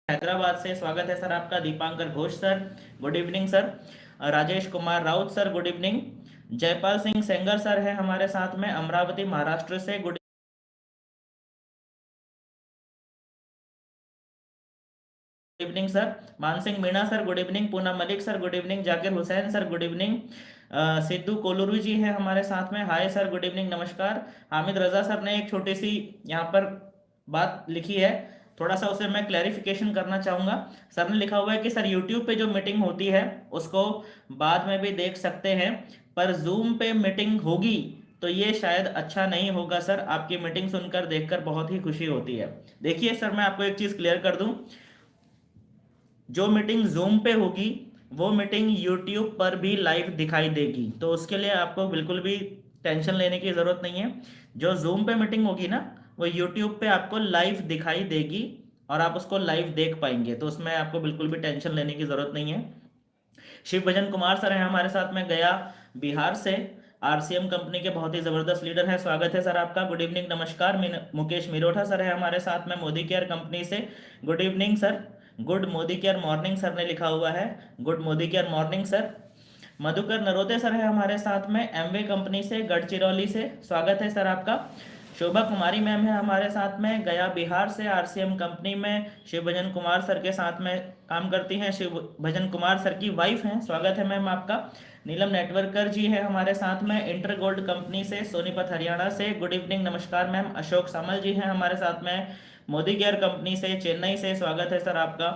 हैदराबाद से स्वागत है सर आपका। Dipankar Ghosh sir, good evening sir. Rajesh Kumar Raut sir, good evening. Jaipal Singh Sengar sir है हमारे साथ में, अमरावती महाराष्ट्र से, good evening sir. Mansingh Meena sir, good evening. Poonam Malik sir, good evening. Zakir Hussain sir, good evening. Sidhu Koluru ji है हमारे साथ में, हाय सर, गुड इवनिंग, नमस्कार। हामिद रजा सर ने एक छोटी सी यहाँ पर बात लिखी है, थोड़ा सा उसे मैं क्लैरिफिकेशन करना चाहूंगा। सर ने लिखा हुआ है कि सर यूट्यूब पे जो मीटिंग होती है उसको बाद में भी देख सकते हैं, पर जूम पे मीटिंग होगी तो ये शायद अच्छा नहीं होगा सर। आपकी मीटिंग सुनकर देखकर बहुत ही खुशी होती है। देखिए सर, मैं आपको एक चीज क्लियर कर दूं, जो मीटिंग जूम पे होगी वो मीटिंग यूट्यूब पर भी लाइव दिखाई देगी, तो उसके लिए आपको बिल्कुल भी टेंशन लेने की ज़रूरत नहीं है। जो जूम पे मीटिंग होगी ना, वो यूट्यूब पे आपको लाइव दिखाई देगी और आप उसको लाइव देख पाएंगे, तो उसमें आपको बिल्कुल भी टेंशन लेने की ज़रूरत नहीं है। शिव भजन कुमार सर हैं हमारे साथ में, गया बिहार से, आरसीएम कंपनी के बहुत ही जबरदस्त लीडर है, स्वागत है सर आपका, गुड इवनिंग, नमस्कार। मुकेश मिरोठा सर है हमारे साथ में, मोदी केयर कंपनी से, good evening sir. Good Modi care morning sir ने लिखा हुआ है, good Modi care morning sir. Madhukar Narote sir है हमारे साथ में, एमवे कंपनी से, गढ़चिरौली से, स्वागत है सर आपका। शोभा कुमारी मैम है हमारे साथ में, गया बिहार से, आरसीएम कंपनी में शिव भजन कुमार सर के साथ में काम करती हैं, शिव भजन कुमार सर की वाइफ हैं, स्वागत है मैम आपका। नीलम नेटवर्कर जी है हमारे साथ में, इंटर गोल्ड कंपनी से, सोनीपत हरियाणा से, गुड इवनिंग, नमस्कार मैम। अशोक सामल जी हैं हमारे साथ में, मोदी केयर कंपनी से, चेन्नई से, स्वागत है सर आपका,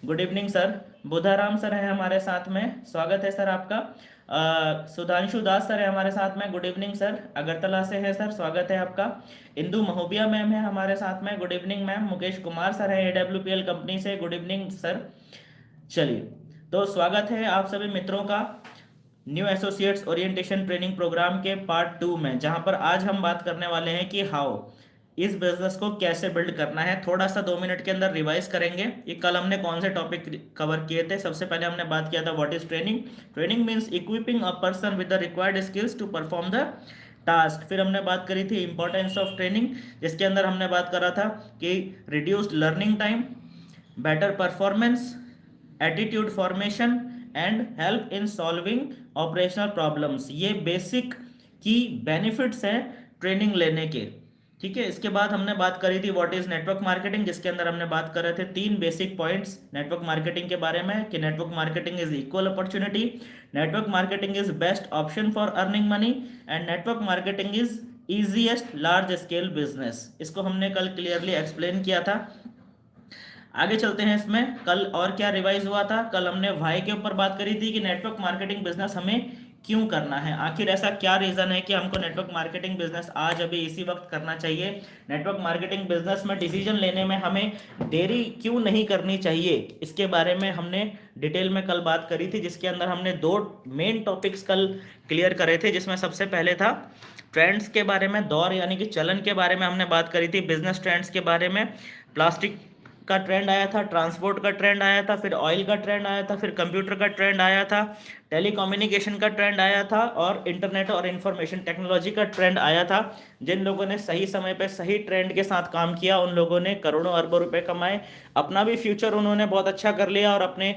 good evening sir. Budharam sir हैं हमारे साथ में, स्वागत है सर आपका। सुधांशु दास सर है हमारे साथ में, गुड इवनिंग सर, अगरतला से है सर, स्वागत है आपका। इंदु महोबिया मैम है हमारे साथ में, good evening ma'am. Mukesh Kumar sir है एडब्ल्यूपीएल कंपनी से, गुड इवनिंग सर। चलिए, तो स्वागत है आप सभी मित्रों का new associates orientation training program के पार्ट 2 में, जहां पर आज हम बात करने वाले हैं कि हाउ इस बिजनेस को कैसे बिल्ड करना है। थोड़ा सा 2 मिनट के अंदर रिवाइज करेंगे कि कल हमने कौन से टॉपिक कवर किए थे। सबसे पहले हमने बात किया था what is training. Training means equipping a person with the required skills to perform the task. फिर हमने बात करी थी इंपॉर्टेंस ऑफ ट्रेनिंग, जिसके अंदर हमने बात करा था कि reduced learning time, better performance, attitude formation and help in solving operational problems. ये बेसिक की बेनिफिट्स हैं ट्रेनिंग लेने के। ठीक है, इसके बाद हमने बात करी थी व्हाट इज नेटवर्क मार्केटिंग, जिसके अंदर हमने बात कर रहे थे 3 बेसिक पॉइंट्स नेटवर्क मार्केटिंग के बारे में, कि network marketing is equal opportunity, network marketing is best option for earning money, and network marketing is easiest large scale business. इसको हमने कल क्लियरली एक्सप्लेन किया था। आगे चलते हैं इसमें, कल और क्या रिवाइज हुआ था। कल हमने वाई के ऊपर बात करी थी कि नेटवर्क मार्केटिंग बिजनेस हमें क्यों करना है, आखिर ऐसा क्या रीजन है कि हमको नेटवर्क मार्केटिंग बिजनेस आज अभी इसी वक्त करना चाहिए। नेटवर्क मार्केटिंग बिजनेस में डिसीजन लेने में हमें देरी क्यों नहीं करनी चाहिए, इसके बारे में हमने डिटेल में कल बात करी थी, जिसके अंदर हमने 2 मेन टॉपिक्स कल क्लियर करे थे, जिसमें सबसे पहले था ट्रेंड्स के बारे में, दौर यानी कि चलन के बारे में हमने बात करी थी, बिजनेस ट्रेंड्स के बारे में। प्लास्टिक का ट्रेंड आया था, ट्रांसपोर्ट का ट्रेंड आया था, फिर ऑयल का ट्रेंड आया था, फिर कंप्यूटर का ट्रेंड आया था, टेलीकम्युनिकेशन का ट्रेंड आया था, और इंटरनेट और इंफॉर्मेशन टेक्नोलॉजी का ट्रेंड आया था। जिन लोगों ने सही समय पे सही ट्रेंड के साथ काम किया उन लोगों ने करोड़ों अरबों रुपए कमाए, अपना भी फ्यूचर उन्होंने बहुत अच्छा कर लिया, और अपने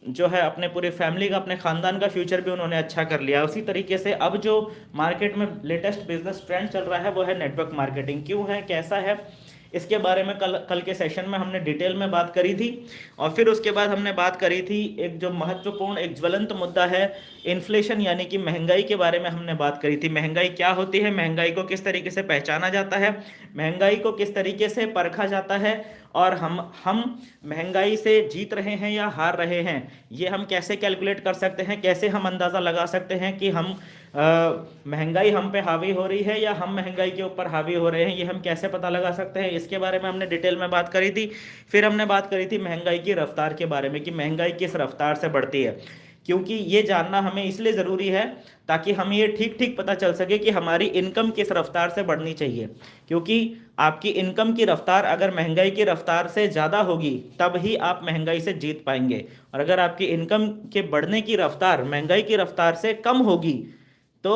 जो है अपने पूरी फैमिली का, अपने खानदान का फ्यूचर भी उन्होंने अच्छा कर लिया। उसी तरीके से अब जो मार्केट में लेटेस्ट बिजनेस ट्रेंड चल रहा है वो है नेटवर्क मार्केटिंग। क्यों है, कैसा है, इसके बारे में कल के सेशन में हमने डिटेल में बात करी थी। और फिर उसके बाद हमने बात करी थी एक जो महत्वपूर्ण, एक ज्वलंत मुद्दा है इन्फ्लेशन, यानी कि महंगाई के बारे में हमने बात करी थी। महंगाई क्या होती है, महंगाई को किस तरीके से पहचाना जाता है, महंगाई को किस तरीके से परखा जाता है, और हम महंगाई से जीत रहे हैं या हार रहे हैं, ये हम कैसे कैलकुलेट कर सकते हैं, कैसे हम अंदाज़ा लगा सकते हैं कि हम महंगाई हम पे हावी हो रही है या हम महंगाई के ऊपर हावी हो रहे हैं, ये हम कैसे पता लगा सकते हैं, इसके बारे में हमने डिटेल में बात करी थी। फिर हमने बात करी थी महंगाई की रफ्तार के बारे में, कि महंगाई किस रफ्तार से बढ़ती है, क्योंकि ये जानना हमें इसलिए ज़रूरी है ताकि हमें ये ठीक ठीक पता चल सके कि हमारी इनकम किस रफ्तार से बढ़नी चाहिए। क्योंकि आपकी इनकम की रफ्तार अगर महंगाई की रफ्तार से ज़्यादा होगी तब ही आप महंगाई से जीत पाएंगे, और अगर आपकी इनकम के बढ़ने की रफ्तार महंगाई की रफ्तार से कम होगी तो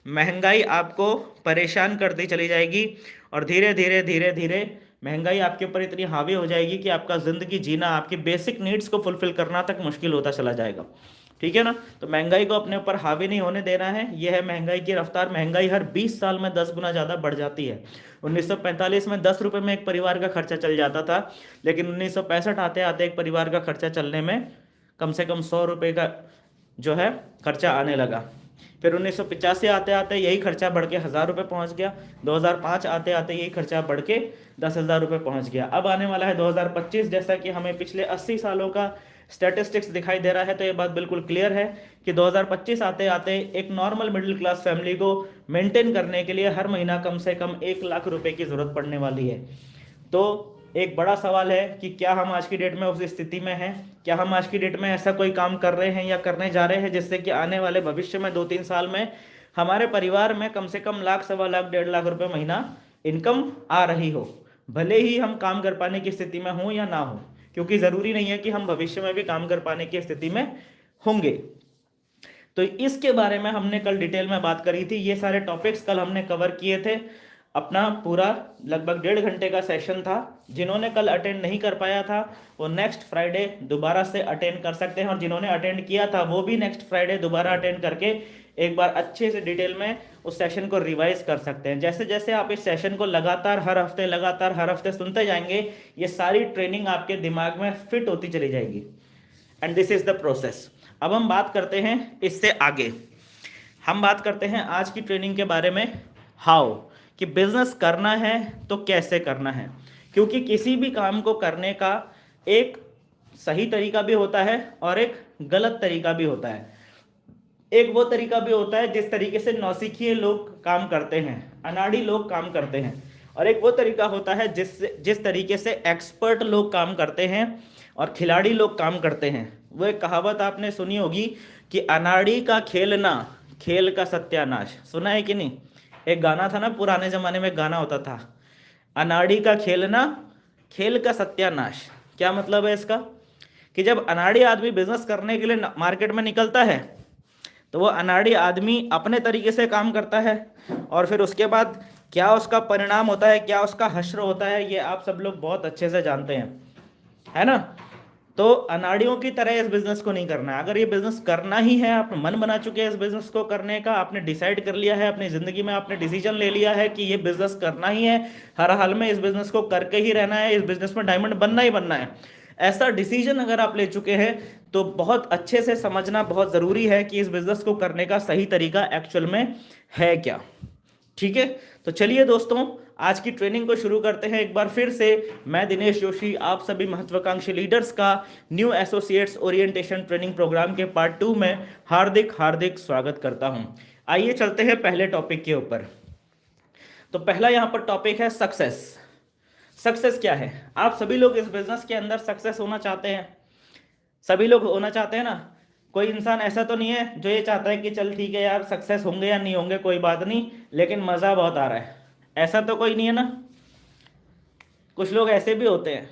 महंगाई आपको परेशान करती चली जाएगी, और धीरे धीरे धीरे धीरे महंगाई आपके ऊपर इतनी हावी हो जाएगी कि आपका ज़िंदगी जीना, आपकी बेसिक नीड्स को फुलफिल करना तक मुश्किल होता चला जाएगा। ठीक है ना। तो महंगाई को अपने ऊपर हावी नहीं होने देना है। यह है महंगाई की रफ्तार। महंगाई हर 20 साल में 10 गुना ज़्यादा बढ़ जाती है। 1945 में 10 रुपये में एक परिवार का खर्चा चल जाता था, लेकिन 1965 आते आते एक परिवार का खर्चा चलने में कम से कम 100 रुपये का जो है खर्चा आने लगा। फिर 1985 आते आते यही खर्चा बढ़ के 1000 रुपये पहुँच गया। 2005 आते आते यही खर्चा बढ़ के 10,000 रुपये पहुँच गया। अब आने वाला है 2025, जैसा कि हमें पिछले 80 सालों का स्टैटिस्टिक्स दिखाई दे रहा है, तो ये बात बिल्कुल क्लियर है कि 2025 आते आते एक नॉर्मल मिडिल क्लास फैमिली को मेंटेन करने के लिए हर महीना कम से कम 1 लाख रुपए की ज़रूरत पड़ने वाली है। तो एक बड़ा सवाल है कि क्या हम आज की डेट में उस स्थिति में हैं? क्या हम आज की डेट में ऐसा कोई काम कर रहे हैं या करने जा रहे हैं जिससे कि आने वाले भविष्य में 2-3 साल में हमारे परिवार में कम से कम लाख, सवा लाख, 1.5 लाख रुपए महीना इनकम आ रही हो, भले ही हम काम कर पाने की स्थिति में हों या ना हो, क्योंकि ज़रूरी नहीं है कि हम भविष्य में भी काम कर पाने की स्थिति में होंगे। तो इसके बारे में हमने कल डिटेल में बात करी थी। ये सारे टॉपिक्स कल हमने कवर किए थे। अपना पूरा लगभग 1.5 घंटे का सेशन था। जिन्होंने कल अटेंड नहीं कर पाया था वो नेक्स्ट फ्राइडे दोबारा से अटेंड कर सकते हैं, और जिन्होंने अटेंड किया था वो भी नेक्स्ट फ्राइडे दोबारा अटेंड करके एक बार अच्छे से डिटेल में उस सेशन को रिवाइज कर सकते हैं। जैसे जैसे आप इस सेशन को लगातार हर हफ्ते सुनते जाएंगे, ये सारी ट्रेनिंग आपके दिमाग में फिट होती चली जाएगी। And this is the process. अब हम बात करते हैं इससे आगे, हम बात करते हैं आज की ट्रेनिंग के बारे में, हाउ, कि बिजनेस करना है तो कैसे करना है। क्योंकि किसी भी काम को करने का एक सही तरीका भी होता है और एक गलत तरीका भी होता है। एक वो तरीका भी होता है जिस तरीके से नौसिखिए लोग काम करते हैं, अनाड़ी लोग काम करते हैं, और एक वो तरीका होता है जिस तरीके से एक्सपर्ट लोग काम करते हैं और खिलाड़ी लोग काम करते हैं। वो एक कहावत आपने सुनी होगी कि अनाड़ी का खेलना, खेल का सत्यानाश। सुना है कि नहीं? एक गाना था ना, पुराने जमाने में गाना होता था, अनाड़ी का खेलना, खेल का सत्यानाश। क्या मतलब है इसका? कि जब अनाड़ी आदमी बिजनेस करने के लिए मार्केट में निकलता है तो वो अनाड़ी आदमी अपने तरीके से काम करता है, और फिर उसके बाद क्या उसका परिणाम होता है, क्या उसका हश्र होता है, ये आप सब लोग बहुत अच्छे से जानते हैं, है ना। तो अनाड़ियों की तरह इस बिजनेस को नहीं करना है। अगर ये बिजनेस करना ही है, आप मन बना चुके हैं इस बिजनेस को करने का, आपने डिसाइड कर लिया है अपनी जिंदगी में, आपने डिसीजन ले लिया है कि ये बिजनेस करना ही है, हर हाल में इस बिजनेस को करके ही रहना है, इस बिजनेस में डायमंड बनना ही बनना है, ऐसा डिसीजन अगर आप ले चुके हैं तो बहुत अच्छे से समझना बहुत ज़रूरी है कि इस बिजनेस को करने का सही तरीका एक्चुअल में है क्या। ठीक है, तो चलिए दोस्तों, आज की ट्रेनिंग को शुरू करते हैं। एक बार फिर से मैं दिनेश जोशी आप सभी महत्वाकांक्षी लीडर्स का new associates orientation training program के पार्ट 2 में हार्दिक हार्दिक स्वागत करता हूं। आइए चलते हैं पहले टॉपिक के ऊपर। तो पहला यहां पर टॉपिक है सक्सेस। सक्सेस क्या है? आप सभी लोग इस बिजनेस के अंदर सक्सेस होना चाहते हैं, सभी लोग होना चाहते हैं ना। कोई इंसान ऐसा तो नहीं है जो ये चाहता है कि चल ठीक है यार, सक्सेस होंगे या नहीं होंगे कोई बात नहीं, लेकिन मज़ा बहुत आ रहा है, ऐसा तो कोई नहीं है ना। कुछ लोग ऐसे भी होते हैं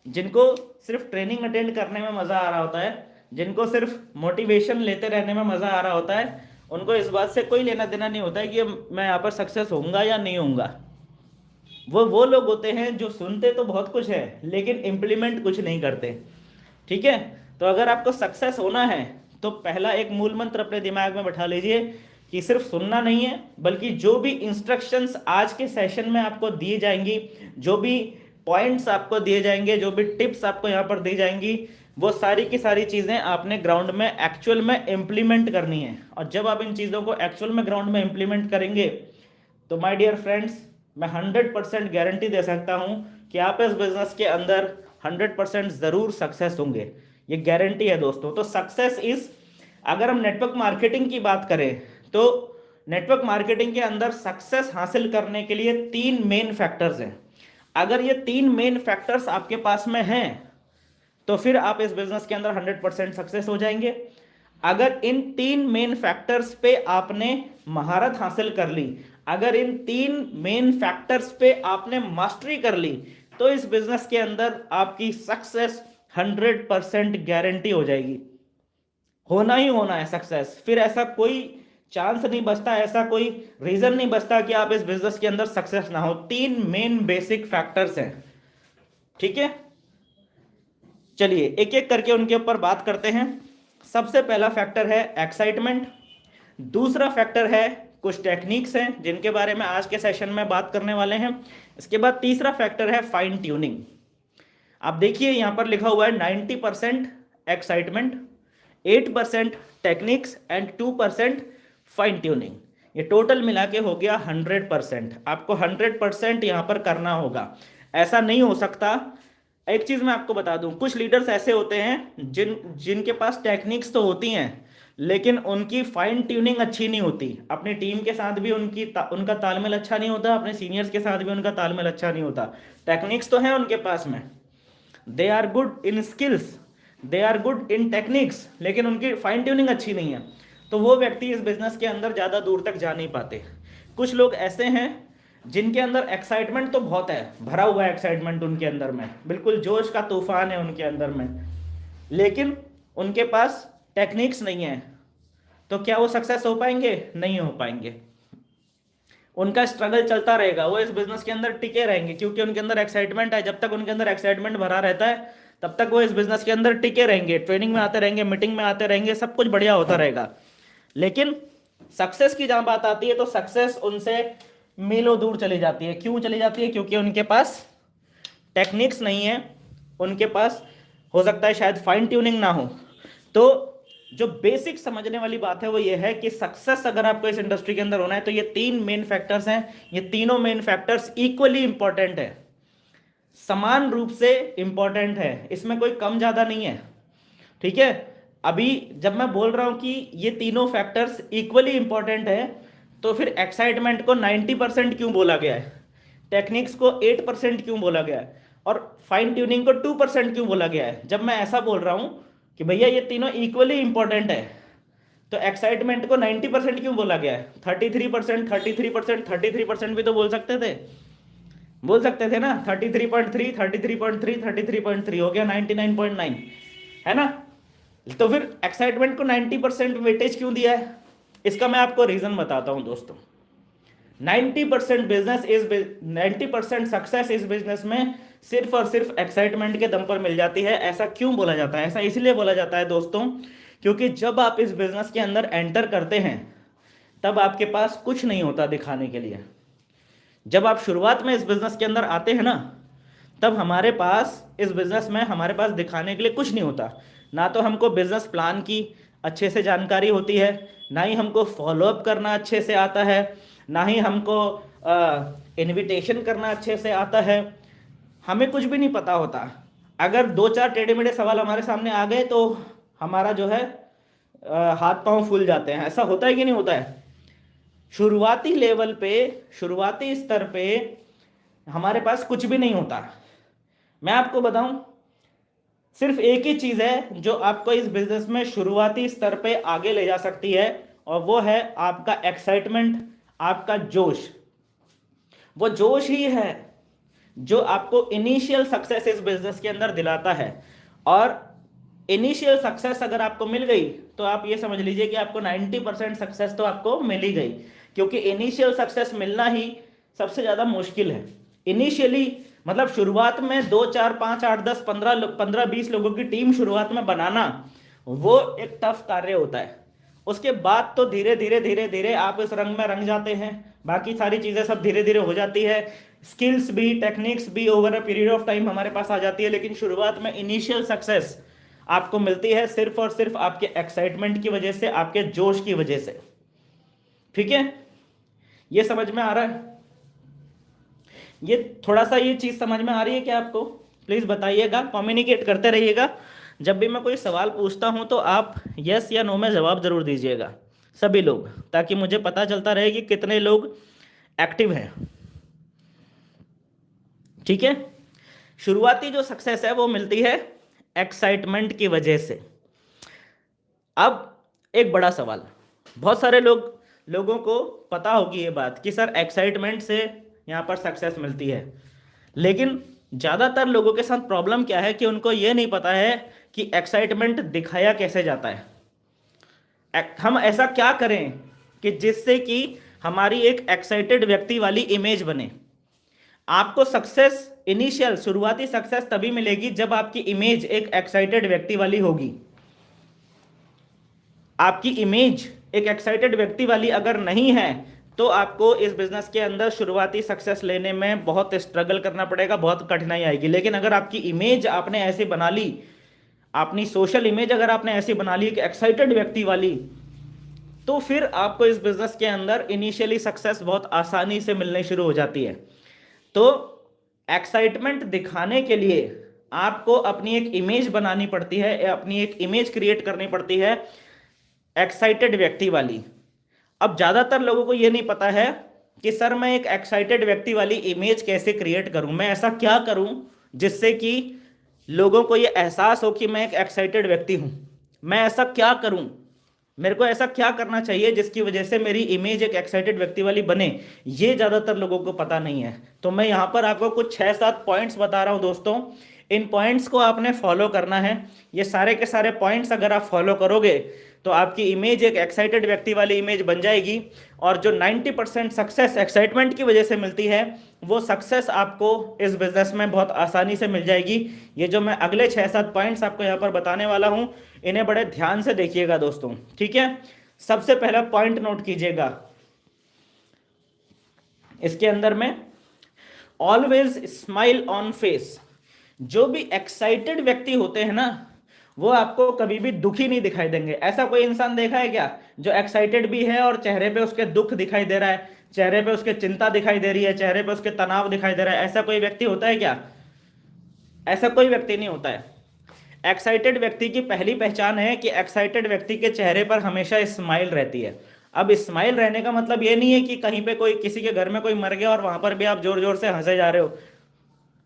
जिनको सिर्फ ट्रेनिंग अटेंड करने में मज़ा आ रहा होता है, जिनको सिर्फ मोटिवेशन लेते रहने में मज़ा आ रहा होता है, उनको इस बात से कोई लेना देना नहीं होता है कि मैं यहाँ पर सक्सेस होऊंगा या नहीं होऊंगा। वो लोग होते हैं जो सुनते तो बहुत कुछ है लेकिन इम्प्लीमेंट कुछ नहीं करते। ठीक है, तो अगर आपको सक्सेस होना है तो पहला एक मूल मंत्र अपने दिमाग में बैठा लीजिए कि सिर्फ सुनना नहीं है, बल्कि जो भी इंस्ट्रक्शंस आज के सेशन में आपको दिए जाएंगी, जो भी पॉइंट्स आपको दिए जाएंगे, जो भी टिप्स आपको यहाँ पर दी जाएंगी, वो सारी की सारी चीज़ें आपने ग्राउंड में एक्चुअल में इम्प्लीमेंट करनी है। और जब आप इन चीज़ों को एक्चुअल में ग्राउंड में इम्प्लीमेंट करेंगे तो माय डियर फ्रेंड्स, मैं 100% गारंटी दे सकता हूँ कि आप इस बिजनेस के अंदर 100% ज़रूर सक्सेस होंगे। ये गारंटी है दोस्तों। तो सक्सेस इज, अगर हम नेटवर्क मार्केटिंग की बात करें तो नेटवर्क मार्केटिंग के अंदर सक्सेस हासिल करने के लिए 3 मेन फैक्टर्स हैं। अगर ये 3 मेन फैक्टर्स आपके पास में हैं तो फिर आप इस बिजनेस के अंदर 100% सक्सेस हो जाएंगे। अगर इन 3 मेन फैक्टर्स पे आपने महारत हासिल कर ली, अगर इन 3 मेन फैक्टर्स पे आपने मास्टरी कर ली, तो इस बिजनेस के अंदर आपकी सक्सेस 100% गारंटी हो जाएगी। होना ही होना है सक्सेस। फिर ऐसा कोई चांस नहीं बचता, ऐसा कोई रीजन नहीं बचता कि आप इस बिजनेस के अंदर सक्सेस ना हो। 3 मेन बेसिक फैक्टर्स हैं, ठीक है। चलिए एक एक करके उनके ऊपर बात करते हैं। सबसे पहला फैक्टर है एक्साइटमेंट। दूसरा फैक्टर है कुछ टेक्निक्स हैं जिनके बारे में आज के सेशन में बात करने वाले हैं। इसके बाद तीसरा फैक्टर है फाइन ट्यूनिंग। आप देखिए यहां पर लिखा हुआ है 90% excitement, 8% techniques and 2% fine tuning. ये टोटल मिला के हो गया 100%। आपको 100% यहां पर करना होगा, ऐसा नहीं हो सकता। एक चीज मैं आपको बता दूं, कुछ लीडर्स ऐसे होते हैं जिनके पास टेक्निक्स तो होती हैं लेकिन उनकी फाइन ट्यूनिंग अच्छी नहीं होती। अपनी टीम के साथ भी उनका तालमेल अच्छा नहीं होता, अपने सीनियर्स के साथ भी उनका तालमेल अच्छा नहीं होता। टेक्निक्स तो है उनके पास में, they are good in skills, they are good in techniques, लेकिन उनकी फाइन ट्यूनिंग अच्छी नहीं है, तो वो व्यक्ति इस बिजनेस के अंदर ज़्यादा दूर तक जा नहीं पाते। कुछ लोग ऐसे हैं जिनके अंदर एक्साइटमेंट तो बहुत है, भरा हुआ है एक्साइटमेंट उनके अंदर में, बिल्कुल जोश का तूफान है उनके अंदर में, लेकिन उनके पास टेक्निक्स नहीं है। तो क्या वो सक्सेस हो पाएंगे? नहीं हो पाएंगे। उनका स्ट्रगल चलता रहेगा, वो इस बिजनेस के अंदर टिके रहेंगे क्योंकि उनके अंदर एक्साइटमेंट है। जब तक उनके अंदर एक्साइटमेंट भरा रहता है तब तक वो इस बिजनेस के अंदर टिके रहेंगे, ट्रेनिंग में आते रहेंगे, मीटिंग में आते रहेंगे, सब कुछ बढ़िया होता रहेगा। लेकिन सक्सेस की जहां बात आती है तो सक्सेस उनसे मीलों दूर चली जाती है। क्यों चली जाती है? क्योंकि उनके पास टेक्निक्स नहीं है, उनके पास हो सकता है शायद फाइन ट्यूनिंग ना हो। तो जो बेसिक समझने वाली बात है वो ये है कि सक्सेस अगर आपको इस इंडस्ट्री के अंदर होना है तो ये 3 मेन फैक्टर्स हैं। ये तीनों मेन फैक्टर्स इक्वली इंपॉर्टेंट है, समान रूप से इंपॉर्टेंट है, इसमें कोई कम ज्यादा नहीं है, ठीक है। अभी जब मैं बोल रहा हूं कि ये तीनों फैक्टर्स इक्वली इंपॉर्टेंट है तो फिर एक्साइटमेंट को 90% क्यों बोला गया है, टेक्निक्स को 8% क्यों बोला गया है और फाइन ट्यूनिंग को 2% क्यों बोला गया है? जब मैं ऐसा बोल रहा हूं कि भैया ये तीनों इक्वली इंपॉर्टेंट है तो एक्साइटमेंट को 90% क्यों बोला गया है? 33%, 33%, 33% भी तो बोल सकते थे, बोल सकते थे ना। 33.3, 33.3, 33.3 हो गया 99.9, है ना। तो फिर एक्साइटमेंट को 90% वेटेज क्यों दिया है? इसका मैं आपको रीजन बताता हूं दोस्तों। 90% सक्सेस इस बिजनेस में सिर्फ और सिर्फ एक्साइटमेंट के दम पर मिल जाती है। ऐसा क्यों बोला जाता है? ऐसा इसलिए बोला जाता है दोस्तों क्योंकि जब आप इस बिजनेस के अंदर एंटर करते हैं तब आपके पास कुछ नहीं होता दिखाने के लिए। जब आप शुरुआत में इस बिजनेस के अंदर आते हैं ना तब हमारे पास इस बिजनेस में हमारे पास दिखाने के लिए कुछ नहीं होता। ना तो हमको बिजनेस प्लान की अच्छे से जानकारी होती है, ना ही हमको फॉलोअप करना अच्छे से आता है, ना ही हमको इनविटेशन करना अच्छे से आता है। हमें कुछ भी नहीं पता होता। अगर 2-4 टेढ़े मेढ़े सवाल हमारे सामने आ गए तो हमारा जो है हाथ पांव फूल जाते हैं। ऐसा होता है कि नहीं होता है? शुरुआती लेवल पे, शुरुआती स्तर पे हमारे पास कुछ भी नहीं होता। मैं आपको बताऊं, सिर्फ एक ही चीज है जो आपको इस बिजनेस में शुरुआती स्तर पे आगे ले जा सकती है और वो है आपका एक्साइटमेंट, आपका जोश। वो जोश ही है जो आपको इनिशियल सक्सेस इस बिजनेस के अंदर दिलाता है। और इनिशियल सक्सेस अगर आपको मिल गई तो आप ये समझ लीजिए कि आपको 90% सक्सेस तो आपको मिल ही गई, क्योंकि इनिशियल सक्सेस मिलना ही सबसे ज्यादा मुश्किल है। इनिशियली मतलब शुरुआत में 2, 4, 5, 8, 10, 15, 20 लोगों की टीम शुरुआत में बनाना वो एक टफ कार्य होता है। उसके बाद तो धीरे धीरे धीरे धीरे आप इस रंग में रंग जाते हैं, बाकी सारी चीजें सब धीरे धीरे हो जाती है, स्किल्स भी टेक्निक्स भी over a period of time हमारे पास आ जाती है। लेकिन शुरुआत में इनिशियल सक्सेस आपको मिलती है सिर्फ और सिर्फ आपके एक्साइटमेंट की वजह से, आपके जोश की वजह से, ठीक है। ये समझ में आ रहा है? ये थोड़ा सा ये चीज समझ में आ रही है क्या आपको? प्लीज बताइएगा, कम्युनिकेट करते रहिएगा। जब भी मैं कोई सवाल पूछता हूं तो आप यस या नो में जवाब जरूर दीजिएगा सभी लोग, ताकि मुझे पता चलता रहे कि कितने लोग एक्टिव हैं, ठीक है। शुरुआती जो सक्सेस है वो मिलती है एक्साइटमेंट की वजह से। अब एक बड़ा सवाल, बहुत सारे लोगों को पता होगी ये बात कि सर एक्साइटमेंट से यहाँ पर सक्सेस मिलती है, लेकिन ज़्यादातर लोगों के साथ प्रॉब्लम क्या है कि उनको ये नहीं पता है कि एक्साइटमेंट दिखाया कैसे जाता है। हम ऐसा क्या करें कि जिससे कि हमारी एक एक्साइटेड व्यक्ति वाली इमेज बने। आपको सक्सेस, इनिशियल शुरुआती सक्सेस तभी मिलेगी जब आपकी इमेज एक एक्साइटेड व्यक्ति वाली होगी। आपकी इमेज एक एक्साइटेड व्यक्ति वाली अगर नहीं है तो आपको इस बिजनेस के अंदर शुरुआती सक्सेस लेने में बहुत स्ट्रगल करना पड़ेगा, बहुत कठिनाई आएगी। लेकिन अगर आपकी इमेज आपने ऐसी बना ली, अपनी सोशल इमेज अगर आपने ऐसी बना ली कि एक्साइटेड व्यक्ति वाली, तो फिर आपको इस बिजनेस के अंदर इनिशियली सक्सेस बहुत आसानी से मिलने शुरू हो जाती है। तो एक्साइटमेंट दिखाने के लिए आपको अपनी एक इमेज बनानी पड़ती है, अपनी एक इमेज क्रिएट करनी पड़ती है एक्साइटेड व्यक्ति वाली। अब ज्यादातर लोगों को यह नहीं पता है कि सर मैं एक एक्साइटेड व्यक्ति वाली इमेज कैसे क्रिएट करूं, मैं ऐसा क्या करूं जिससे कि लोगों को यह एहसास हो कि मैं एक एक्साइटेड व्यक्ति हूं। मैं ऐसा क्या करूं, मेरे को ऐसा क्या करना चाहिए जिसकी वजह से मेरी इमेज एक एक्साइटेड व्यक्ति वाली बने, ये ज्यादातर लोगों को पता नहीं है। तो मैं यहां पर आपको कुछ 6-7 पॉइंट्स बता रहा हूं दोस्तों। इन पॉइंट्स को आपने फॉलो करना है। ये सारे के सारे पॉइंट्स अगर आप फॉलो करोगे तो आपकी इमेज एक एक्साइटेड व्यक्ति वाली इमेज बन जाएगी। और जो 90% सक्सेस एक्साइटमेंट की वजह से मिलती है, वो सक्सेस आपको इस बिजनेस में बहुत आसानी से मिल जाएगी। ये जो मैं अगले 6-7 पॉइंट्स आपको यहाँ पर बताने वाला हूँ, इन्हें बड़े ध्यान से देखिएगा दोस्तों, ठीक है। सबसे पहला पॉइंट नोट कीजिएगा इसके अंदर में, ऑलवेज स्माइल ऑन फेस। जो भी एक्साइटेड व्यक्ति होते हैं ना, वो आपको कभी भी दुखी नहीं दिखाई देंगे। ऐसा कोई इंसान देखा है क्या जो एक्साइटेड भी है और चेहरे पे उसके दुख दिखाई दे रहा है, चेहरे पे उसके चिंता दिखाई दे रही है, चेहरे पे उसके तनाव दिखाई दे रहा है? ऐसा कोई व्यक्ति होता है क्या? ऐसा कोई व्यक्ति नहीं होता है। एक्साइटेड व्यक्ति की पहली पहचान है कि एक्साइटेड व्यक्ति के चेहरे पर हमेशा स्माइल रहती है। अब स्माइल रहने का मतलब ये नहीं है कि कहीं पे कोई, किसी के घर में कोई मर गया और वहां पर भी आप जोर जोर से हंसे जा रहे हो,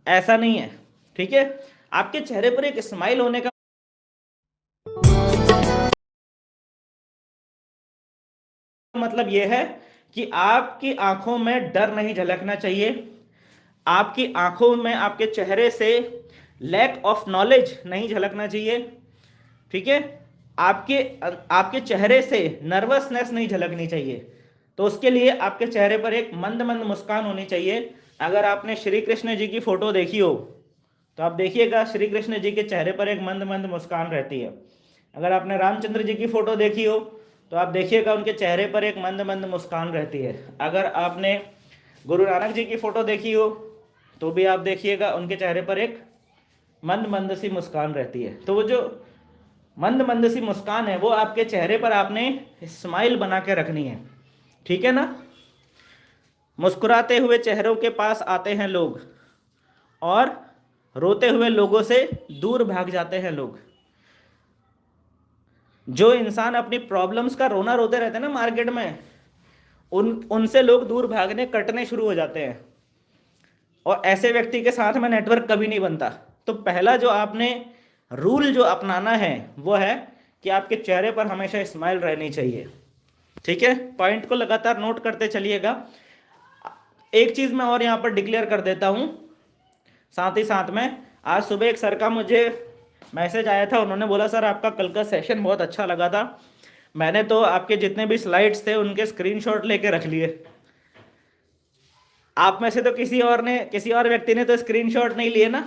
ऐसा नहीं है, ठीक है। आपके चेहरे पर एक स्माइल होने का मतलब यह है कि आपकी आंखों में डर नहीं झलकना चाहिए, आपकी आंखों में, आपके चेहरे से लैक ऑफ नॉलेज नहीं झलकना चाहिए, ठीक है। आपके आपके चेहरे से नर्वसनेस नहीं झलकनी चाहिए। तो उसके लिए आपके चेहरे पर एक मंद मंद मुस्कान होनी चाहिए। अगर आपने श्री कृष्ण जी की फोटो देखी हो तो आप देखिएगा श्री कृष्ण जी के चेहरे पर एक मंद मंद मुस्कान रहती है। अगर आपने रामचंद्र जी की फोटो देखी हो तो आप देखिएगा उनके चेहरे पर एक मंद मंद मुस्कान रहती है। अगर आपने गुरु नानक जी की फोटो देखी हो तो भी आप देखिएगा उनके चेहरे पर एक मंद मंद सी मुस्कान रहती है। तो वो जो मंद मंद सी मुस्कान है वो आपके चेहरे पर आपने स्माइल बना के रखनी है, ठीक है ना। मुस्कुराते हुए चेहरों के पास आते हैं लोग और रोते हुए लोगों से दूर भाग जाते हैं लोग। जो इंसान अपनी प्रॉब्लम्स का रोना रोते रहते हैं ना मार्केट में, उनसे लोग दूर भागने, कटने शुरू हो जाते हैं। और ऐसे व्यक्ति के साथ में नेटवर्क कभी नहीं बनता। तो पहला जो आपने रूल जो अपनाना है वो है कि आपके चेहरे पर हमेशा स्माइल रहनी चाहिए, ठीक है। पॉइंट को लगातार नोट करते चलिएगा। एक चीज मैं और यहां पर डिक्लेयर कर देता हूं साथ ही साथ में, आज सुबह एक सर का मुझे मैसेज आया था। उन्होंने बोला सर आपका कल का सेशन बहुत अच्छा लगा था, मैंने तो आपके जितने भी स्लाइड्स थे उनके स्क्रीनशॉट लेके रख लिए। आप में से तो किसी और व्यक्ति ने तो स्क्रीनशॉट नहीं लिए ना।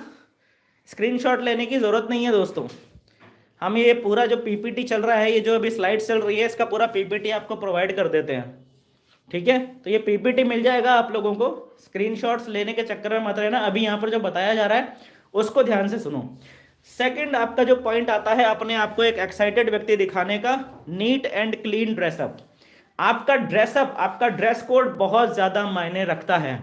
स्क्रीनशॉट लेने की जरूरत नहीं है दोस्तों। हम ये पूरा जो पीपीटी चल रहा है, ये जो अभी स्लाइड्स चल रही है, इसका पूरा पीपीटी आपको प्रोवाइड कर देते हैं, ठीक है। तो ये पीपीटी मिल जाएगा आप लोगों को। स्क्रीनशॉट्स लेने के चक्कर में मत रहना। अभी यहाँ पर जो बताया जा रहा है उसको ध्यान से सुनो। सेकंड आपका जो पॉइंट आता है अपने आप को एक एक्साइटेड व्यक्ति दिखाने का, नीट एंड क्लीन ड्रेसअप। आपका ड्रेसअप, आपका ड्रेस कोड बहुत ज्यादा मायने रखता है।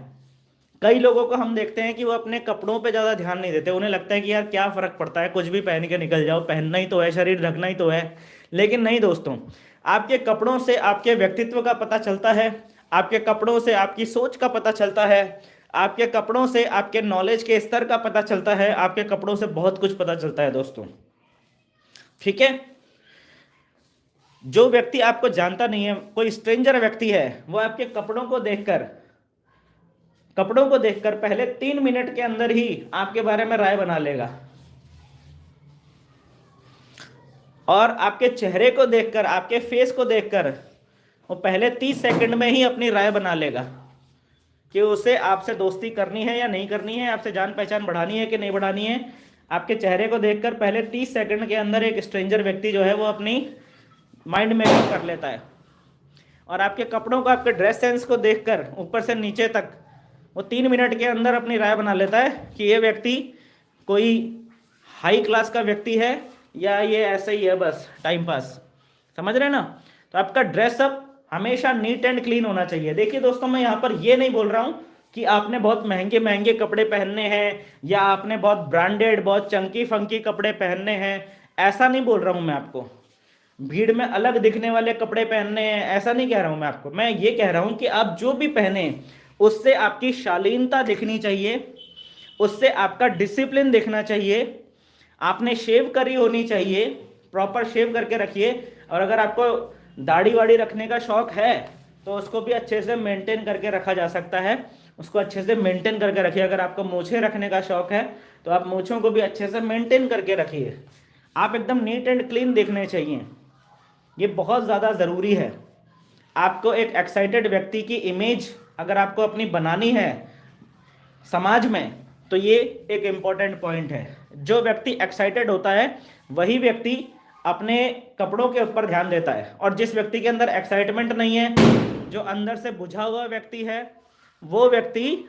कई लोगों को हम देखते हैं कि वो अपने कपड़ों पे ज्यादा ध्यान नहीं देते। उन्हें लगता है कि यार क्या फर्क पड़ता है, कुछ भी पहन के निकल जाओ, पहनना ही तो है, शरीर ढकना ही तो है। लेकिन नहीं दोस्तों, आपके कपड़ों से आपके व्यक्तित्व का पता चलता है, आपके कपड़ों से आपकी सोच का पता चलता है, आपके कपड़ों से आपके नॉलेज के स्तर का पता चलता है, आपके कपड़ों से बहुत कुछ पता चलता है दोस्तों, ठीक है। जो व्यक्ति आपको जानता नहीं है, कोई स्ट्रेंजर व्यक्ति है, वो आपके कपड़ों को देखकर पहले 3 मिनट के अंदर ही आपके बारे में राय बना लेगा। और आपके चेहरे को देखकर, आपके फेस को देखकर वो पहले 30 सेकंड में ही अपनी राय बना लेगा कि उसे आपसे दोस्ती करनी है या नहीं करनी है, आपसे जान पहचान बढ़ानी है कि नहीं बढ़ानी है। आपके चेहरे को देखकर पहले 30 सेकंड के अंदर एक स्ट्रेंजर व्यक्ति जो है वो अपनी माइंड मेकअप कर लेता है। और आपके कपड़ों को, आपके ड्रेस सेंस को देखकर ऊपर से नीचे तक वो 3 मिनट के अंदर अपनी राय बना लेता है कि ये व्यक्ति कोई हाई क्लास का व्यक्ति है या ये ऐसे ही है बस टाइम पास। समझ रहे हैं ना? तो आपका ड्रेसअप हमेशा नीट एंड क्लीन होना चाहिए। देखिए दोस्तों, मैं यहाँ पर ये नहीं बोल रहा हूँ कि आपने बहुत महंगे महंगे कपड़े पहनने हैं या आपने बहुत ब्रांडेड, बहुत चंकी फंकी कपड़े पहनने हैं, ऐसा नहीं बोल रहा हूँ मैं आपको। भीड़ में अलग दिखने वाले कपड़े पहनने हैं, ऐसा नहीं कह रहा हूँ मैं आपको। मैं ये कह रहा हूँ कि आप जो भी पहने उससे आपकी शालीनता दिखनी चाहिए, उससे आपका डिसिप्लिन दिखना चाहिए। आपने शेव करी होनी चाहिए, प्रॉपर शेव करके रखिए। और अगर आपको दाढ़ी वाड़ी रखने का शौक है तो उसको भी अच्छे से मेंटेन करके रखा जा सकता है, उसको अच्छे से मेंटेन करके रखिए। अगर आपको मूछें रखने का शौक है तो आप मूछों को भी अच्छे से मेंटेन करके रखिए। आप एकदम नीट एंड क्लीन दिखने चाहिए, ये बहुत ज़्यादा ज़रूरी है। आपको एक एक्साइटेड व्यक्ति की इमेज अगर आपको अपनी बनानी है समाज में तो ये एक इम्पॉर्टेंट पॉइंट है। जो व्यक्ति एक्साइटेड होता है वही व्यक्ति अपने कपड़ों के ऊपर ध्यान देता है, और जिस व्यक्ति के अंदर एक्साइटमेंट नहीं है, जो अंदर से बुझा हुआ व्यक्ति है, वो व्यक्ति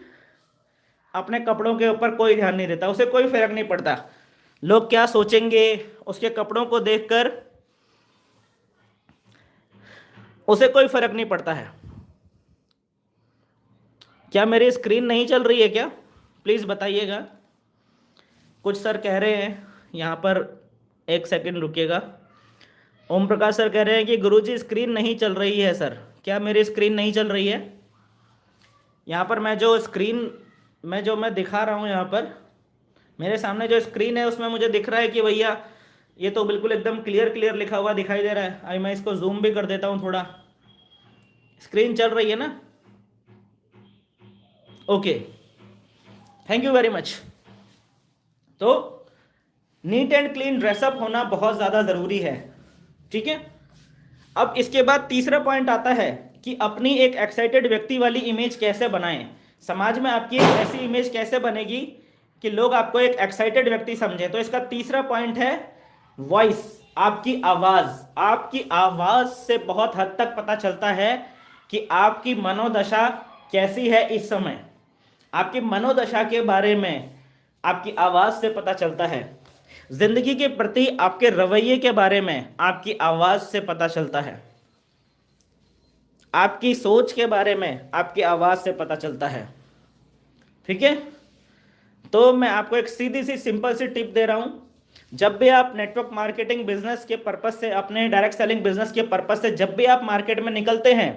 अपने कपड़ों के ऊपर कोई ध्यान नहीं देता, उसे कोई फर्क नहीं पड़ता लोग क्या सोचेंगे। उसके कपड़ों को देखकर उसे कोई फर्क नहीं पड़ता है। क्या मेरी स्क्रीन नहीं चल रही है क्या? प्लीज़ बताइएगा। कुछ सर कह रहे हैं यहाँ पर, एक सेकंड रुकिएगा। ओम प्रकाश सर कह रहे हैं कि गुरुजी स्क्रीन नहीं चल रही है सर। क्या मेरी स्क्रीन नहीं चल रही है? यहाँ पर मैं जो स्क्रीन में जो मैं दिखा रहा हूँ, यहाँ पर मेरे सामने जो स्क्रीन है उसमें मुझे दिख रहा है कि भैया ये तो बिल्कुल एकदम क्लियर लिखा हुआ दिखाई दे रहा है। अभी मैं इसको जूम भी कर देता हूँ थोड़ा। स्क्रीन चल रही है ना? Okay, thank you very much. तो नीट एंड क्लीन ड्रेसअप होना बहुत ज़्यादा ज़रूरी है, ठीक है। अब इसके बाद तीसरा पॉइंट आता है कि अपनी एक एक्साइटेड व्यक्ति वाली इमेज कैसे बनाएं। समाज में आपकी एक ऐसी इमेज कैसे बनेगी कि लोग आपको एक एक्साइटेड व्यक्ति समझें। तो इसका तीसरा पॉइंट है वॉइस, आपकी आवाज़। आपकी आवाज़ से बहुत हद तक पता चलता है कि आपकी मनोदशा कैसी है इस समय। आपकी मनोदशा के बारे में आपकी आवाज़ से पता चलता है। जिंदगी के प्रति आपके रवैये के बारे में आपकी आवाज़ से पता चलता है। आपकी सोच के बारे में आपकी आवाज़ से पता चलता है, ठीक है। तो मैं आपको एक सीधी सी सिंपल सी टिप दे रहा हूँ। जब भी आप नेटवर्क मार्केटिंग बिजनेस के पर्पस से, अपने डायरेक्ट सेलिंग बिजनेस के पर्पस से जब भी आप मार्केट में निकलते हैं,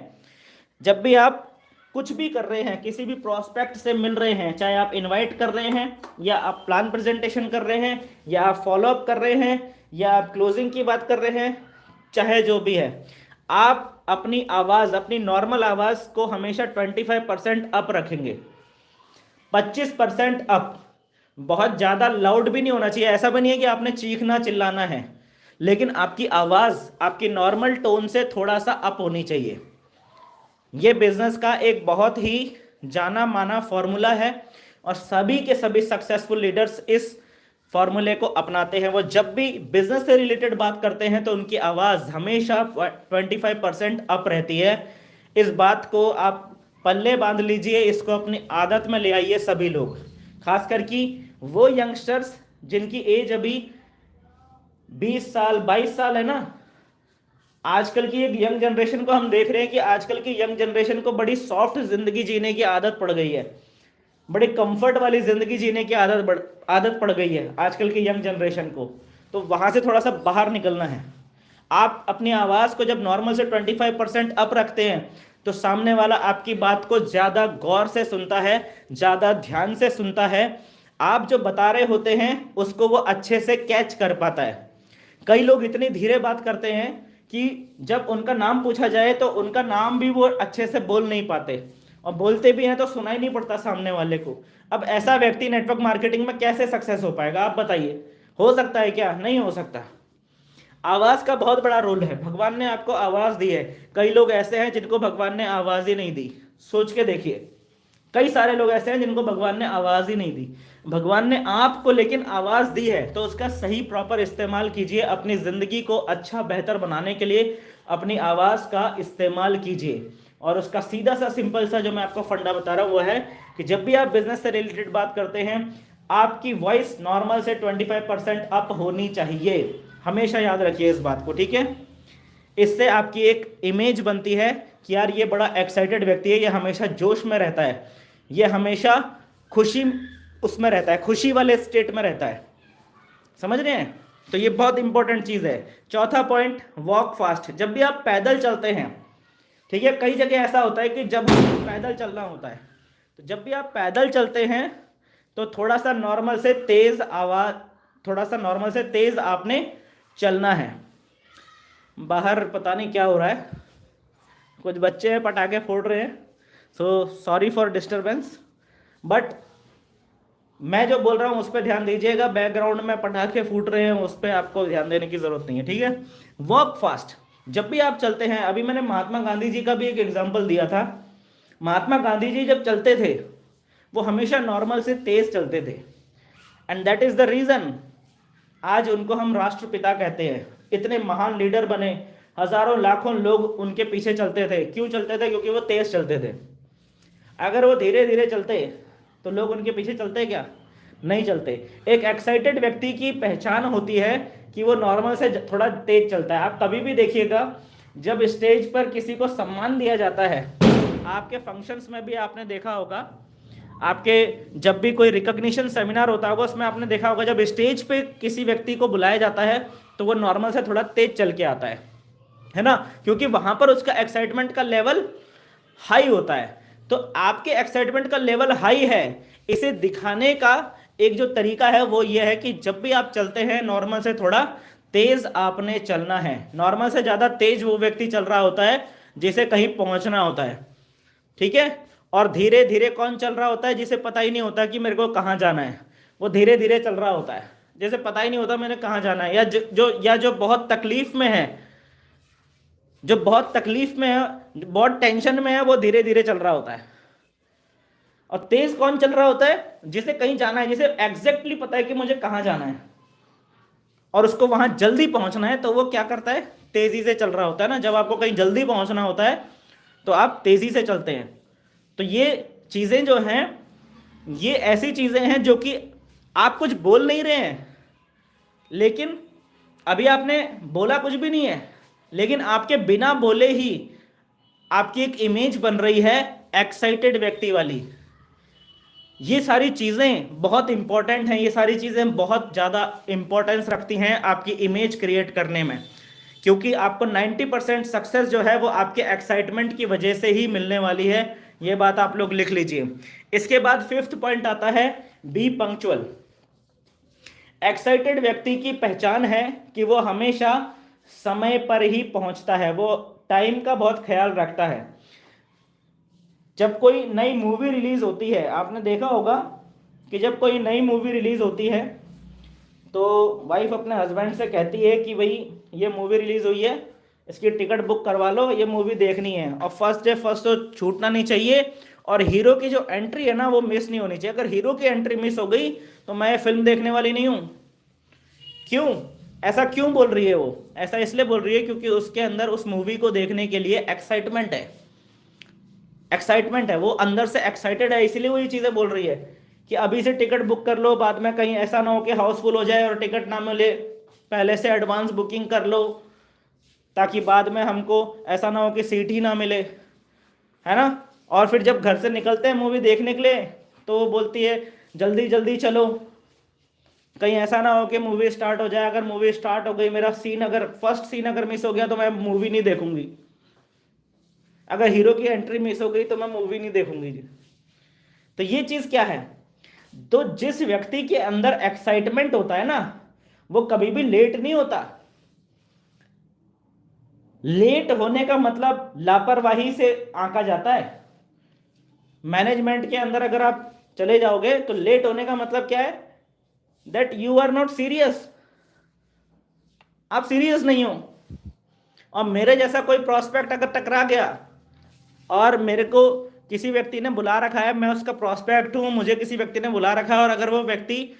जब भी आप कुछ भी कर रहे हैं, किसी भी प्रोस्पेक्ट से मिल रहे हैं, चाहे आप इनवाइट कर रहे हैं या आप प्लान प्रेजेंटेशन कर रहे हैं या आप फॉलोअप कर रहे हैं या आप क्लोजिंग की बात कर रहे हैं, चाहे जो भी है, आप अपनी आवाज़, अपनी नॉर्मल आवाज़ को हमेशा 25% अप रखेंगे, 25% अप। बहुत ज़्यादा लाउड भी नहीं होना चाहिए। ऐसा भी नहीं है कि आपने चीखना चिल्लाना है, लेकिन आपकी आवाज़ आपकी नॉर्मल टोन से थोड़ा सा अप होनी चाहिए। ये बिजनेस का एक बहुत ही जाना माना फॉर्मूला है और सभी के सभी सक्सेसफुल लीडर्स इस फॉर्मूले को अपनाते हैं। वो जब भी बिजनेस से रिलेटेड बात करते हैं तो उनकी आवाज़ हमेशा 25% अप रहती है। इस बात को आप पल्ले बांध लीजिए, इसको अपनी आदत में ले आइए सभी लोग, खासकर कि वो यंगस्टर्स जिनकी एज अभी 20 साल 22 साल है ना। आजकल की एक यंग जनरेशन को हम देख रहे हैं कि आजकल की यंग जनरेशन को बड़ी सॉफ्ट जिंदगी जीने की आदत पड़ गई है, बड़ी कंफर्ट वाली जिंदगी जीने की आदत पड़ गई है आजकल की यंग जनरेशन को। तो वहां से थोड़ा सा बाहर निकलना है। आप अपनी आवाज़ को जब नॉर्मल से 25% अप रखते हैं तो सामने वाला आपकी बात को ज़्यादा गौर से सुनता है, ज़्यादा ध्यान से सुनता है। आप जो बता रहे होते हैं उसको वो अच्छे से कैच कर पाता है। कई लोग इतनी धीरे बात करते हैं कि जब उनका नाम पूछा जाए तो उनका नाम भी वो अच्छे से बोल नहीं पाते, और बोलते भी हैं तो सुनाई नहीं पड़ता सामने वाले को। अब ऐसा व्यक्ति नेटवर्क मार्केटिंग में कैसे सक्सेस हो पाएगा? आप बताइए, हो सकता है क्या? नहीं हो सकता। आवाज का बहुत बड़ा रोल है। भगवान ने आपको आवाज दी है। कई लोग ऐसे हैं जिनको भगवान ने आवाज ही नहीं दी। सोच के देखिए, कई सारे लोग ऐसे हैं जिनको भगवान ने आवाज ही नहीं दी। भगवान ने आपको लेकिन आवाज दी है, तो उसका सही प्रॉपर इस्तेमाल कीजिए। अपनी जिंदगी को अच्छा बेहतर बनाने के लिए अपनी आवाज का इस्तेमाल कीजिए। और उसका सीधा सा सिंपल सा जो मैं आपको फंडा बता रहा हूं वो है कि जब भी आप बिजनेस से रिलेटेड बात करते हैं, आपकी वॉइस नॉर्मल से 25% अप होनी चाहिए। हमेशा याद रखिए इस बात को, ठीक है। इससे आपकी एक इमेज बनती है कि यार ये बड़ा एक्साइटेड व्यक्ति है, ये हमेशा जोश में रहता है, ये हमेशा खुशी उसमें रहता है, खुशी वाले स्टेट में रहता है। समझ रहे हैं? तो ये बहुत इंपॉर्टेंट चीज है। चौथा पॉइंट, वॉक फास्ट। जब भी आप पैदल चलते हैं, ठीक है, कई जगह ऐसा होता है कि जब पैदल चलना होता है, तो जब भी आप पैदल चलते हैं तो थोड़ा सा नॉर्मल से तेज आवाज, थोड़ा सा नॉर्मल से तेज आपने चलना है। बाहर पता नहीं क्या हो रहा है, कुछ बच्चे हैं पटाखे फोड़ रहे हैं, so sorry for disturbance. But मैं जो बोल रहा हूँ उस पर ध्यान दीजिएगा। बैकग्राउंड में पटाखे फूट रहे हैं, उस पर आपको ध्यान देने की जरूरत नहीं है, ठीक है। Walk fast. जब भी आप चलते हैं, अभी मैंने महात्मा गांधी जी का भी एक एग्जाम्पल दिया था। महात्मा गांधी जी जब चलते थे वो हमेशा नॉर्मल से तेज चलते थे, and that is the reason आज उनको हम राष्ट्रपिता कहते हैं। इतने महान लीडर बने, हजारों लाखों लोग उनके पीछे चलते थे। क्यों चलते थे? क्योंकि वो तेज चलते थे। अगर वो धीरे धीरे चलते तो लोग उनके पीछे चलते क्या? नहीं चलते। एक एक्साइटेड व्यक्ति की पहचान होती है कि वो नॉर्मल से थोड़ा तेज चलता है। आप कभी भी देखिएगा, जब स्टेज पर किसी को सम्मान दिया जाता है, आपके फंक्शंस में भी आपने देखा होगा, आपके जब भी कोई रिकॉग्निशन सेमिनार होता होगा उसमें आपने देखा होगा, जब स्टेज पे किसी व्यक्ति को बुलाया जाता है तो वो नॉर्मल से थोड़ा तेज चल के आता है ना, क्योंकि वहां पर उसका एक्साइटमेंट का लेवल हाई होता है। तो आपके एक्साइटमेंट का लेवल हाई है, इसे दिखाने का एक जो तरीका है वो ये है कि जब भी आप चलते हैं नॉर्मल से थोड़ा तेज आपने चलना है। नॉर्मल से ज्यादा तेज वो व्यक्ति चल रहा होता है जिसे कहीं पहुंचना होता है, ठीक है। और धीरे धीरे कौन चल रहा होता है? जिसे पता ही नहीं होता कि मेरे को कहाँ जाना है, वो धीरे धीरे चल रहा होता है। जैसे पता ही नहीं होता मैंने कहाँ जाना है, या जो बहुत तकलीफ में है, जो बहुत तकलीफ में है, बहुत टेंशन में है, वो धीरे धीरे चल रहा होता है। और तेज कौन चल रहा होता है? जिसे कहीं जाना है, जिसे एग्जैक्टली पता है कि मुझे कहाँ जाना है और उसको वहां जल्दी पहुंचना है, तो वो क्या करता है? तेजी से चल रहा होता है ना। जब आपको कहीं जल्दी पहुंचना होता है तो आप तेजी से चलते हैं। तो ये चीजें जो हैं, ये ऐसी चीजें हैं जो कि आप कुछ बोल नहीं रहे हैं, लेकिन अभी आपने बोला कुछ भी नहीं है, लेकिन आपके बिना बोले ही आपकी एक इमेज बन रही है एक्साइटेड व्यक्ति वाली। ये सारी चीजें बहुत इंपॉर्टेंट हैं, ये सारी चीजें बहुत ज्यादा इंपॉर्टेंस रखती हैं आपकी इमेज क्रिएट करने में, क्योंकि आपको 90% सक्सेस जो है वो आपके एक्साइटमेंट की वजह से ही मिलने वाली है। ये बात आप लोग लिख लीजिए। इसके बाद 5th पॉइंट आता है, बी पंक्चुअल। एक्साइटेड व्यक्ति की पहचान है कि वो हमेशा समय पर ही पहुंचता है, वो टाइम का बहुत ख्याल रखता है। जब कोई नई मूवी रिलीज होती है, आपने देखा होगा कि जब कोई नई मूवी रिलीज होती है तो वाइफ अपने हस्बैंड से कहती है कि भाई ये मूवी रिलीज हुई है, इसकी टिकट बुक करवा लो, ये मूवी देखनी है, और फर्स्ट डे फर्स्ट तो छूटना नहीं चाहिए, और हीरो की जो एंट्री है ना वो मिस नहीं होनी चाहिए। अगर हीरो की एंट्री मिस हो गई तो मैं फिल्म देखने वाली नहीं हूं। क्यों? ऐसा क्यों बोल रही है वो? ऐसा इसलिए बोल रही है क्योंकि उसके अंदर उस मूवी को देखने के लिए एक्साइटमेंट है, एक्साइटमेंट है, वो अंदर से एक्साइटेड है, इसीलिए वो ये चीजें बोल रही है कि अभी से टिकट बुक कर लो, बाद में कहीं ऐसा ना हो कि हाउसफुल हो जाए और टिकट ना मिले, पहले से एडवांस बुकिंग कर लो, ताकि बाद में हमको ऐसा ना हो कि सीट ही ना मिले, है ना। और फिर जब घर से निकलते हैं मूवी देखने के लिए तो वो बोलती है जल्दी जल्दी चलो, कहीं ऐसा ना हो कि मूवी स्टार्ट हो जाए, अगर मूवी स्टार्ट हो गई, मेरा सीन अगर फर्स्ट सीन अगर मिस हो गया तो मैं मूवी नहीं देखूंगी, अगर हीरो की एंट्री मिस हो गई तो मैं मूवी नहीं देखूंगी जी। तो ये चीज क्या है? तो जिस व्यक्ति के अंदर एक्साइटमेंट होता है ना, वो कभी भी लेट नहीं होता। लेट होने का मतलब लापरवाही से आंका जाता है। मैनेजमेंट के अंदर अगर आप चले जाओगे तो लेट होने का मतलब क्या है? That you are not serious. आप सीरियस नहीं हो। और मेरे जैसा कोई प्रोस्पेक्ट अगर टकरा गया और मेरे को किसी व्यक्ति ने बुला रखा है, मैं उसका प्रोस्पेक्ट हूं, मुझे किसी व्यक्ति ने बुला रखा है, और अगर वो व्यक्ति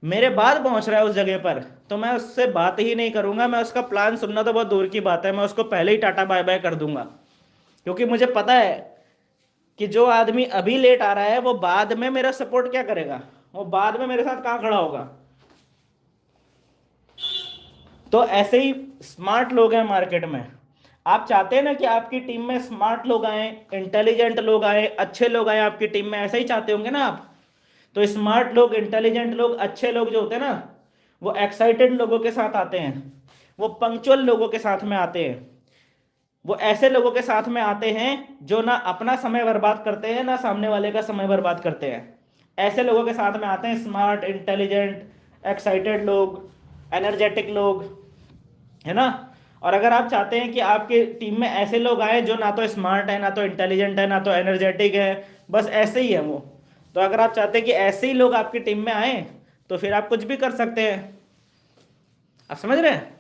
मेरे बाद पहुंच रहा है उस जगह पर, तो मैं उससे बात ही नहीं करूंगा। मैं उसका प्लान सुनना तो बहुत दूर की बात है, मैं उसको पहले ही टाटा बाय बाय कर दूंगा। क्योंकि मुझे पता है कि जो आदमी अभी लेट आ रहा है वो बाद में मेरा सपोर्ट क्या करेगा, वो बाद में मेरे साथ कहाँ खड़ा होगा। तो ऐसे ही स्मार्ट लोग हैं मार्केट में। आप चाहते हैं ना कि आपकी टीम में स्मार्ट लोग आए, इंटेलिजेंट लोग आए, अच्छे लोग आए आपकी टीम में, ऐसा ही चाहते होंगे ना आप। तो स्मार्ट लोग, इंटेलिजेंट लोग, अच्छे लोग जो होते हैं ना, वो एक्साइटेड लोगों के साथ आते हैं, वो पंक्चुअल लोगों के साथ में आते हैं, वो ऐसे लोगों के साथ में आते हैं जो ना अपना समय बर्बाद करते हैं ना सामने वाले का समय बर्बाद करते हैं। ऐसे लोगों के साथ में आते हैं स्मार्ट, इंटेलिजेंट, एक्साइटेड लोग, एनर्जेटिक लोग, है ना। और अगर आप चाहते हैं कि आपके टीम में ऐसे लोग आए जो ना तो स्मार्ट है, ना तो इंटेलिजेंट है, ना तो एनर्जेटिक है, बस ऐसे ही है वो, तो अगर आप चाहते हैं कि ऐसे ही लोग आपकी टीम में आए, तो फिर आप कुछ भी कर सकते हैं। आप समझ रहे हैं?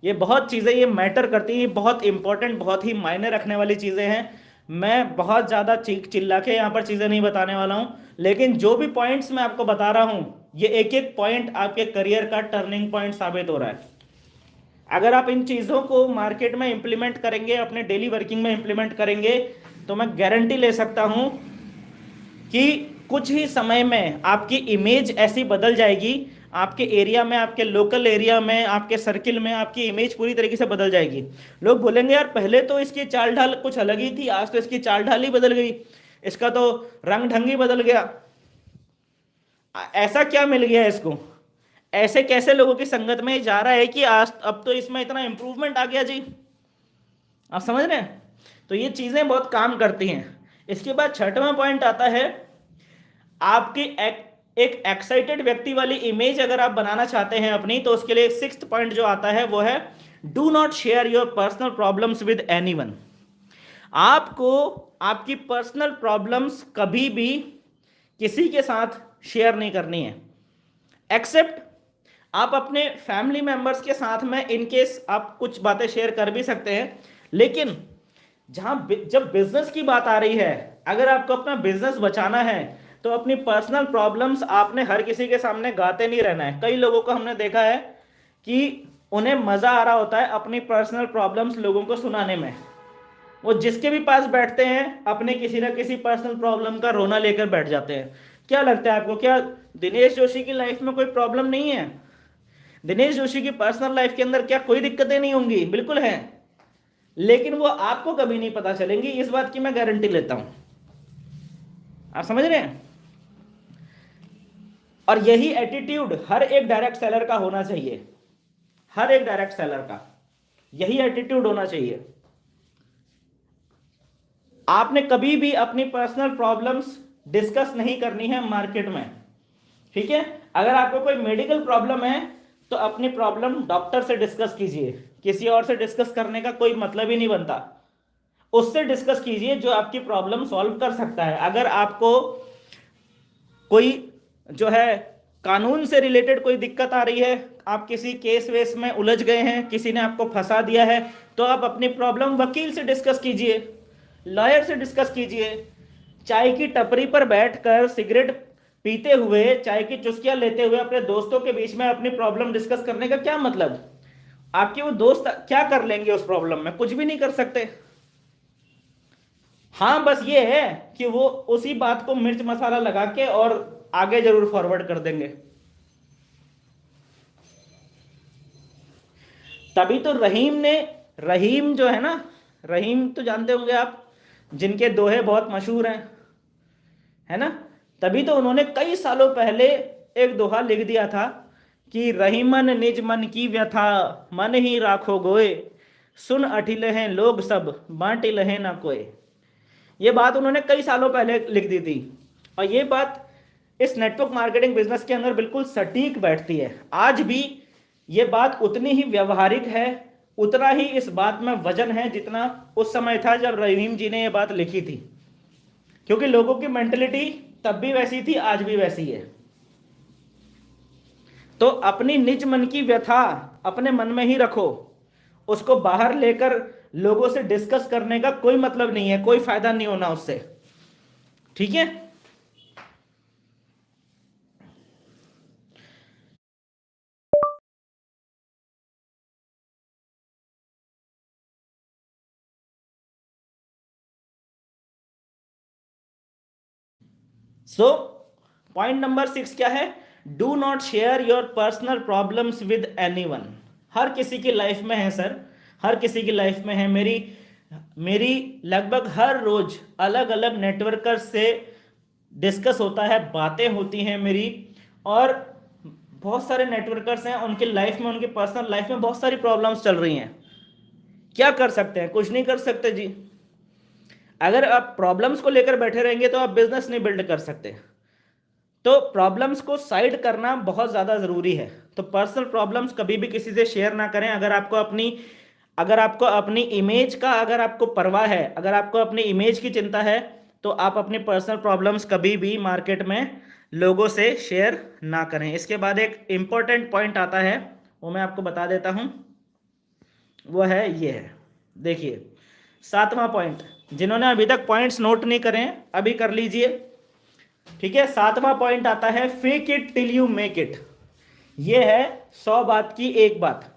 ये बहुत चीज़ें ये मैटर करती हैं, बहुत इंपॉर्टेंट, बहुत ही मायने रखने वाली चीज़ें हैं। मैं बहुत ज़्यादा चीख चिल्ला के यहाँ पर चीज़ें नहीं बताने वाला हूँ, लेकिन जो भी पॉइंट्स मैं आपको बता रहा हूँ, ये एक एक पॉइंट आपके करियर का टर्निंग पॉइंट साबित हो रहा है। अगर आप इन चीज़ों को मार्केट में इंप्लीमेंट करेंगे, अपने डेली वर्किंग में इंप्लीमेंट करेंगे, तो मैं गारंटी ले सकता हूँ कि कुछ ही समय में आपकी इमेज ऐसी बदल जाएगी, आपके एरिया में, आपके लोकल एरिया में, आपके सर्किल में आपकी इमेज पूरी तरीके से बदल जाएगी। लोग बोलेंगे यार पहले तो इसकी चाल ढाल कुछ अलग ही थी, आज तो इसकी चाल ढाल ही बदल गई, इसका तो रंग ढंग ही बदल गया। ऐसा क्या मिल गया इसको? ऐसे कैसे लोगों की संगत में जा रहा है कि आज अब तो इसमें इतना इंप्रूवमेंट आ गया जी। आप समझ रहे हैं? तो ये चीजें बहुत काम करती हैं। इसके बाद छठवां पॉइंट आता है, आपकी एक एक्साइटेड व्यक्ति वाली इमेज अगर आप बनाना चाहते हैं अपनी, तो उसके लिए सिक्स्थ पॉइंट जो आता है वो है, do not share your personal problems with anyone. आपको आपकी पर्सनल प्रॉब्लम्स कभी भी किसी के साथ शेयर नहीं करनी है, एक्सेप्ट आप अपने फैमिली मेंबर्स के साथ में इनकेस आप कुछ बातें शेयर कर भी सकते हैं। लेकिन जब बिजनेस की बात आ रही है, अगर आपको अपना बिजनेस बचाना है, तो अपनी पर्सनल प्रॉब्लम्स आपने हर किसी के सामने गाते नहीं रहना है। कई लोगों को हमने देखा है कि उन्हें मजा आ रहा होता है अपनी पर्सनल प्रॉब्लम्स लोगों को सुनाने में। वो जिसके भी पास बैठते हैं अपने किसी ना किसी पर्सनल प्रॉब्लम का रोना लेकर बैठ जाते हैं। क्या लगता है आपको, क्या दिनेश जोशी की लाइफ में कोई प्रॉब्लम नहीं है? दिनेश जोशी की पर्सनल लाइफ के अंदर क्या कोई दिक्कतें नहीं होंगी? बिल्कुल है, लेकिन वो आपको कभी नहीं पता चलेंगी, इस बात की मैं गारंटी लेता हूं। आप समझ रहे हैं? और यही एटीट्यूड हर एक डायरेक्ट सेलर का होना चाहिए, हर एक डायरेक्ट सेलर का यही एटीट्यूड होना चाहिए। आपने कभी भी अपनी पर्सनल प्रॉब्लम्स डिस्कस नहीं करनी है मार्केट में, ठीक है? अगर आपको कोई मेडिकल प्रॉब्लम है तो अपनी प्रॉब्लम डॉक्टर से डिस्कस कीजिए, किसी और से डिस्कस करने का कोई मतलब ही नहीं बनता। उससे डिस्कस कीजिए जो आपकी प्रॉब्लम सॉल्व कर सकता है। अगर आपको कोई जो है कानून से रिलेटेड कोई दिक्कत आ रही है, आप किसी केस वेस में उलझ गए हैं, किसी ने आपको फंसा दिया है, तो आप अपनी प्रॉब्लम वकील से डिस्कस कीजिए, लॉयर से डिस्कस कीजिए। चाय की टपरी पर बैठकर सिगरेट पीते हुए, चाय की चुस्कियां लेते हुए अपने दोस्तों के बीच में अपनी प्रॉब्लम डिस्कस करने का क्या मतलब? आपके वो दोस्त क्या कर लेंगे उस प्रॉब्लम में? कुछ भी नहीं कर सकते। हाँ, बस ये है कि वो उसी बात को मिर्च मसाला लगा के और आगे जरूर फॉरवर्ड कर देंगे। तभी तो रहीम जो है ना, रहीम तो जानते होंगे आप, जिनके दोहे बहुत मशहूर हैं, है ना। तभी तो उन्होंने कई सालों पहले एक दोहा लिख दिया था कि रहीमन निज मन की व्यथा, मन ही राखो गोए, सुन अठिल हैं लोग सब, बांट लहे ना कोई। ये बात उन्होंने कई सालों पहले लिख दी थी, और ये बात इस नेटवर्क मार्केटिंग बिजनेस के अंदर बिल्कुल सटीक बैठती है। आज भी ये बात उतनी ही व्यवहारिक है, उतना ही इस बात में वजन है जितना उस समय था जब रहीम जी ने ये बात लिखी थी। क्योंकि लोगों की मेंटलिटी तब भी वैसी थी, आज भी वैसी है। तो अपनी निज मन की व्यथा अपने मन में ही रखो, उसको बाहर लेकर लोगों से डिस्कस करने का कोई मतलब नहीं है, कोई फायदा नहीं होना उससे, ठीक है। सो पॉइंट नंबर 6 क्या है? Do not share your personal problems with anyone. हर किसी की लाइफ में है सर, हर किसी की लाइफ में है। मेरी मेरी लगभग हर रोज अलग अलग नेटवर्कर से डिस्कस होता है, बातें होती हैं मेरी, और बहुत सारे नेटवर्कर्स हैं, उनकी लाइफ में, उनकी पर्सनल लाइफ में बहुत सारी प्रॉब्लम्स चल रही हैं। क्या कर सकते हैं? कुछ नहीं कर सकते जी। अगर आप प्रॉब्लम्स को लेकर बैठे रहेंगे तो आप बिजनेस नहीं बिल्ड कर सकते। तो प्रॉब्लम्स को साइड करना बहुत ज़्यादा ज़रूरी है। तो पर्सनल प्रॉब्लम्स कभी भी किसी से शेयर ना करें। अगर आपको अपनी इमेज का, अगर आपको परवाह है, अगर आपको अपनी इमेज की चिंता है, तो आप अपनी पर्सनल प्रॉब्लम्स कभी भी मार्केट में लोगों से शेयर ना करें। इसके बाद एक इम्पोर्टेंट पॉइंट आता है, वो मैं आपको बता देता हूँ। वो है, ये है, देखिए 7वां पॉइंट। जिन्होंने अभी तक पॉइंट्स नोट नहीं करें अभी कर लीजिए, ठीक है। 7वां पॉइंट आता है, fake it till you make it. ये है 100 बात की एक बात।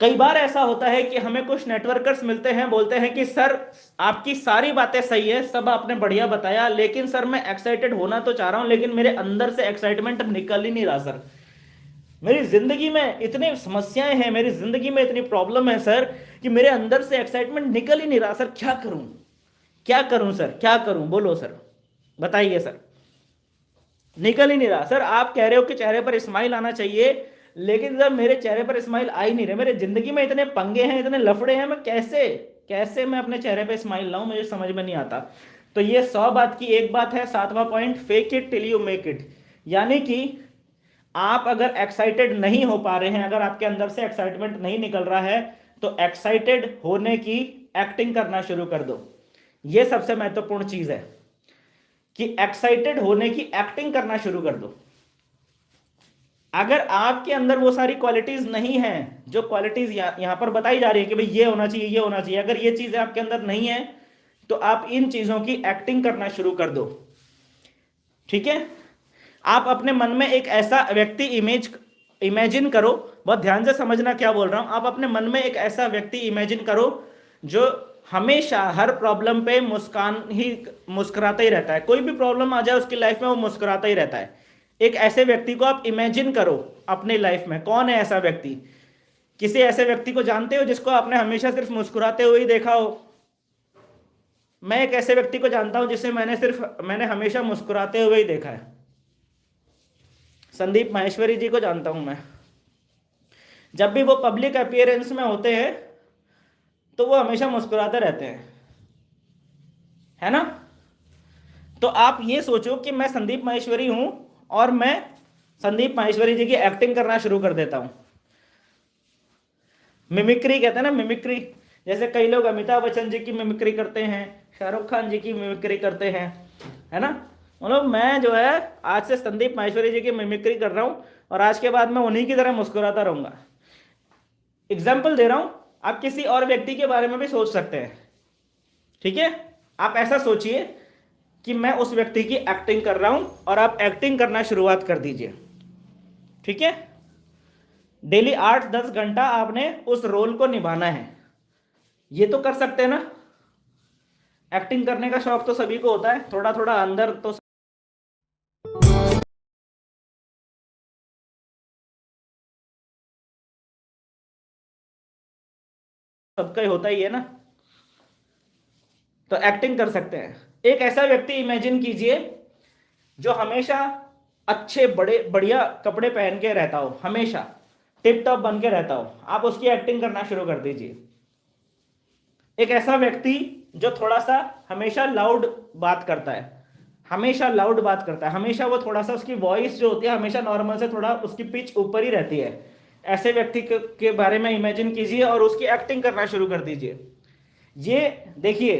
कई बार ऐसा होता है कि हमें कुछ नेटवर्कर्स मिलते हैं, बोलते हैं कि सर आपकी सारी बातें सही है, सब आपने बढ़िया बताया, लेकिन सर मैं एक्साइटेड होना तो चाह रहा हूं, लेकिन मेरे अंदर से एक्साइटमेंट निकल ही नहीं रहा सर। मेरी जिंदगी में इतनी समस्याएं हैं, मेरी जिंदगी में इतनी प्रॉब्लम है सर, कि मेरे अंदर से एक्साइटमेंट निकल ही नहीं रहा सर। क्या करूं, क्या करूं सर, क्या करूं, बोलो सर, बताइए सर। निकल ही नहीं रहा सर। आप कह रहे हो कि चेहरे पर स्माइल आना चाहिए, लेकिन जब मेरे चेहरे पर स्माइल आ ही नहीं रहे, मेरे जिंदगी में इतने पंगे हैं, इतने लफड़े हैं, मैं कैसे कैसे मैं अपने चेहरे पर स्माइल लाऊं, मुझे समझ में नहीं आता। तो ये 100 बात की एक बात है। 7वां point, fake it till you make it. यानी कि आप अगर एक्साइटेड नहीं हो पा रहे हैं, अगर आपके अंदर से एक्साइटमेंट नहीं निकल रहा है, तो एक्साइटेड होने की एक्टिंग करना शुरू कर दो। यह सबसे महत्वपूर्ण चीज है कि एक्साइटेड होने की एक्टिंग करना शुरू कर दो। अगर आपके अंदर वो सारी क्वालिटीज नहीं है, जो क्वालिटीज यहां पर बताई जा रही है कि भाई ये होना चाहिए, ये होना चाहिए, अगर ये चीजें आपके अंदर नहीं है, तो आप इन चीजों की एक्टिंग करना शुरू कर दो, ठीक है। आप अपने मन में एक ऐसा व्यक्ति इमेजिन करो, बहुत ध्यान से समझना क्या बोल रहा हूं। आप अपने मन में एक ऐसा व्यक्ति इमेजिन करो जो हमेशा हर प्रॉब्लम पे मुस्कुराता ही रहता है। कोई भी प्रॉब्लम आ जाए उसकी लाइफ में, वो मुस्कुराता ही रहता है। एक ऐसे व्यक्ति को आप इमेजिन करो अपनी लाइफ में। कौन है ऐसा व्यक्ति? किसी ऐसे व्यक्ति को जानते हो जिसको आपने हमेशा सिर्फ मुस्कुराते हुए ही देखा हो? मैं एक ऐसे व्यक्ति को जानता हूं जिसे मैंने हमेशा मुस्कुराते हुए ही देखा है। संदीप माहेश्वरी जी को जानता हूं मैं। जब भी वो पब्लिक अपीयरेंस में होते हैं तो वो हमेशा मुस्कुराते रहते हैं, है ना। तो आप ये सोचो कि मैं संदीप माहेश्वरी हूं और मैं संदीप माहेश्वरी जी की एक्टिंग करना शुरू कर देता हूं। मिमिक्री कहते हैं ना, मिमिक्री। जैसे कई लोग अमिताभ बच्चन जी की मिमिक्री करते हैं, शाहरुख खान जी की मिमिक्री करते हैं, है ना। मतलब मैं जो है आज से संदीप माहेश्वरी जी की मिमिक्री कर रहा हूं, और आज के बाद मैं उन्हीं की तरह मुस्कुराता रहूंगा। एग्जाम्पल दे रहा हूं, आप किसी और व्यक्ति के बारे में भी सोच सकते हैं, ठीक है। आप ऐसा सोचिए कि मैं उस व्यक्ति की एक्टिंग कर रहा हूं, और आप एक्टिंग करना शुरुआत कर दीजिए, ठीक है। डेली 8-10 घंटा आपने उस रोल को निभाना है। ये तो कर सकते हैं ना। एक्टिंग करने का शौक तो सभी को होता है, थोड़ा थोड़ा अंदर तो सबका ही होता ही है ना। तो एक्टिंग कर सकते हैं। एक ऐसा व्यक्ति इमेजिन कीजिए जो हमेशा अच्छे बड़े बढ़िया कपड़े पहन के रहता हो, हमेशा टिप टॉप बन के रहता हो। आप उसकी एक्टिंग करना शुरू कर दीजिए। एक ऐसा व्यक्ति जो थोड़ा सा हमेशा लाउड बात करता है, हमेशा लाउड बात करता है, हमेशा वो थोड़ा सा, उसकी वॉइस जो होती है हमेशा नॉर्मल से थोड़ा उसकी पिच ऊपर ही रहती है। ऐसे व्यक्ति के बारे में इमेजिन कीजिए और उसकी एक्टिंग करना शुरू कर दीजिए। ये देखिए,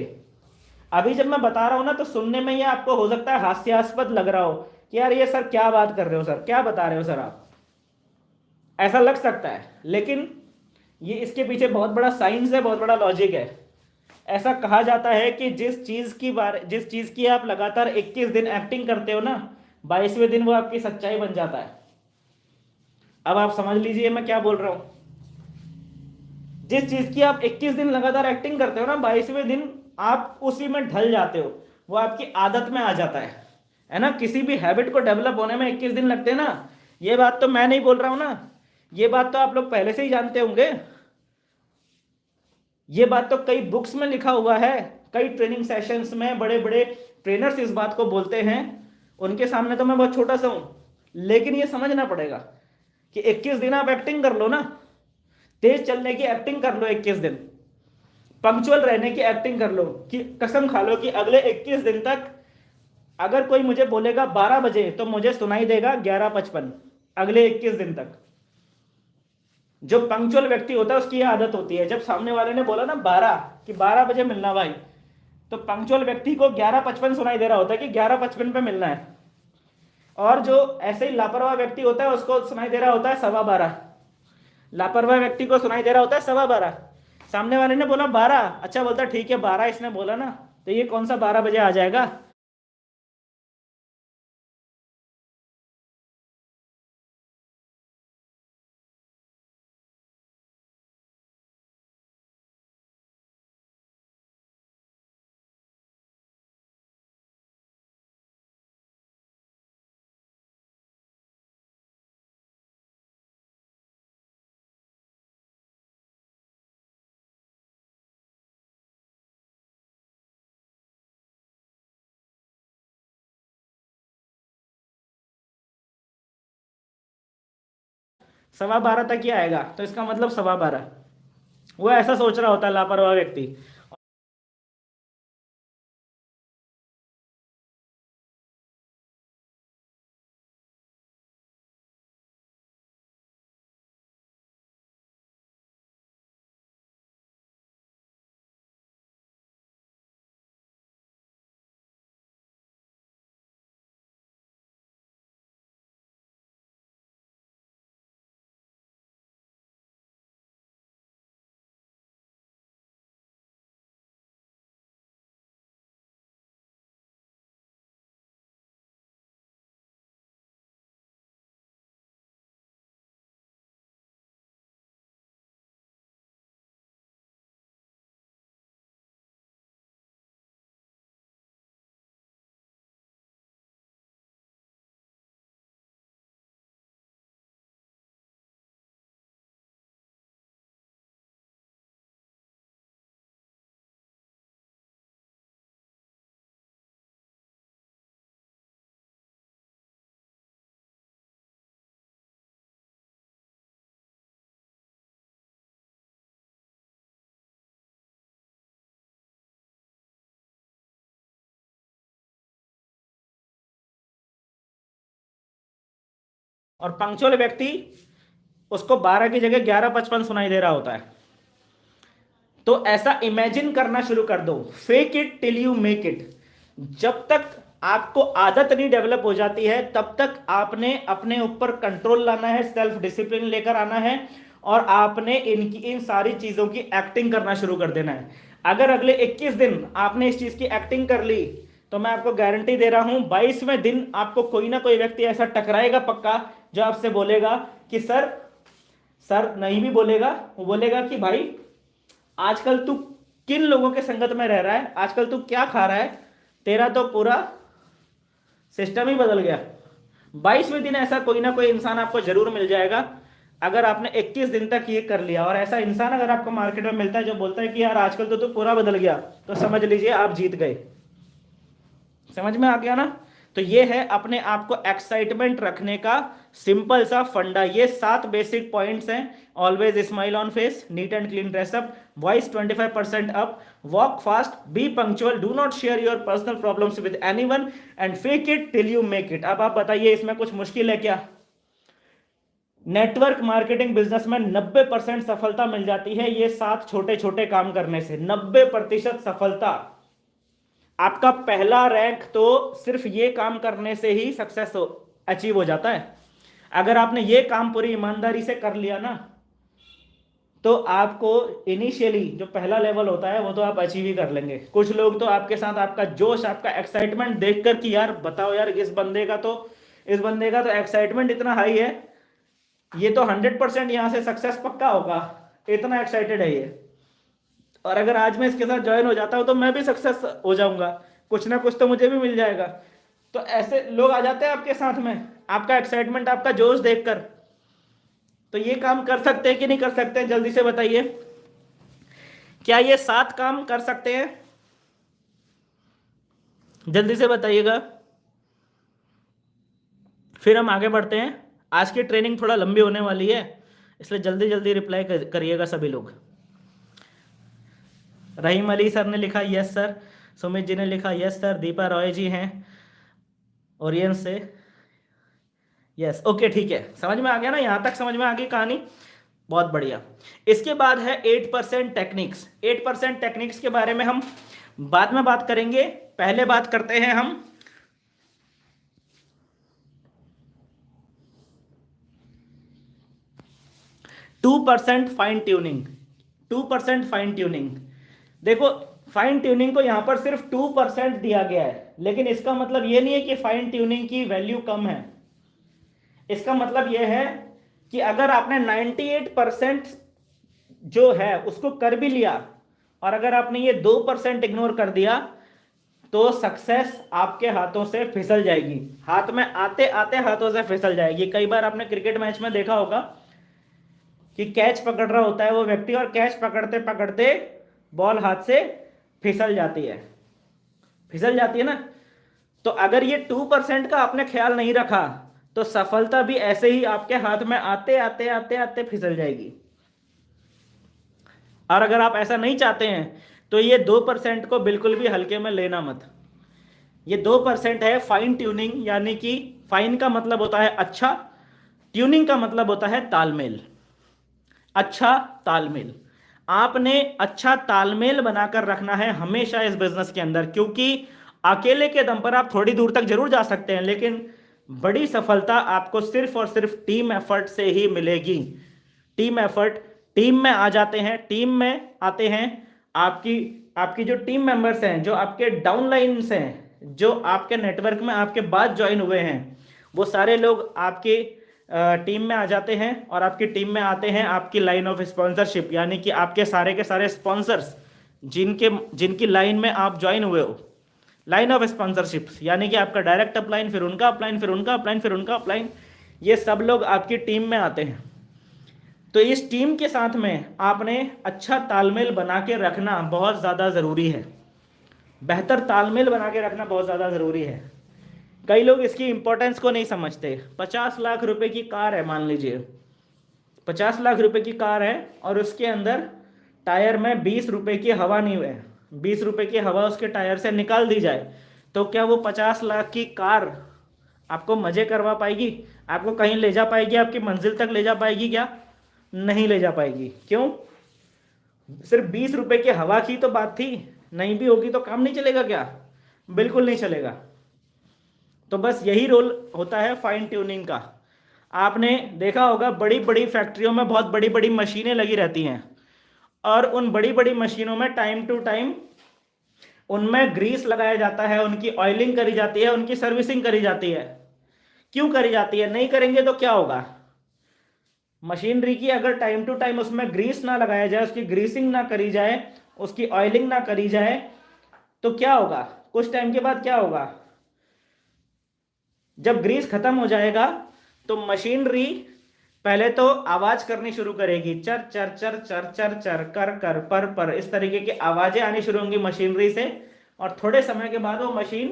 अभी जब मैं बता रहा हूं ना, तो सुनने में ये आपको हो सकता है हास्यास्पद लग रहा हो कि यार ये सर क्या बात कर रहे हो, सर क्या बता रहे हो सर आप, ऐसा लग सकता है। लेकिन ये इसके पीछे बहुत बड़ा साइंस है, बहुत बड़ा लॉजिक है। ऐसा कहा जाता है कि जिस चीज की आप लगातार 21 दिन एक्टिंग करते हो ना, 22वें दिन वो आपकी सच्चाई बन जाता है। अब आप समझ लीजिए मैं क्या बोल रहा हूं। जिस चीज की आप 21 दिन लगातार एक्टिंग करते हो ना, 22वें दिन आप उसी में ढल जाते हो, वो आपकी आदत में आ जाता है ना। किसी भी हैबिट को डेवलप होने में 21 दिन लगते हैं ना। ये बात तो मैं नहीं बोल रहा हूं ना, ये बात तो आप लोग पहले से ही जानते होंगे। ये बात तो कई बुक्स में लिखा हुआ है, कई ट्रेनिंग सेशंस में बड़े बड़े ट्रेनर्स इस बात को बोलते हैं। उनके सामने तो मैं बहुत छोटा सा हूं, लेकिन ये समझना पड़ेगा कि 21 दिन आप एक्टिंग कर लो ना, तेज चलने की एक्टिंग कर लो, 21 दिन पंक्चुअल रहने की एक्टिंग कर लो, कि कसम खा लो कि अगले 21 दिन तक अगर कोई मुझे बोलेगा 12 बजे तो मुझे सुनाई देगा 11:55, अगले 21 दिन तक। जो पंक्चुअल व्यक्ति होता है उसकी ये आदत होती है, जब सामने वाले ने बोला ना 12 कि 12 बजे मिलना भाई, तो पंक्चुअल व्यक्ति को 11:55 सुनाई दे रहा होता है कि 11:55 पे मिलना है। और जो ऐसे ही लापरवाह व्यक्ति होता है उसको सुनाई दे रहा होता है 12:15। लापरवाह व्यक्ति को सुनाई दे रहा होता है 12:15। सामने वाले ने बोला 12, अच्छा बोलता ठीक है 12 इसने बोला ना, तो ये कौन सा 12 बजे आ जाएगा। सवा 12 तक ही आएगा, तो इसका मतलब 12:15। वो ऐसा सोच रहा होता है लापरवाह व्यक्ति। और पंक्चुअल व्यक्ति उसको 12 की जगह 11:55 सुनाई दे रहा होता है। तो ऐसा इमेजिन करना शुरू कर दो, fake it till you make it. जब तक आपको आदत नहीं डेवलप हो जाती है तब तक आपने अपने ऊपर कंट्रोल लाना है, सेल्फ डिसिप्लिन लेकर आना है, और आपने इन सारी चीजों की एक्टिंग करना शुरू कर देना है। अगर अगले 21 दिन आपने इस चीज की एक्टिंग कर ली तो मैं आपको गारंटी दे रहा हूं 22वें दिन आपको कोई ना कोई व्यक्ति ऐसा टकराएगा पक्का, जो आपसे बोलेगा कि सर, सर नहीं भी बोलेगा, वो बोलेगा कि भाई आजकल तू किन लोगों के संगत में रह रहा है, आजकल तू क्या खा रहा है, तेरा तो पूरा सिस्टम ही बदल गया। 22वें दिन ऐसा कोई ना कोई इंसान आपको जरूर मिल जाएगा, अगर आपने 21 दिन तक ये कर लिया। और ऐसा इंसान अगर आपको मार्केट में मिलता है जो बोलता है कि यार आजकल तो तू पूरा बदल गया, तो समझ लीजिए आप जीत गए। समझ में आ गया ना। तो ये है अपने आप को एक्साइटमेंट रखने का सिंपल सा फंडा। ये 7 बेसिक पॉइंट्स हैं। Always smile on face, neat and clean dress up, voice 25% up, walk fast, B punctual, do not share your personal problems with anyone, and fake it till you make it. अब आप बताइए इसमें कुछ मुश्किल है क्या। Network marketing business में 90% सफलता मिल जाती है ये 7 छोटे छोटे काम करने से। 90% सफलता। आपका पहला रैंक तो सिर्फ ये काम करने से ही सक्सेस अचीव हो जाता है। अगर आपने ये काम पूरी ईमानदारी से कर लिया ना, तो आपको इनिशियली जो पहला लेवल होता है वो तो आप अचीव ही कर लेंगे। कुछ लोग तो आपके साथ आपका जोश, आपका एक्साइटमेंट देखकर कि यार बताओ यार, इस बंदे का तो एक्साइटमेंट इतना हाई है, ये तो 100% यहाँ से सक्सेस पक्का होगा, इतना एक्साइटेड है ये। और अगर आज मैं इसके साथ ज्वाइन हो जाता हूँ तो मैं भी सक्सेस हो जाऊंगा, कुछ ना कुछ तो मुझे भी मिल जाएगा। तो ऐसे लोग आ जाते हैं आपके साथ में, आपका एक्साइटमेंट, आपका जोश देखकर। तो ये काम कर सकते हैं कि नहीं कर सकते हैं, जल्दी से बताइए। क्या ये 7 काम कर सकते हैं? जल्दी से बताइएगा, फिर हम आगे बढ़ते हैं। आज की ट्रेनिंग थोड़ा लंबी होने वाली है, इसलिए जल्दी जल्दी रिप्लाई करिएगा सभी लोग। रहीम अली सर ने लिखा यस सर, सुमित जी ने लिखा यस सर, दीपा रॉय जी हैं ओरियन से, यस ओके ठीक है, समझ में आ गया ना, यहां तक समझ में आ गई कहानी, बहुत बढ़िया। इसके बाद है 8% टेक्निक्स। 8% टेक्निक्स के बारे में हम बाद में बात करेंगे, पहले बात करते हैं हम 2% फाइन ट्यूनिंग। 2% फाइन ट्यूनिंग, देखो फाइन ट्यूनिंग को यहां पर सिर्फ 2% दिया गया है, लेकिन इसका मतलब यह नहीं है कि फाइन ट्यूनिंग की वैल्यू कम है। इसका मतलब यह है कि अगर आपने 98% जो है उसको कर भी लिया, और अगर आपने ये 2% इग्नोर कर दिया, तो सक्सेस आपके हाथों से फिसल जाएगी, हाथ में आते आते हाथों से फिसल जाएगी। कई बार आपने क्रिकेट मैच में देखा होगा कि कैच पकड़ रहा होता है वो व्यक्ति, और कैच पकड़ते पकड़ते बॉल हाथ से फिसल जाती है ना। तो अगर ये 2% का आपने ख्याल नहीं रखा, तो सफलता भी ऐसे ही आपके हाथ में आते आते आते आते फिसल जाएगी। और अगर आप ऐसा नहीं चाहते हैं, तो ये 2% को बिल्कुल भी हल्के में लेना मत। ये 2% है फाइन ट्यूनिंग, यानी कि फाइन का मतलब होता है अच्छा, ट्यूनिंग का मतलब होता है तालमेल। अच्छा तालमेल, आपने अच्छा तालमेल बनाकर रखना है हमेशा इस बिजनेस के अंदर, क्योंकि अकेले के दम पर आप थोड़ी दूर तक जरूर जा सकते हैं, लेकिन बड़ी सफलता आपको सिर्फ और सिर्फ टीम एफर्ट से ही मिलेगी। टीम एफर्ट, टीम में आ जाते हैं, टीम में आते हैं आपकी आपकी जो टीम मेंबर्स हैं, जो आपके डाउनलाइंस हैं, जो आपके नेटवर्क में आपके बाद ज्वाइन हुए हैं, वो सारे लोग आपके टीम में आ जाते हैं, और आपकी टीम में आते हैं आपकी लाइन ऑफ स्पॉन्सरशिप, यानी कि आपके सारे के सारे स्पॉन्सर्स जिनकी लाइन में आप ज्वाइन हुए हो। लाइन ऑफ स्पॉन्सरशिप यानी कि आपका डायरेक्ट अपलाइन, फिर उनका अपलाइन, फिर उनका अपलाइन, फिर उनका अपलाइन, ये सब लोग आपकी टीम में आते हैं। तो इस टीम के साथ में आपने अच्छा तालमेल बना के रखना बहुत ज़्यादा ज़रूरी है, बेहतर तालमेल बना के रखना बहुत ज़्यादा ज़रूरी है। कई लोग इसकी इंपॉर्टेंस को नहीं समझते। 50 लाख रुपए की कार है, मान लीजिए 50 लाख रुपए की कार है, और उसके अंदर टायर में 20 रुपए की हवा नहीं है, 20 रुपए की हवा उसके टायर से निकाल दी जाए, तो क्या वो 50 लाख की कार आपको मजे करवा पाएगी? आपको कहीं ले जा पाएगी? आपकी मंजिल तक ले जा पाएगी? क्या नहीं ले जा पाएगी। क्यों? सिर्फ 20 रुपए की हवा की तो बात थी, नहीं भी होगी तो काम नहीं चलेगा क्या? बिल्कुल नहीं चलेगा। तो बस यही रोल होता है फाइन ट्यूनिंग का। आपने देखा होगा बड़ी बड़ी फैक्ट्रियों में बहुत बड़ी बड़ी मशीनें लगी रहती हैं, और उन बड़ी बड़ी मशीनों में टाइम टू टाइम उनमें ग्रीस लगाया जाता है, उनकी ऑयलिंग करी जाती है, उनकी सर्विसिंग करी जाती है। क्यों करी जाती है? नहीं करेंगे तो क्या होगा? मशीनरी की अगर टाइम टू टाइम उसमें ग्रीस ना लगाया जाए, उसकी ग्रीसिंग ना करी जाए, उसकी ऑयलिंग ना करी जाए, तो क्या होगा? कुछ टाइम के बाद क्या होगा? जब ग्रीस खत्म हो जाएगा तो मशीनरी पहले तो आवाज करनी शुरू करेगी, चर चर चर चर चर चर कर कर पर, इस तरीके की आवाजें आनी शुरू होंगी मशीनरी से, और थोड़े समय के बाद वो मशीन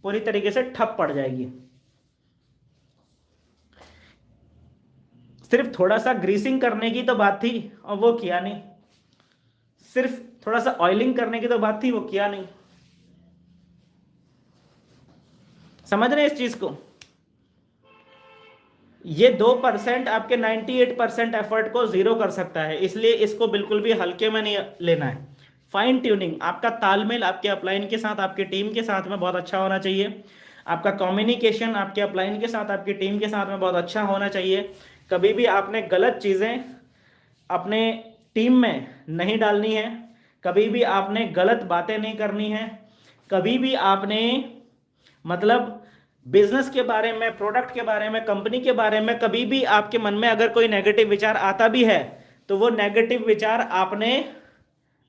पूरी तरीके से ठप पड़ जाएगी। सिर्फ थोड़ा सा ग्रीसिंग करने की तो बात थी और वो किया नहीं, सिर्फ थोड़ा सा ऑयलिंग करने की तो बात थी, वो किया नहीं। समझ रहे हैं इस चीज को? ये 2% आपके 98% एफर्ट को जीरो कर सकता है, इसलिए इसको बिल्कुल भी हल्के में नहीं लेना है। फाइन ट्यूनिंग, आपका तालमेल आपके अपलाइन के साथ, आपके टीम के साथ में बहुत अच्छा होना चाहिए। आपका कम्युनिकेशन आपके अपलाइन के साथ, आपकी टीम के साथ में बहुत अच्छा होना चाहिए। कभी भी आपने गलत चीज़ें अपने टीम में नहीं डालनी है, कभी भी आपने गलत बातें नहीं करनी है, कभी भी आपने मतलब बिजनेस के बारे में, प्रोडक्ट के बारे में, कंपनी के बारे में कभी भी आपके मन में अगर कोई नेगेटिव विचार आता भी है तो वो नेगेटिव विचार आपने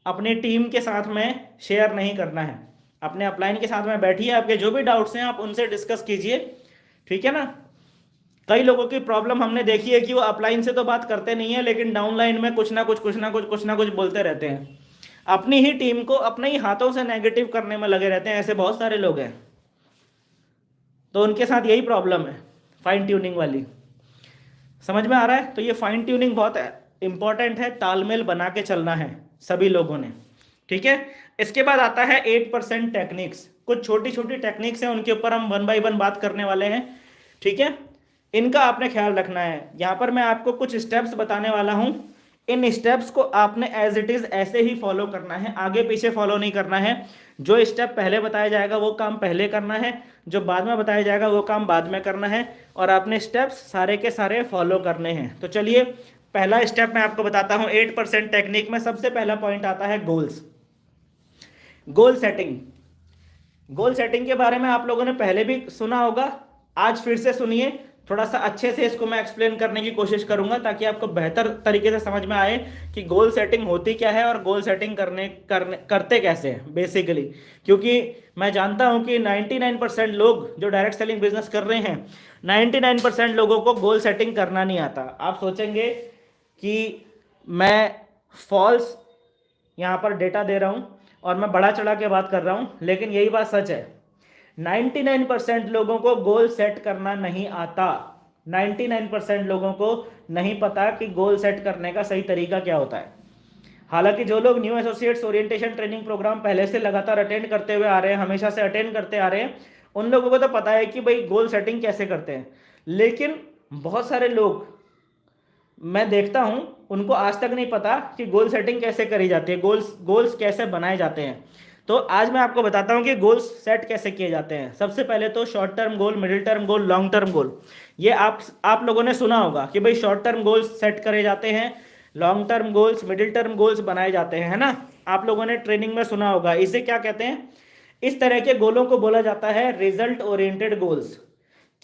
अपनी टीम के साथ में शेयर नहीं करना है। अपने अपलाइन के साथ में बैठिए, आपके जो भी डाउट्स हैं आप उनसे डिस्कस कीजिए, ठीक है ना। कई लोगों की प्रॉब्लम हमने देखी है कि वो अपलाइन से तो बात करते नहीं है, लेकिन डाउनलाइन में कुछ ना कुछ बोलते रहते हैं, अपनी ही टीम को अपने ही हाथों से नेगेटिव करने में लगे रहते हैं। ऐसे बहुत सारे लोग हैं, तो उनके साथ यही प्रॉब्लम है फाइन ट्यूनिंग वाली। समझ में आ रहा है? तो ये फाइन ट्यूनिंग बहुत इंपॉर्टेंट है, तालमेल बना के चलना है सभी लोगों ने, ठीक है। इसके बाद आता है 8% टेक्निक्स। कुछ छोटी छोटी टेक्निक्स हैं, उनके ऊपर हम 1 बाय 1 बात करने वाले हैं, ठीक है। इनका आपने ख्याल रखना है। यहाँ पर मैं आपको कुछ स्टेप्स बताने वाला हूँ, इन स्टेप्स को आपने एज इट इज ऐसे ही फॉलो करना है, आगे पीछे फॉलो नहीं करना है। जो स्टेप पहले बताया जाएगा वो काम पहले करना है, जो बाद में बताया जाएगा वो काम बाद में करना है, और आपने स्टेप्स सारे के सारे फॉलो करने हैं। तो चलिए पहला स्टेप मैं आपको बताता हूँ। 8% टेक्निक में सबसे पहला पॉइंट आता है goals, goal setting. Goal setting के बारे में आप लोगों ने पहले भी सुना होगा, आज फिर से सुनिए, थोड़ा सा अच्छे से इसको मैं एक्सप्लेन करने की कोशिश करूंगा ताकि आपको बेहतर तरीके से समझ में आए कि गोल सेटिंग होती क्या है और गोल सेटिंग करते कैसे हैं बेसिकली। क्योंकि मैं जानता हूं कि 99% लोग जो डायरेक्ट सेलिंग बिजनेस कर रहे हैं, 99% लोगों को गोल सेटिंग करना नहीं आता। आप सोचेंगे कि मैं फॉल्स यहाँ पर डेटा दे रहा हूँ और मैं बड़ा चढ़ा के बात कर रहा हूँ, लेकिन यही बात सच है। 99% लोगों को गोल सेट करना नहीं आता। 99% लोगों को नहीं पता कि गोल सेट करने का सही तरीका क्या होता है। हालांकि जो लोग new associates orientation training program पहले से लगातार अटेंड करते हुए आ रहे हैं, हमेशा से अटेंड करते आ रहे हैं, उन लोगों को तो पता है कि भाई गोल सेटिंग कैसे करते हैं। लेकिन बहुत सारे लोग मैं देखता हूं उनको आज तक नहीं पता कि गोल सेटिंग कैसे करी जाती है, गोल्स कैसे बनाए जाते हैं। तो आज मैं आपको बताता हूं कि गोल्स सेट कैसे किए जाते हैं। सबसे पहले तो short term goal, middle term goal, long term goal. ये आप लोगों ने सुना होगा कि भाई शॉर्ट टर्म गोल्स सेट करे जाते हैं, long term goals, middle term goals बनाए जाते हैं, है ना। आप लोगों ने ट्रेनिंग में सुना होगा। इसे क्या कहते हैं? इस तरह के गोलों को बोला जाता है रिजल्ट ओरिएंटेड गोल्स।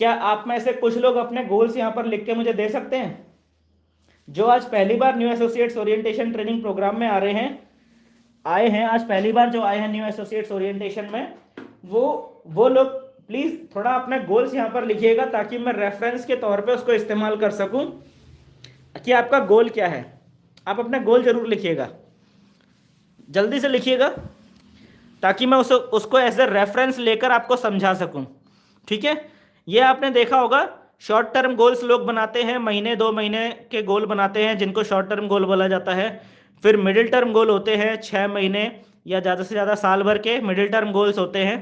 क्या आप में से कुछ लोग अपने गोल्स यहाँ पर लिख के मुझे दे सकते हैं? जो आज पहली बार new associates orientation training programme में आए हैं, आज पहली बार जो आए हैं न्यू एसोसिएट्स ओरिएंटेशन में, वो लोग प्लीज थोड़ा अपने गोल्स यहाँ पर लिखिएगा ताकि मैं रेफरेंस के तौर पे उसको इस्तेमाल कर सकूं कि आपका गोल क्या है। आप अपने गोल जरूर लिखिएगा, जल्दी से लिखिएगा ताकि मैं उसको एज ए रेफरेंस लेकर आपको समझा सकूं, ठीक है। ये आपने देखा होगा, शॉर्ट टर्म गोल्स लोग बनाते हैं, महीने 2 महीने के गोल बनाते हैं जिनको शॉर्ट टर्म गोल बोला जाता है। फिर मिडिल टर्म गोल होते हैं 6 महीने या ज़्यादा से ज़्यादा साल भर के मिडिल टर्म गोल्स होते हैं।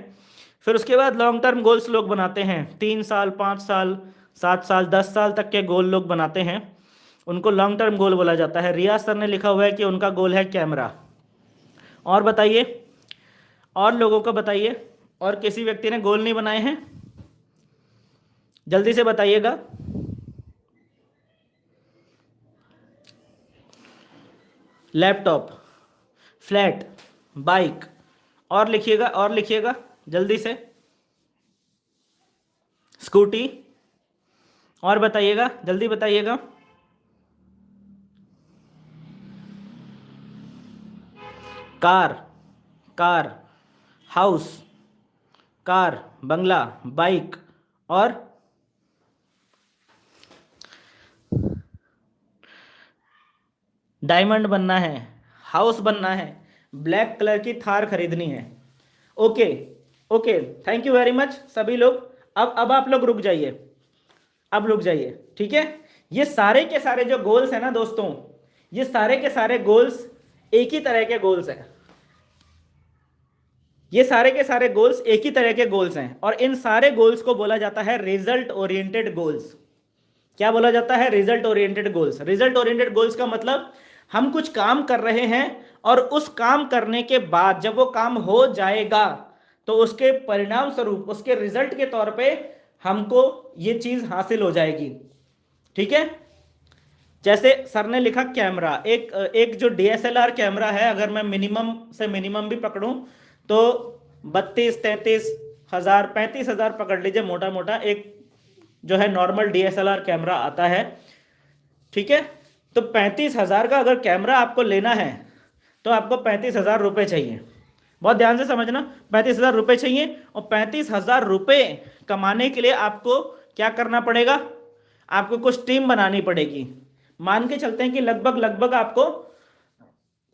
फिर उसके बाद लॉन्ग टर्म गोल्स लोग बनाते हैं, 3 साल, 5 साल, 7 साल, 10 साल तक के गोल लोग बनाते हैं, उनको लॉन्ग टर्म गोल बोला जाता है। रियाज सर ने लिखा हुआ है कि उनका गोल है कैमरा। और बताइए, और लोगों को बताइए, और किसी व्यक्ति ने गोल नहीं बनाए हैं? जल्दी से बताइएगा। लैपटॉप, फ्लैट, बाइक, और लिखिएगा, और लिखिएगा जल्दी से। स्कूटी, और बताइएगा, जल्दी बताइएगा। कार, हाउस, कार, बंगला, बाइक, और डायमंड बनना है, हाउस बनना है, ब्लैक कलर की थार खरीदनी है। Okay okay, thank you very much सभी लोग। अब आप लोग रुक जाइए, अब रुक जाइए, ठीक है। ये सारे के सारे जो गोल्स हैं ना दोस्तों, ये सारे के सारे गोल्स एक ही तरह के गोल्स हैं। ये सारे के सारे गोल्स एक ही तरह के गोल्स हैं और इन सारे गोल्स को बोला जाता है रिजल्ट ओरिएंटेड गोल्स। क्या बोला जाता है? Result oriented goals. Result oriented goals का मतलब हम कुछ काम कर रहे हैं और उस काम करने के बाद जब वो काम हो जाएगा तो उसके परिणाम स्वरूप, उसके रिजल्ट के तौर पे हमको ये चीज हासिल हो जाएगी। ठीक है, जैसे सर ने लिखा कैमरा, एक जो डीएसएलआर कैमरा है, अगर मैं मिनिमम से मिनिमम भी पकड़ूं तो 32-33 हजार 35 हजार पकड़ लीजिए, मोटा मोटा एक जो है नॉर्मल डीएसएलआर कैमरा आता है। ठीक है, तो 35 हजार का अगर कैमरा आपको लेना है तो आपको 35 हजार रुपये चाहिए। बहुत ध्यान से समझना, 35 हजार रुपये चाहिए। और 35 हजार रुपये कमाने के लिए आपको क्या करना पड़ेगा, आपको कुछ टीम बनानी पड़ेगी। मान के चलते हैं कि लगभग आपको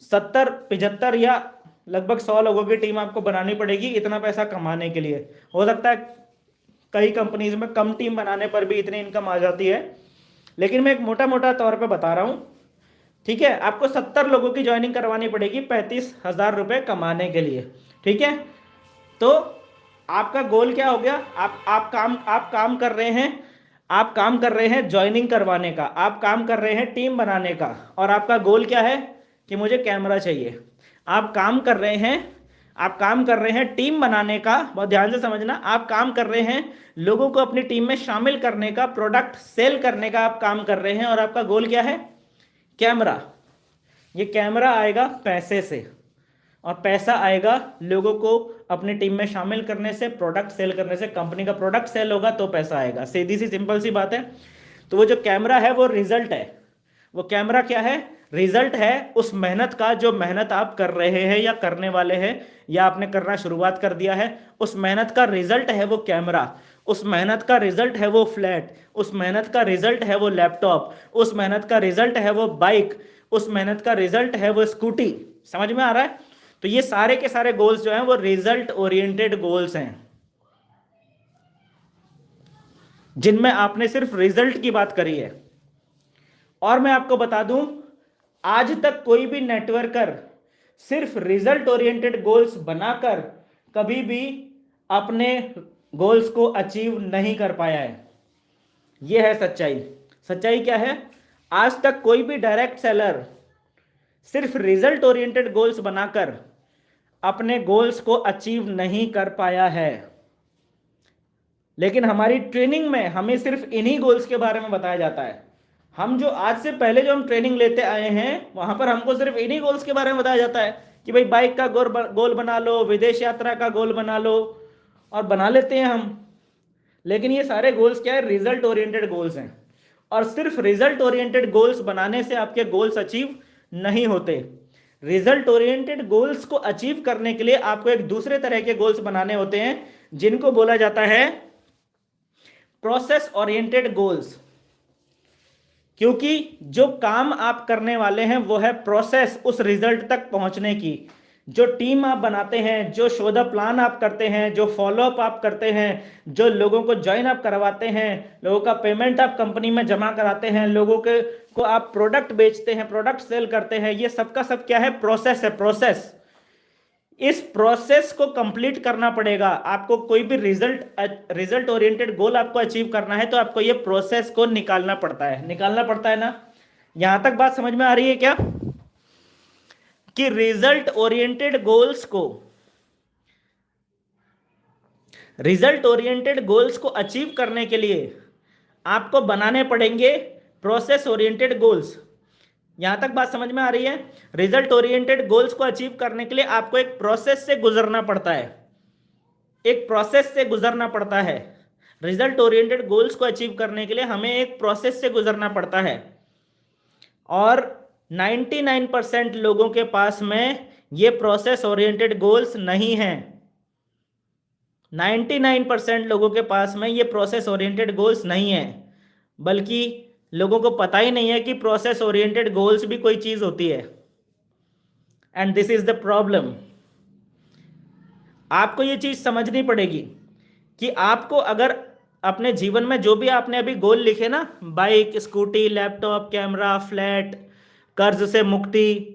70-75 या लगभग 100 लोगों की टीम आपको बनानी पड़ेगी इतना पैसा कमाने के लिए। हो सकता है कई कंपनीज में कम टीम बनाने पर भी इतनी इनकम आ जाती है, लेकिन मैं एक मोटा मोटा तौर पे बता रहा हूं। ठीक है, आपको 70 लोगों की ज्वाइनिंग करवानी पड़ेगी 35 हजार रुपये कमाने के लिए। ठीक है, तो आपका गोल क्या हो गया, आप काम कर रहे हैं, आप काम कर रहे हैं ज्वाइनिंग करवाने का, आप काम कर रहे हैं टीम बनाने का, और आपका गोल क्या है कि मुझे कैमरा चाहिए। आप काम कर रहे हैं टीम बनाने का, बहुत ध्यान से समझना, आप काम कर रहे हैं लोगों को अपनी टीम में शामिल करने का, प्रोडक्ट सेल करने का आप काम कर रहे हैं, और आपका गोल क्या है, कैमरा। ये कैमरा आएगा पैसे से, और पैसा आएगा लोगों को अपनी टीम में शामिल करने से, प्रोडक्ट सेल करने से। कंपनी का प्रोडक्ट सेल होगा तो पैसा आएगा, सीधी सी सिंपल सी बात है। तो वो जो कैमरा है वो रिजल्ट है। वो कैमरा क्या है, रिजल्ट है उस मेहनत का, जो मेहनत आप कर रहे हैं या करने वाले हैं या आपने करना शुरुआत कर दिया है, उस मेहनत का रिजल्ट है वो कैमरा। उस मेहनत का रिजल्ट है वो फ्लैट, उस मेहनत का रिजल्ट है वो लैपटॉप, उस मेहनत का रिजल्ट है वो बाइक, उस मेहनत का रिजल्ट है वो स्कूटी। समझ में आ रहा है? तो ये सारे के सारे गोल्स जो हैं वो रिजल्ट ओरिएंटेड गोल्स हैं, जिनमें आपने सिर्फ रिजल्ट की बात करी है। और मैं आपको बता दूं, आज तक कोई भी नेटवर्कर सिर्फ रिजल्ट ओरिएंटेड गोल्स बनाकर कभी भी अपने गोल्स को अचीव नहीं कर पाया है। यह है सच्चाई। सच्चाई क्या है, आज तक कोई भी डायरेक्ट सेलर सिर्फ रिजल्ट ओरिएंटेड गोल्स बनाकर अपने गोल्स को अचीव नहीं कर पाया है। लेकिन हमारी ट्रेनिंग में हमें सिर्फ इन्हीं गोल्स के बारे में बताया जाता है। हम जो आज से पहले जो हम ट्रेनिंग लेते आए हैं वहां पर हमको सिर्फ इन्हीं गोल्स के बारे में बताया जाता है कि भाई बाइक का गोल बना लो, विदेश यात्रा का गोल बना लो, और बना लेते हैं हम। लेकिन ये सारे गोल्स क्या है, रिजल्ट ओरिएंटेड गोल्स हैं। और सिर्फ रिजल्ट ओरिएंटेड गोल्स बनाने से आपके गोल्स अचीव नहीं होते। रिजल्ट ओरिएंटेड गोल्स को अचीव करने के लिए आपको एक दूसरे तरह के गोल्स बनाने होते हैं, जिनको बोला जाता है प्रोसेस ओरिएंटेड गोल्स। क्योंकि जो काम आप करने वाले हैं वो है प्रोसेस, उस रिजल्ट तक पहुंचने की। जो टीम आप बनाते हैं, जो शो द प्लान आप करते हैं, जो फॉलोअप आप करते हैं, जो लोगों को ज्वाइन आप करवाते हैं, लोगों का पेमेंट आप कंपनी में जमा कराते हैं, लोगों के को आप प्रोडक्ट बेचते हैं, प्रोडक्ट सेल करते हैं, ये सबका सब क्या है, प्रोसेस है, प्रोसेस। इस प्रोसेस को कंप्लीट करना पड़ेगा आपको। कोई भी रिजल्ट ओरिएंटेड गोल आपको अचीव करना है तो आपको ये प्रोसेस को निकालना पड़ता है ना। यहां तक बात समझ में आ रही है क्या, कि रिजल्ट ओरिएंटेड गोल्स को अचीव करने के लिए आपको बनाने पड़ेंगे प्रोसेस ओरिएंटेड गोल्स। यहां तक बात समझ में आ रही है? रिजल्ट ओरिएंटेड गोल्स को अचीव करने के लिए आपको एक प्रोसेस से गुजरना पड़ता है। रिजल्ट ओरिएंटेड गोल्स को अचीव करने के लिए हमें एक प्रोसेस से गुजरना पड़ता है। और 99% लोगों के पास में ये प्रोसेस ओरिएंटेड गोल्स नहीं है। 99% लोगों के पास में ये प्रोसेस ओरिएंटेड गोल्स नहीं है, बल्कि लोगों को पता ही नहीं है कि प्रोसेस ओरिएंटेड गोल्स भी कोई चीज होती है। And this is the problem. आपको ये चीज समझनी पड़ेगी कि आपको अगर अपने जीवन में जो भी आपने अभी गोल लिखे ना, bike, scooty, laptop, camera, flat, कर्ज से मुक्ति,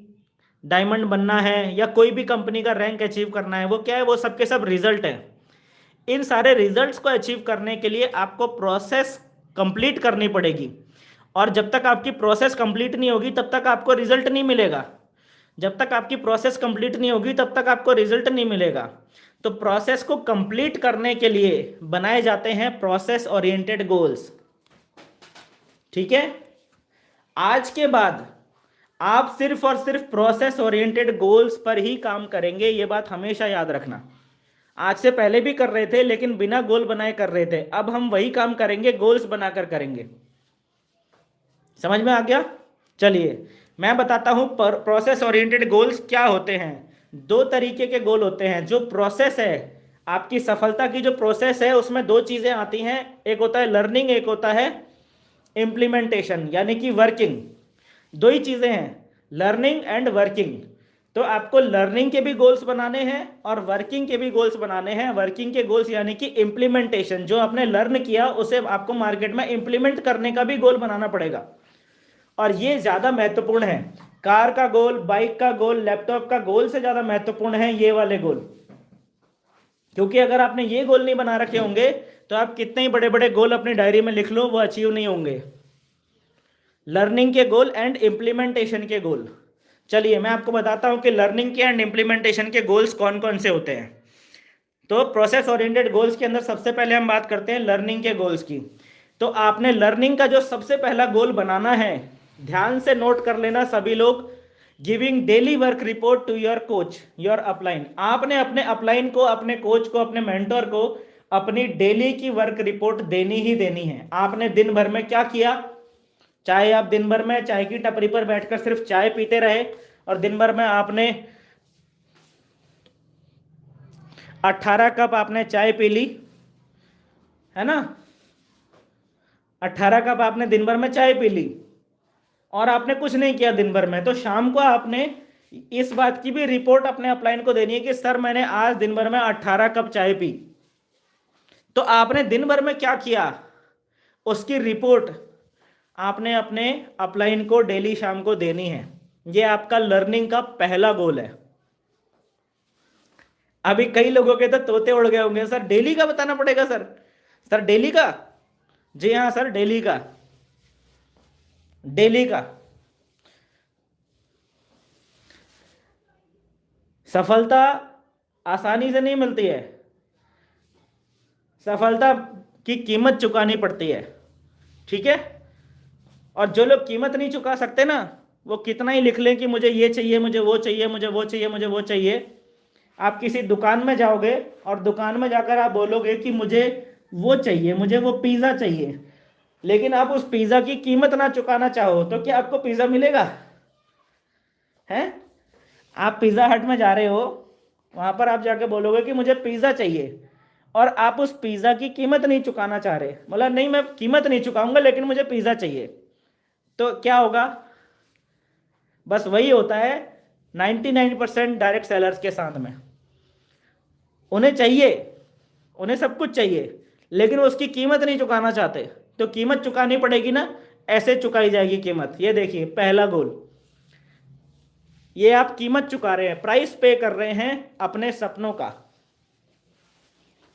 डायमंड बनना है, या कोई भी कंपनी का रैंक अचीव करना है, वो क्या है, वो सबके सब रिजल्ट है। इन सारे रिजल्ट्स को अचीव करने के लिए आपको प्रोसेस कंप्लीट करनी पड़ेगी। और जब तक आपकी प्रोसेस कंप्लीट नहीं होगी तब तक आपको रिजल्ट नहीं मिलेगा। जब तक आपकी प्रोसेस कंप्लीट नहीं होगी तब तक आपको रिजल्ट नहीं मिलेगा। तो प्रोसेस को कंप्लीट करने के लिए बनाए जाते हैं प्रोसेस ओरिएंटेड गोल्स। ठीक है, आज के बाद आप सिर्फ और सिर्फ प्रोसेस ओरिएंटेड गोल्स पर ही काम करेंगे, ये बात हमेशा याद रखना। आज से पहले भी कर रहे थे लेकिन बिना गोल बनाए कर रहे थे, अब हम वही काम करेंगे, गोल्स बनाकर करेंगे। समझ में आ गया? चलिए मैं बताता हूं प्रोसेस ओरिएंटेड गोल्स क्या होते हैं। दो तरीके के गोल होते हैं। जो प्रोसेस है, आपकी सफलता की जो प्रोसेस है उसमें दो चीजें आती हैं, एक होता है लर्निंग, एक होता है इम्प्लीमेंटेशन यानी कि वर्किंग। दो ही चीजें हैं, लर्निंग एंड वर्किंग। तो आपको लर्निंग के भी गोल्स बनाने हैं और वर्किंग के भी गोल्स बनाने हैं। वर्किंग के गोल्स यानी कि इम्प्लीमेंटेशन, जो आपने लर्न किया उसे आपको मार्केट में इम्प्लीमेंट करने का भी गोल बनाना पड़ेगा, और ये ज्यादा महत्वपूर्ण है। कार का गोल, बाइक का गोल, लैपटॉप का गोल से ज्यादा महत्वपूर्ण है ये वाले गोल। क्योंकि अगर आपने ये गोल नहीं बना रखे होंगे तो आप कितने ही बड़े बड़े गोल अपनी डायरी में लिख लो, वो अचीव नहीं होंगे। लर्निंग के गोल एंड इंप्लीमेंटेशन के गोल। चलिए मैं आपको बताता हूं कि लर्निंग के एंड इंप्लीमेंटेशन के गोल्स कौन कौन से होते हैं। तो प्रोसेस ओरिएंटेड गोल्स के अंदर सबसे पहले हम बात करते हैं लर्निंग के गोल्स की। तो आपने लर्निंग का जो सबसे पहला गोल बनाना है, ध्यान से नोट कर लेना सभी लोग, giving daily work report to your coach your upline. आपने अपने अपलाइन को, अपने कोच को, अपने मेंटर को अपनी डेली की वर्क रिपोर्ट देनी ही देनी है। आपने दिन भर में क्या किया, चाहे आप दिन भर में चाय की टपरी पर बैठकर सिर्फ चाय पीते रहे और दिन भर में आपने 18 कप आपने चाय पी ली, है ना, 18 कप आपने दिन भर में चाय पी ली और आपने कुछ नहीं किया दिन भर में, तो शाम को आपने इस बात की भी रिपोर्ट अपने अपलाइन को देनी है कि सर मैंने आज दिन भर में 18 कप चाय पी। तो आपने दिन भर में क्या किया उसकी रिपोर्ट आपने अपने अपलाइन को डेली शाम को देनी है। ये आपका लर्निंग का पहला गोल है। अभी कई लोगों के तो तोते उड़ गए होंगे, सर डेली का बताना पड़ेगा सर, सर डेली का। जी हाँ सर, डेली का, डेली का। सफलता आसानी से नहीं मिलती है, सफलता की कीमत चुकानी पड़ती है। ठीक है, और जो लोग कीमत नहीं चुका सकते ना, वो कितना ही लिख लें कि मुझे ये चाहिए, मुझे वो चाहिए, मुझे वो चाहिए, मुझे वो चाहिए। आप किसी दुकान में जाओगे और दुकान में जाकर आप बोलोगे कि मुझे वो चाहिए, मुझे वो पिज़्ज़ा चाहिए, लेकिन आप उस पिज़्ज़ा की कीमत ना चुकाना चाहो तो क्या आपको पिज़्ज़ा मिलेगा? हैं? आप पिज़्ज़ा हट में जा रहे हो, वहाँ पर आप जाके बोलोगे कि मुझे पिज़्ज़ा चाहिए और आप उस पिज़्ज़ा की कीमत नहीं चुकाना चाह रहे, बोला नहीं मैं कीमत नहीं चुकाऊंगा लेकिन मुझे पिज़्ज़ा चाहिए, तो क्या होगा? बस वही होता है 99% डायरेक्ट सेलर्स के साथ में। उन्हें चाहिए, उन्हें सब कुछ चाहिए लेकिन वो उसकी कीमत नहीं चुकाना चाहते, तो कीमत चुकानी पड़ेगी ना, ऐसे चुकाई जाएगी कीमत। ये देखिए पहला गोल, ये आप कीमत चुका रहे हैं, प्राइस पे कर रहे हैं अपने सपनों का।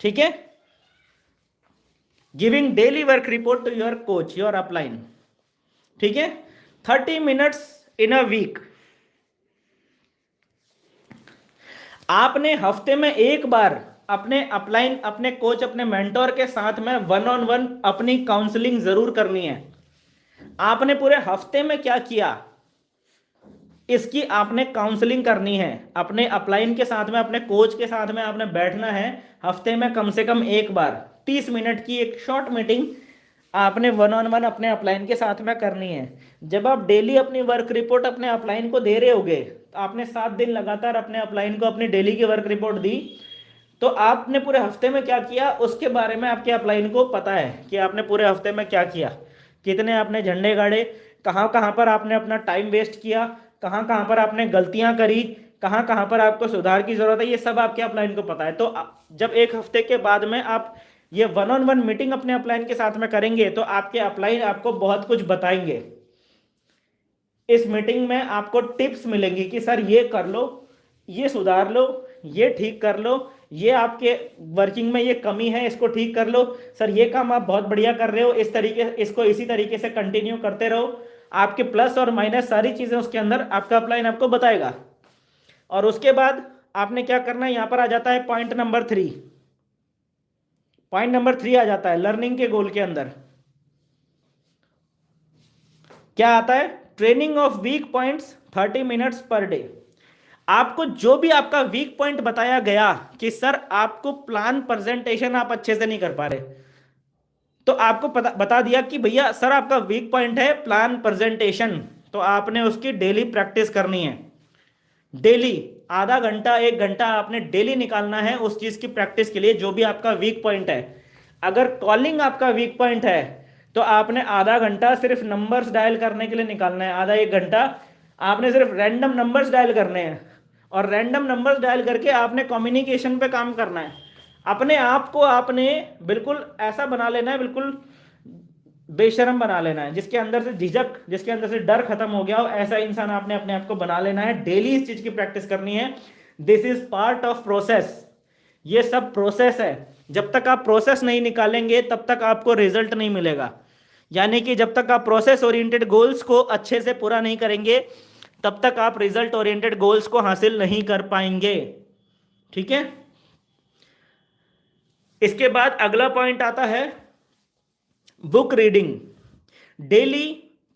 ठीक है, giving daily work report to your coach your upline. ठीक है, 30 मिनट्स इन अ वीक। आपने हफ्ते में एक बार अपने अपलाइन, अपने कोच, अपने मेंटोर के साथ में 1-on-1 अपनी काउंसलिंग जरूर करनी है। आपने पूरे हफ्ते में क्या किया इसकी आपने काउंसलिंग करनी है। अपने अपलाइन के साथ में, अपने कोच के साथ में आपने बैठना है हफ्ते में कम से कम एक बार। 30 मिनट की एक शॉर्ट मीटिंग आपने 1-on-1 अपने अपलाइन के साथ में करनी है। जब आप डेली अपनी वर्क रिपोर्ट अपने अपलाइन को दे रहे होगे, तो आपने 7 दिन लगातार अपने अपलाइन को अपनी डेली की वर्क रिपोर्ट दी, तो आपने पूरे हफ्ते में क्या किया उसके बारे में आपके अपलाइन को पता है कि आपने पूरे हफ्ते में क्या किया, कितने आपने झंडे गाड़े, कहाँ कहाँ पर आपने अपना टाइम वेस्ट किया, कहाँ कहाँ पर आपने गलतियां करी, कहाँ कहाँ पर आपको सुधार की जरूरत है, ये सब आपके अपलाइन को पता है। तो जब एक हफ्ते के बाद में आप ये 1-on-1 मीटिंग अपने अपलाइन के साथ में करेंगे तो आपके अपलाइन आपको बहुत कुछ बताएंगे। इस मीटिंग में आपको टिप्स मिलेंगी कि सर ये कर लो, ये सुधार लो, ये ठीक कर लो, ये आपके वर्किंग में ये कमी है इसको ठीक कर लो, सर ये काम आप बहुत बढ़िया कर रहे हो, इस तरीके इसको इसी तरीके से कंटिन्यू करते रहो। आपके प्लस और माइनस सारी चीजें उसके अंदर आपका अपलाइन आपको बताएगा। और उसके बाद आपने क्या करना है, यहां पर आ जाता है पॉइंट नंबर 3। पॉइंट नंबर 3 आ जाता है लर्निंग के गोल के अंदर। क्या आता है? Training of weak points 30 minutes per day. आपको जो भी आपका वीक पॉइंट बताया गया कि सर आपको प्लान प्रेजेंटेशन आप अच्छे से नहीं कर पा रहे, तो आपको बता दिया कि भैया सर आपका वीक पॉइंट है प्लान प्रेजेंटेशन, तो आपने उसकी डेली प्रैक्टिस करनी है। डेली आधा घंटा 1 घंटा आपने डेली निकालना है उस चीज की प्रैक्टिस के लिए, जो भी आपका वीक पॉइंट है। अगर कॉलिंग आपका वीक पॉइंट है तो आपने आधा घंटा सिर्फ नंबर्स डायल करने के लिए निकालना है। आधा 1 घंटा आपने सिर्फ रैंडम नंबर्स डायल करने हैं, और रैंडम नंबर्स डायल करके आपने कम्युनिकेशन पे काम करना है। अपने आप को आपने बिल्कुल ऐसा बना लेना है, बिल्कुल बेशरम बना लेना है, जिसके अंदर से झिझक, जिसके अंदर से डर खत्म हो गया हो, ऐसा इंसान आपने अपने आप को बना लेना है। डेली इस चीज की प्रैक्टिस करनी है। This is part of process. ये सब प्रोसेस है। जब तक आप प्रोसेस नहीं निकालेंगे तब तक आपको रिजल्ट नहीं मिलेगा। यानी कि जब तक आप प्रोसेस ओरिएंटेड गोल्स को अच्छे से पूरा नहीं करेंगे तब तक आप रिजल्ट ओरिएंटेड गोल्स को हासिल नहीं कर पाएंगे। ठीक है। इसके बाद अगला पॉइंट आता है book reading. Daily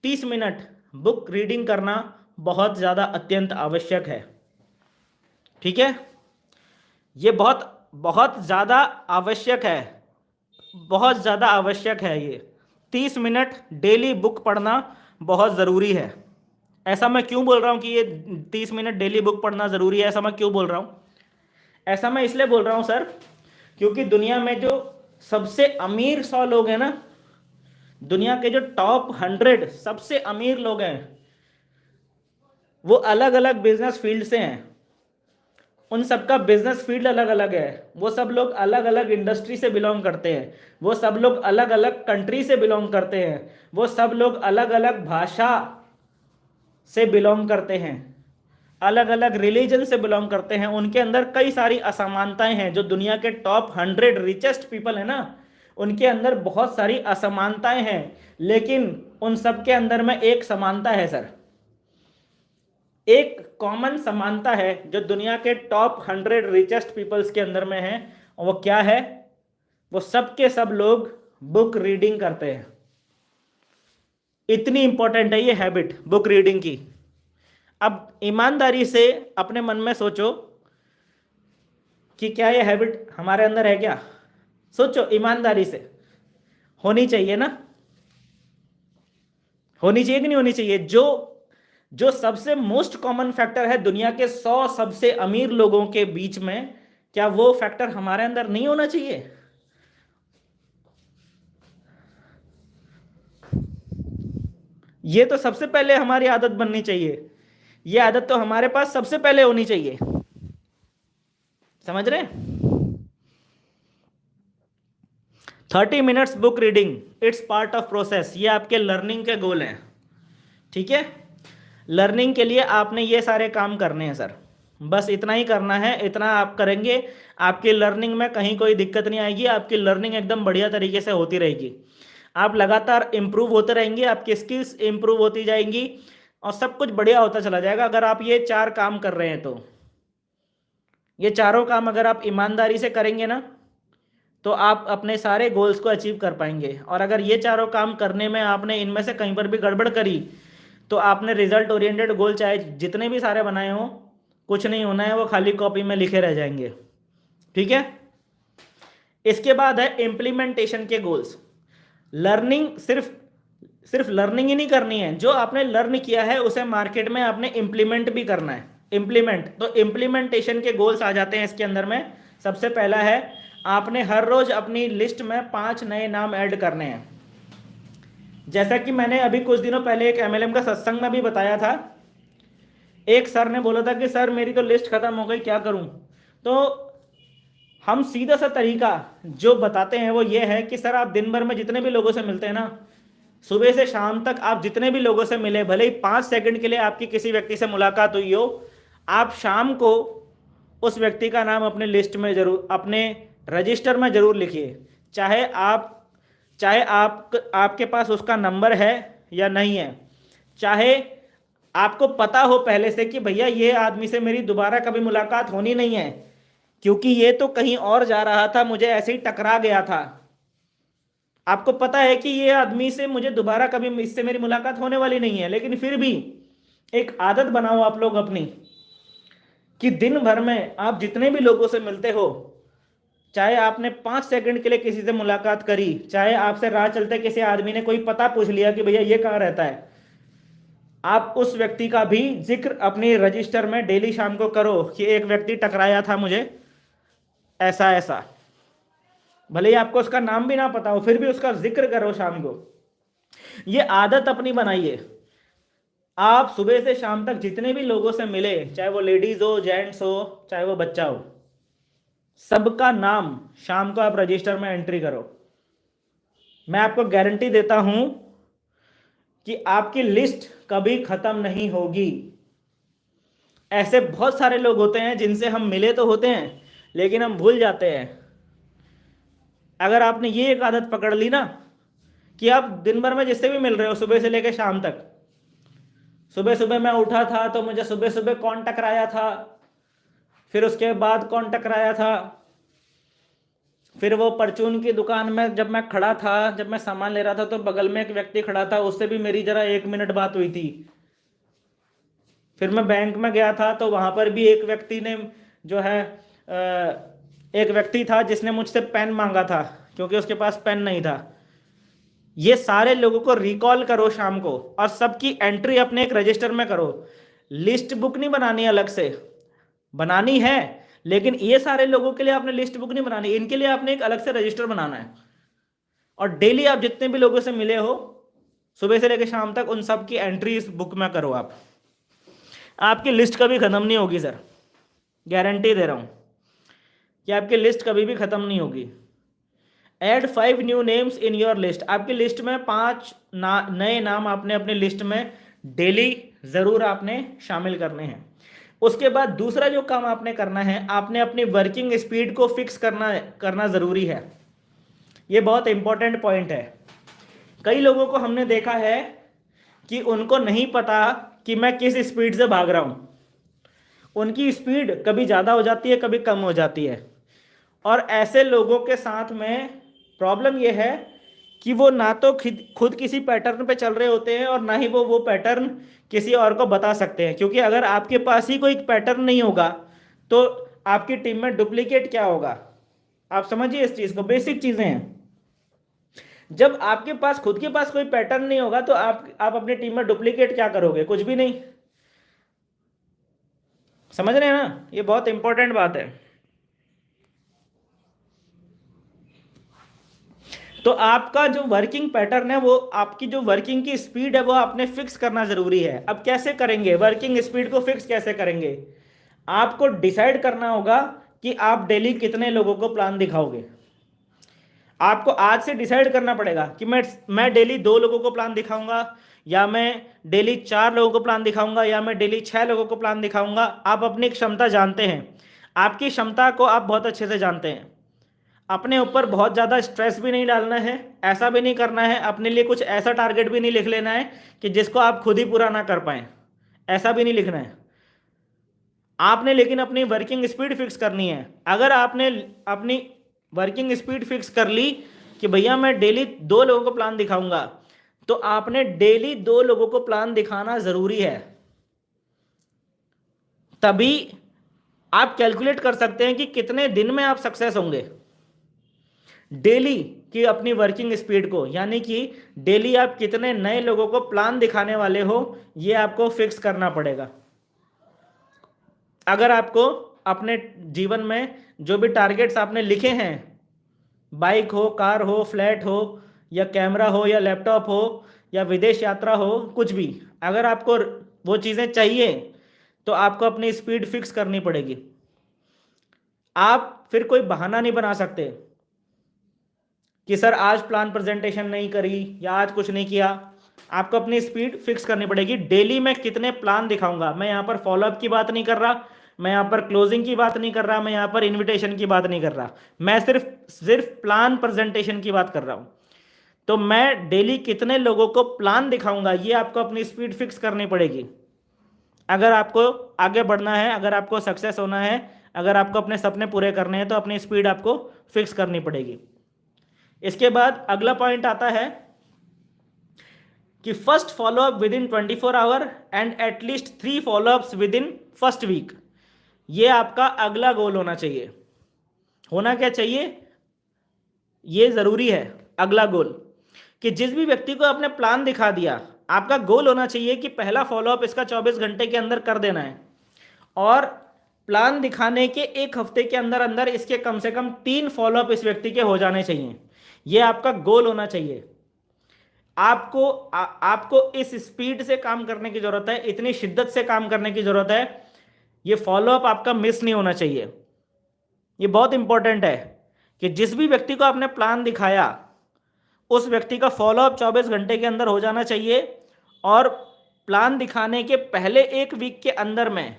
30 minute book reading करना बहुत ज़्यादा अत्यंत आवश्यक है। ठीक है, ये बहुत बहुत ज़्यादा आवश्यक है, बहुत ज़्यादा आवश्यक है। ये 30 मिनट डेली बुक पढ़ना बहुत ज़रूरी है। ऐसा मैं क्यों बोल रहा हूँ कि ये 30 मिनट डेली बुक पढ़ना ज़रूरी है? ऐसा मैं क्यों बोल रहा हूँ? ऐसा मैं इसलिए बोल रहा हूँ सर, क्योंकि दुनिया में जो सबसे अमीर 100 लोग हैं ना, दुनिया के जो टॉप 100 सबसे अमीर लोग हैं, वो अलग अलग बिजनेस फील्ड से हैं। उन सबका बिजनेस फील्ड अलग अलग है। वो सब लोग अलग अलग इंडस्ट्री से बिलोंग करते हैं। वो सब लोग अलग अलग कंट्री से बिलोंग करते हैं। वो सब लोग अलग अलग भाषा से बिलोंग करते हैं, अलग अलग रिलीजन से बिलोंग करते हैं। उनके अंदर कई सारी असमानताएं हैं। जो दुनिया के टॉप 100 रिचेस्ट पीपल है ना, उनके अंदर बहुत सारी असमानताएं हैं, लेकिन उन सब के अंदर में एक समानता है सर। एक कॉमन समानता है जो दुनिया के टॉप 100 रिचेस्ट पीपल्स के अंदर में है, और वो क्या है? वो सब के सब लोग बुक रीडिंग करते हैं। इतनी इंपॉर्टेंट है ये हैबिट बुक रीडिंग की। अब ईमानदारी से अपने मन में सोचो कि क्या ये हैबिट हमारे अंदर है क्या? सोचो ईमानदारी से। होनी चाहिए ना? होनी चाहिए कि नहीं होनी चाहिए? जो जो सबसे मोस्ट कॉमन फैक्टर है दुनिया के 100 सबसे अमीर लोगों के बीच में, क्या वो फैक्टर हमारे अंदर नहीं होना चाहिए? ये तो सबसे पहले हमारी आदत बननी चाहिए। ये आदत तो हमारे पास सबसे पहले होनी चाहिए। समझ रहे? 30 minutes book reading, it's part of process. ये आपके लर्निंग के गोल हैं। ठीक है, लर्निंग के लिए आपने ये सारे काम करने हैं सर। बस इतना ही करना है। इतना आप करेंगे, आपकी लर्निंग में कहीं कोई दिक्कत नहीं आएगी। आपकी लर्निंग एकदम बढ़िया तरीके से होती रहेगी। आप लगातार इम्प्रूव होते रहेंगे, आपकी स्किल्स इम्प्रूव होती जाएंगी, और सब कुछ बढ़िया होता चला जाएगा। अगर आप ये 4 काम कर रहे हैं तो ये चारों काम अगर आप ईमानदारी से करेंगे ना, तो आप अपने सारे गोल्स को अचीव कर पाएंगे। और अगर ये चारों काम करने में आपने इनमें से कहीं पर भी गड़बड़ करी, तो आपने रिजल्ट ओरिएंटेड गोल चाहे जितने भी सारे बनाए हों, कुछ नहीं होना है, वो खाली कॉपी में लिखे रह जाएंगे। ठीक है। इसके बाद है इम्प्लीमेंटेशन के गोल्स। लर्निंग सिर्फ लर्निंग ही नहीं करनी है, जो आपने लर्न किया है उसे मार्केट में आपने इम्प्लीमेंट भी करना है। इम्प्लीमेंट, तो इम्प्लीमेंटेशन के गोल्स आ जाते हैं इसके अंदर में। सबसे पहला है, आपने हर रोज अपनी लिस्ट में 5 नए नाम ऐड करने हैं। जैसा कि मैंने अभी कुछ दिनों पहले एक MLM का सत्संग में भी बताया था। एक सर ने बोला था कि सर मेरी तो लिस्ट खत्म हो गई, क्या करूं? तो हम सीधा सा तरीका जो बताते हैं वो ये है कि सर आप दिन भर में जितने भी लोगों से मिलते हैं ना, सुबह से शाम तक आप जितने भी लोगों से मिले, भले ही 5 सेकंड के लिए आपकी किसी व्यक्ति से मुलाकात हुई हो, आप शाम को उस व्यक्ति का नाम अपने लिस्ट में जरूर, अपने रजिस्टर में जरूर लिखिए। चाहे आपके पास उसका नंबर है या नहीं है, चाहे आपको पता हो पहले से कि भैया ये आदमी से मेरी दोबारा कभी मुलाकात होनी नहीं है, क्योंकि ये तो कहीं और जा रहा था, मुझे ऐसे ही टकरा गया था। आपको पता है कि ये आदमी से मुझे दोबारा कभी इससे मेरी मुलाकात होने वाली नहीं है, लेकिन फिर भी एक आदत बनाओ आप लोग अपनी कि दिन भर में आप जितने भी लोगों से मिलते हो, चाहे आपने 5 सेकंड के लिए किसी से मुलाकात करी, चाहे आपसे राह चलते किसी आदमी ने कोई पता पूछ लिया कि भैया ये कहाँ रहता है, आप उस व्यक्ति का भी जिक्र अपनी रजिस्टर में डेली शाम को करो कि एक व्यक्ति टकराया था मुझे ऐसा ऐसा। भले ही आपको उसका नाम भी ना पता हो, फिर भी उसका जिक्र करो शाम को। ये आदत अपनी बनाइए। आप सुबह से शाम तक जितने भी लोगों से मिले, चाहे वो लेडीज हो, जेंट्स हो, चाहे वो बच्चा हो, सबका नाम शाम को आप रजिस्टर में एंट्री करो। मैं आपको गारंटी देता हूं कि आपकी लिस्ट कभी खत्म नहीं होगी। ऐसे बहुत सारे लोग होते हैं जिनसे हम मिले तो होते हैं, लेकिन हम भूल जाते हैं। अगर आपने ये एक आदत पकड़ ली ना कि आप दिन भर में जिससे भी मिल रहे हो सुबह से लेकर शाम तक, सुबह सुबह मैं उठा था तो मुझे सुबह सुबह कौन टकराया था, फिर उसके बाद कौन टकराया था, फिर वो परचून की दुकान में जब मैं खड़ा था, जब मैं सामान ले रहा था तो बगल में एक व्यक्ति खड़ा था, उससे भी मेरी जरा 1 मिनट बात हुई थी। फिर मैं बैंक में गया था तो वहां पर भी एक व्यक्ति ने जो है एक व्यक्ति था जिसने मुझसे पेन मांगा था क्योंकि उसके पास पेन नहीं था। ये सारे लोगों को रिकॉल करो शाम को और सबकी एंट्री अपने एक रजिस्टर में करो। लिस्ट बुक नहीं बनानी, अलग से बनानी है, लेकिन ये सारे लोगों के लिए आपने लिस्ट बुक नहीं बनानी, इनके लिए आपने एक अलग से रजिस्टर बनाना है। और डेली आप जितने भी लोगों से मिले हो सुबह से लेकर शाम तक, उन सब की एंट्री इस बुक में करो। आपकी लिस्ट कभी खत्म नहीं होगी सर, गारंटी दे रहा हूं कि आपकी लिस्ट कभी भी खत्म नहीं होगी। Add 5 new names in your list. आपकी लिस्ट में 5 नए नाम आपने अपनी लिस्ट में डेली जरूर आपने शामिल करने हैं। उसके बाद दूसरा जो काम आपने करना है, आपने अपनी वर्किंग स्पीड को फिक्स करना जरूरी है। ये बहुत इंपॉर्टेंट पॉइंट है। कई लोगों को हमने देखा है कि उनको नहीं पता कि मैं किस स्पीड से भाग रहा हूं। उनकी स्पीड कभी ज़्यादा हो जाती है, कभी कम हो जाती है। और ऐसे लोगों के साथ में प्रॉब्लम यह है कि वो ना तो खुद किसी पैटर्न पे चल रहे होते हैं और ना ही वो पैटर्न किसी और को बता सकते हैं। क्योंकि अगर आपके पास ही कोई पैटर्न नहीं होगा तो आपकी टीम में डुप्लीकेट क्या होगा, आप समझिए इस चीज़ को। बेसिक चीज़ें हैं। जब आपके पास खुद के पास कोई पैटर्न नहीं होगा तो आप अपनी टीम में डुप्लीकेट क्या करोगे? कुछ भी नहीं। समझ रहे हैं ना? ये बहुत इंपॉर्टेंट बात है। तो आपका जो वर्किंग पैटर्न है, वो आपकी जो वर्किंग की स्पीड है, वो आपने फिक्स करना जरूरी है। अब कैसे करेंगे वर्किंग स्पीड को फिक्स? कैसे करेंगे? आपको डिसाइड करना होगा कि आप डेली कितने लोगों को प्लान दिखाओगे। आपको आज से डिसाइड करना पड़ेगा कि मैं डेली 2 लोगों को प्लान दिखाऊंगा, या मैं डेली 4 लोगों को प्लान दिखाऊंगा, या मैं डेली 6 लोगों को प्लान दिखाऊंगा। आप अपनी क्षमता जानते हैं, आपकी क्षमता को आप बहुत अच्छे से जानते हैं। अपने ऊपर बहुत ज़्यादा स्ट्रेस भी नहीं डालना है, ऐसा भी नहीं करना है, अपने लिए कुछ ऐसा टारगेट भी नहीं लिख लेना है कि जिसको आप खुद ही पूरा ना कर पाएं, ऐसा भी नहीं लिखना है आपने। लेकिन अपनी वर्किंग स्पीड फिक्स करनी है। अगर आपने अपनी वर्किंग स्पीड फिक्स कर ली कि भैया मैं डेली 2 लोगों को प्लान दिखाऊंगा, तो आपने डेली 2 लोगों को प्लान दिखाना जरूरी है। तभी आप कैलकुलेट कर सकते हैं कि कितने दिन में आप सक्सेस होंगे। डेली की अपनी वर्किंग स्पीड को, यानी कि डेली आप कितने नए लोगों को प्लान दिखाने वाले हो, ये आपको फिक्स करना पड़ेगा। अगर आपको अपने जीवन में जो भी टारगेट्स आपने लिखे हैं, बाइक हो, कार हो, फ्लैट हो, या कैमरा हो, या लैपटॉप हो, या विदेश यात्रा हो, कुछ भी, अगर आपको वो चीज़ें चाहिए तो आपको अपनी स्पीड फिक्स करनी पड़ेगी। आप फिर कोई बहाना नहीं बना सकते कि सर आज प्लान प्रेजेंटेशन नहीं करी या आज कुछ नहीं किया। आपको अपनी स्पीड फिक्स करनी पड़ेगी। डेली मैं कितने प्लान दिखाऊंगा। मैं यहाँ पर फॉलोअप की बात नहीं कर रहा, मैं यहाँ पर क्लोजिंग की बात नहीं कर रहा, मैं यहाँ पर इनविटेशन की बात नहीं कर रहा, मैं सिर्फ प्लान प्रेजेंटेशन की बात कर रहा हूँ। तो मैं डेली कितने लोगों को प्लान दिखाऊंगा, ये आपको अपनी स्पीड फिक्स करनी पड़ेगी। अगर आपको आगे बढ़ना है, अगर आपको सक्सेस होना है, अगर आपको अपने सपने पूरे करने हैं तो अपनी स्पीड आपको फिक्स करनी पड़ेगी। इसके बाद अगला पॉइंट आता है कि first follow up within 24 hour and at least 3 follow ups within first week. ये आपका अगला गोल होना चाहिए। होना क्या चाहिए, ये जरूरी है अगला गोल, कि जिस भी व्यक्ति को आपने प्लान दिखा दिया, आपका गोल होना चाहिए कि पहला फॉलोअप इसका 24 घंटे के अंदर कर देना है, और प्लान दिखाने के 1 हफ्ते के अंदर अंदर इसके कम से कम 3 फॉलोअप इस व्यक्ति के हो जाने चाहिए। ये आपका गोल होना चाहिए। आपको इस स्पीड से काम करने की जरूरत है, इतनी शिद्दत से काम करने की जरूरत है। ये फॉलोअप आपका मिस नहीं होना चाहिए। ये बहुत इंपॉर्टेंट है कि जिस भी व्यक्ति को आपने प्लान दिखाया उस व्यक्ति का फॉलोअप 24 घंटे के अंदर हो जाना चाहिए, और प्लान दिखाने के पहले 1 वीक के अंदर में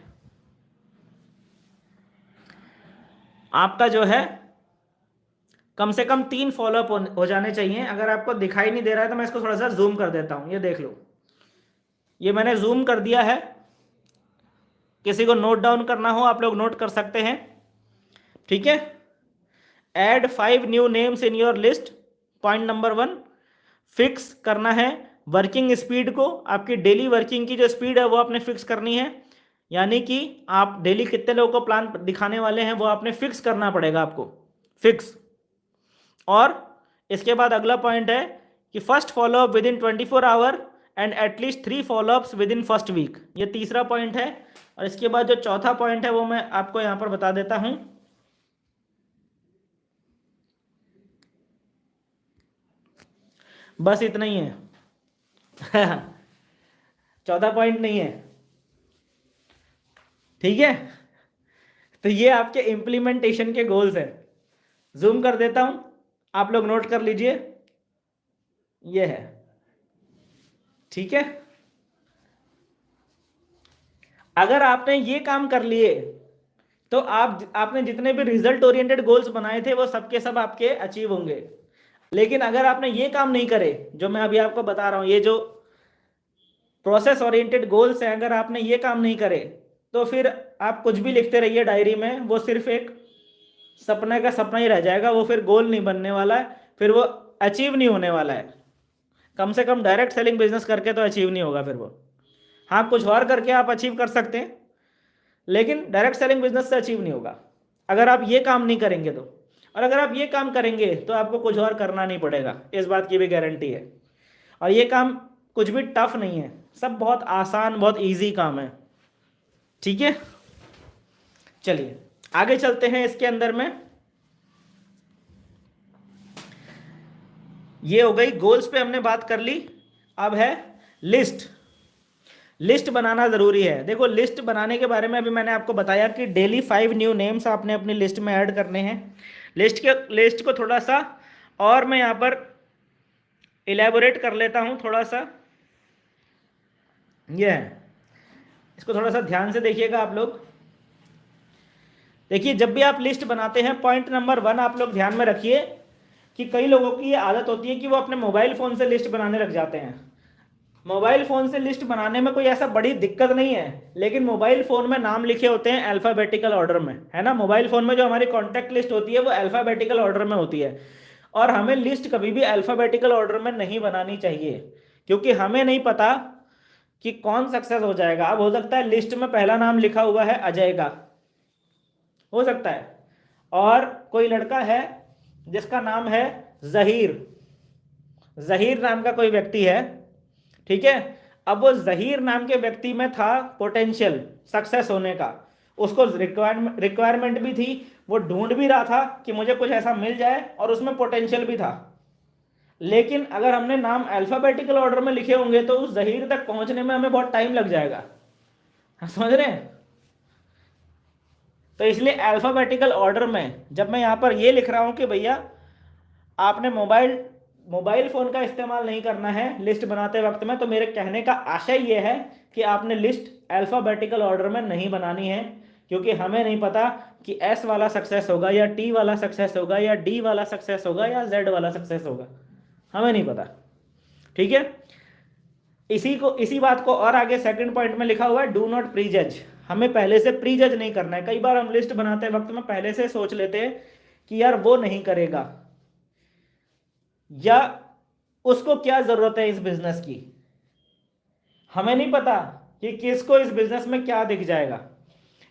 आपका जो है कम से कम 3 फॉलोअप हो जाने चाहिए। अगर आपको दिखाई नहीं दे रहा है तो मैं इसको थोड़ा सा जूम कर देता हूं, ये देख लो, ये मैंने जूम कर दिया है। किसी को नोट डाउन करना हो आप लोग नोट कर सकते हैं, ठीक है। Add 5 new names in your list. Point number 1, fix करना है वर्किंग स्पीड को। आपकी डेली वर्किंग की जो स्पीड है वो आपने फिक्स करनी है, यानी कि आप डेली कितने लोगों को प्लान दिखाने वाले हैं वो आपने फिक्स करना पड़ेगा आपको, फिक्स। और इसके बाद अगला पॉइंट है कि first follow up within 24 hour and at least 3 follow ups within first week. ये तीसरा पॉइंट है। और इसके बाद जो चौथा पॉइंट है वो मैं आपको यहां पर बता देता हूं। बस इतना ही है। चौथा पॉइंट नहीं है, ठीक है। तो ये आपके इंप्लीमेंटेशन के गोल्स हैं। जूम कर देता हूं, आप लोग नोट कर लीजिए, ये है, ठीक है। अगर आपने ये काम कर लिए तो आपने जितने भी रिजल्ट ओरिएंटेड गोल्स बनाए थे वो सबके सब आपके अचीव होंगे। लेकिन अगर आपने ये काम नहीं करे जो मैं अभी आपको बता रहा हूं, ये जो प्रोसेस ओरिएंटेड गोल्स हैं, अगर आपने ये काम नहीं करे तो फिर आप कुछ भी लिखते रहिए डायरी में, वो सिर्फ एक सपने का सपना ही रह जाएगा। वो फिर गोल नहीं बनने वाला है, फिर वो अचीव नहीं होने वाला है। कम से कम डायरेक्ट सेलिंग बिजनेस करके तो अचीव नहीं होगा फिर वो। हाँ, कुछ और करके आप अचीव कर सकते हैं, लेकिन डायरेक्ट सेलिंग बिजनेस से अचीव नहीं होगा अगर आप ये काम नहीं करेंगे तो। और अगर आप ये काम करेंगे तो आपको कुछ और करना नहीं पड़ेगा, इस बात की भी गारंटी है। और ये काम कुछ भी टफ नहीं है, सब बहुत आसान, बहुत इजी काम है, ठीक है। चलिए आगे चलते हैं। इसके अंदर में ये हो गई गोल्स पे हमने बात कर ली। अब है लिस्ट। लिस्ट बनाना जरूरी है। देखो, लिस्ट बनाने के बारे में अभी मैंने आपको बताया कि डेली 5 न्यू नेम्स आपने अपनी लिस्ट में ऐड करने हैं। लिस्ट को थोड़ा सा और मैं यहाँ पर इलेबोरेट कर लेता हूँ थोड़ा सा। ये है, इसको थोड़ा सा ध्यान से देखिएगा आप लोग। देखिए, जब भी आप लिस्ट बनाते हैं, पॉइंट नंबर 1 आप लोग ध्यान में रखिए कि कई लोगों की ये आदत होती है कि वो अपने मोबाइल फ़ोन से लिस्ट बनाने लग जाते हैं। मोबाइल फ़ोन से लिस्ट बनाने में कोई ऐसा बड़ी दिक्कत नहीं है, लेकिन मोबाइल फ़ोन में नाम लिखे होते हैं अल्फ़ाबेटिकल ऑर्डर में, है ना। मोबाइल फ़ोन में जो हमारी कॉन्टैक्ट लिस्ट होती है वो अल्फ़ाबेटिकल ऑर्डर में होती है, और हमें लिस्ट कभी भी अल्फ़ाबेटिकल ऑर्डर में नहीं बनानी चाहिए, क्योंकि हमें नहीं पता कि कौन सक्सेस हो जाएगा। अब हो सकता है लिस्ट में पहला नाम लिखा हुआ है अजय का, हो सकता है, और कोई लड़का है जिसका नाम है जहीर, जहीर नाम का कोई व्यक्ति है, ठीक है। अब वो जहीर नाम के व्यक्ति में था पोटेंशियल सक्सेस होने का, उसको रिक्वायरमेंट भी थी, वो ढूंढ भी रहा था कि मुझे कुछ ऐसा मिल जाए, और उसमें पोटेंशियल भी था। लेकिन अगर हमने नाम अल्फाबेटिकल ऑर्डर में लिखे होंगे तो उस जहीर तक पहुंचने में हमें बहुत टाइम लग जाएगा, समझ रहे हैं। तो इसलिए अल्फाबेटिकल ऑर्डर में जब मैं यहां पर ये लिख रहा हूं कि भैया आपने मोबाइल फ़ोन का इस्तेमाल नहीं करना है लिस्ट बनाते वक्त में, तो मेरे कहने का आशय ये है कि आपने लिस्ट अल्फ़ाबेटिकल ऑर्डर में नहीं बनानी है, क्योंकि हमें नहीं पता कि एस वाला सक्सेस होगा या टी वाला सक्सेस होगा या डी वाला सक्सेस होगा या जेड वाला सक्सेस होगा, हमें नहीं पता, ठीक है। इसी बात को और आगे सेकंड पॉइंट में लिखा हुआ है, डू नॉट प्री जज। हमें पहले से प्री जज नहीं करना है। कई बार हम लिस्ट बनाते वक्त में पहले से सोच लेते हैं कि यार वो नहीं करेगा, या उसको क्या जरूरत है इस बिजनेस की। हमें नहीं पता कि किसको इस बिजनेस में क्या दिख जाएगा।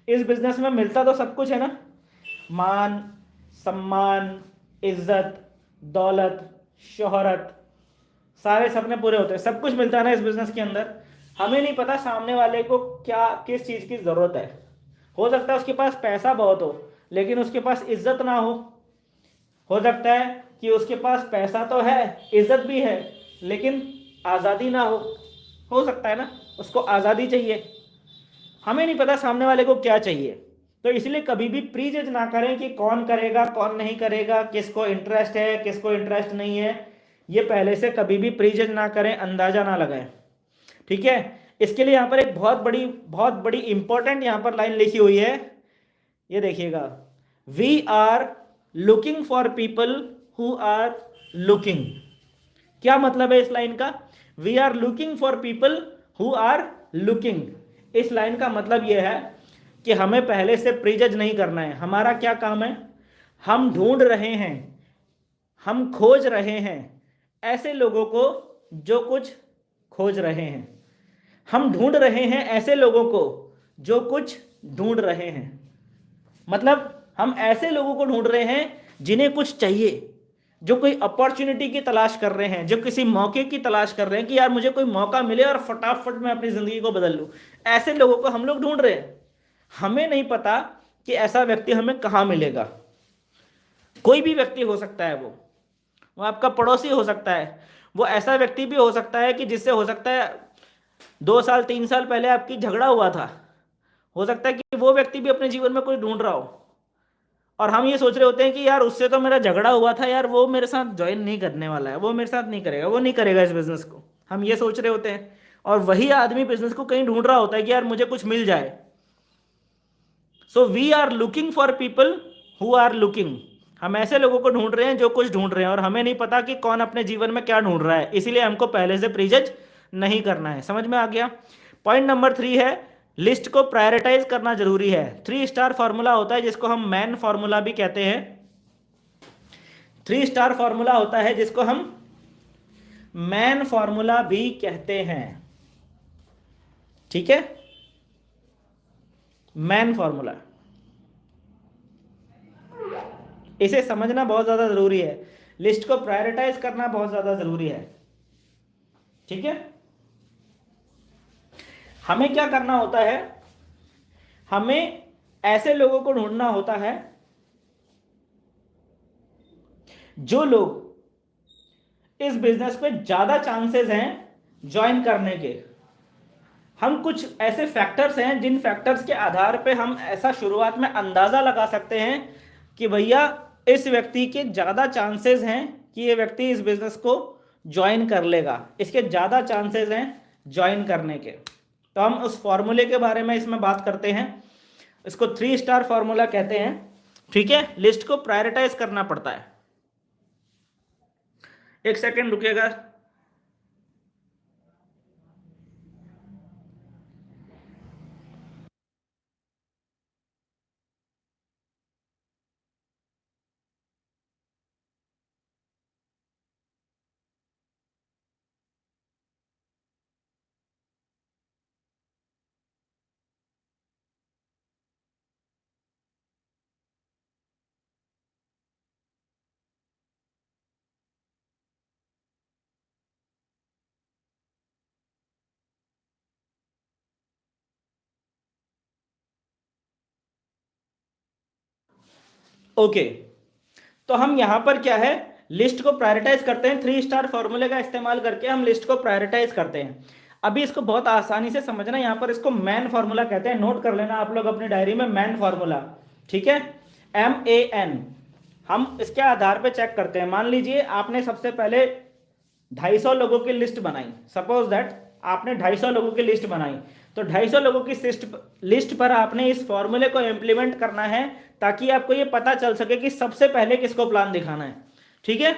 इस बिजनेस में मिलता तो सब कुछ है ना, मान सम्मान, इज्जत, दौलत, शोहरत, सारे सपने पूरे होते हैं, सब कुछ मिलता है ना इस बिजनेस के अंदर। हमें नहीं पता सामने वाले को क्या किस चीज की जरूरत है। हो सकता है उसके पास पैसा बहुत हो लेकिन उसके पास इज्जत ना हो सकता है कि उसके पास पैसा तो है, इज्जत भी है, लेकिन आज़ादी ना हो सकता है ना, उसको आज़ादी चाहिए। हमें नहीं पता सामने वाले को क्या चाहिए। तो इसलिए कभी भी प्री जज ना करें कि कौन करेगा कौन नहीं करेगा, किसको इंटरेस्ट है किसको इंटरेस्ट नहीं है। ये पहले से कभी भी प्री जज ना करें, अंदाजा ना लगाएं, ठीक है। इसके लिए यहाँ पर एक बहुत बड़ी इंपॉर्टेंट यहाँ पर लाइन लिखी हुई है, ये देखिएगा, we are looking for people who are looking. क्या मतलब है इस लाइन का? We are looking for people who are looking. इस लाइन का मतलब यह है कि हमें पहले से प्रीजज नहीं करना है। हमारा क्या काम है? हम ढूंढ रहे हैं, हम खोज रहे हैं ऐसे लोगों को जो कुछ खोज रहे हैं। हम ढूंढ रहे हैं ऐसे लोगों को जो कुछ ढूंढ रहे हैं। मतलब हम ऐसे लोगों को ढूंढ रहे हैं जिन्हें कुछ चाहिए, जो कोई अपॉर्चुनिटी की तलाश कर रहे हैं, जो किसी मौके की तलाश कर रहे हैं कि यार मुझे कोई मौका मिले और फटाफट मैं अपनी जिंदगी को बदल लूं। ऐसे लोगों को हम लोग ढूंढ रहे हैं। हमें नहीं पता कि ऐसा व्यक्ति हमें कहाँ मिलेगा। कोई भी व्यक्ति हो सकता है, वो आपका पड़ोसी हो सकता है, वो ऐसा व्यक्ति भी हो सकता है कि जिससे हो सकता है 2 साल 3 साल पहले आपकी झगड़ा हुआ था। हो सकता है कि वो व्यक्ति भी अपने जीवन में कोई ढूंढ रहा हो और हम ये सोच रहे होते हैं कि यार उससे तो मेरा झगड़ा हुआ था, यार वो मेरे साथ ज्वाइन नहीं करने वाला है, वो मेरे साथ नहीं करेगा, वो नहीं करेगा इस बिजनेस को, हम ये सोच रहे होते हैं। और वही आदमी बिजनेस को कहीं ढूंढ रहा होता है कि यार मुझे कुछ मिल जाए। So we are looking for people who are looking. हम ऐसे लोगों को ढूंढ रहे हैं जो कुछ ढूंढ रहे हैं और हमें नहीं पता कि कौन अपने जीवन में क्या ढूंढ रहा है, इसीलिए हमको पहले से प्रीजज नहीं करना है। समझ में आ गया? पॉइंट नंबर 3 है, लिस्ट को प्रायोरिटाइज करना जरूरी है। 3 स्टार फॉर्मूला होता है जिसको हम मैन फॉर्मूला भी कहते हैं। 3 स्टार फॉर्मूला होता है जिसको हम मैन फॉर्मूला भी कहते हैं, ठीक है। मैन फॉर्मूला, इसे समझना बहुत ज्यादा जरूरी है। लिस्ट को प्रायोरिटाइज करना बहुत ज्यादा जरूरी है, ठीक है। हमें क्या करना होता है? हमें ऐसे लोगों को ढूंढना होता है जो लोग इस बिजनेस पे ज्यादा चांसेस हैं ज्वाइन करने के। हम कुछ ऐसे फैक्टर्स हैं जिन फैक्टर्स के आधार पे हम ऐसा शुरुआत में अंदाजा लगा सकते हैं कि भैया इस व्यक्ति के ज्यादा चांसेस हैं कि ये व्यक्ति इस बिजनेस को ज्वाइन कर लेगा, इसके ज्यादा चांसेस हैं ज्वाइन करने के। तो हम उस फॉर्मूले के बारे में इसमें बात करते हैं। इसको 3 स्टार फॉर्मूला कहते हैं, ठीक है। लिस्ट को प्रायोरिटाइज करना पड़ता है। एक सेकेंड रुकिएगा। ओके, तो हम यहां पर क्या है, लिस्ट को प्रायोरिटाइज करते हैं। 3 स्टार फॉर्मूले का इस्तेमाल करके हम लिस्ट को प्रायोरिटाइज करते हैं। अभी इसको बहुत आसानी से समझना, यहां पर इसको मैन फॉर्मूला कहते हैं। नोट कर लेना आप लोग अपनी डायरी में, मैन फॉर्मूला, ठीक है। MAN। हम इसके आधार पे चेक करते हैं। मान लीजिए आपने सबसे पहले 250 लोगों की लिस्ट बनाई, सपोज दैट आपने 250 लोगों की लिस्ट बनाई, तो 250 लोगों की लिस्ट पर आपने इस फॉर्मूले को इंप्लीमेंट करना है ताकि आपको ये पता चल सके कि सबसे पहले किसको प्लान दिखाना है, ठीक है।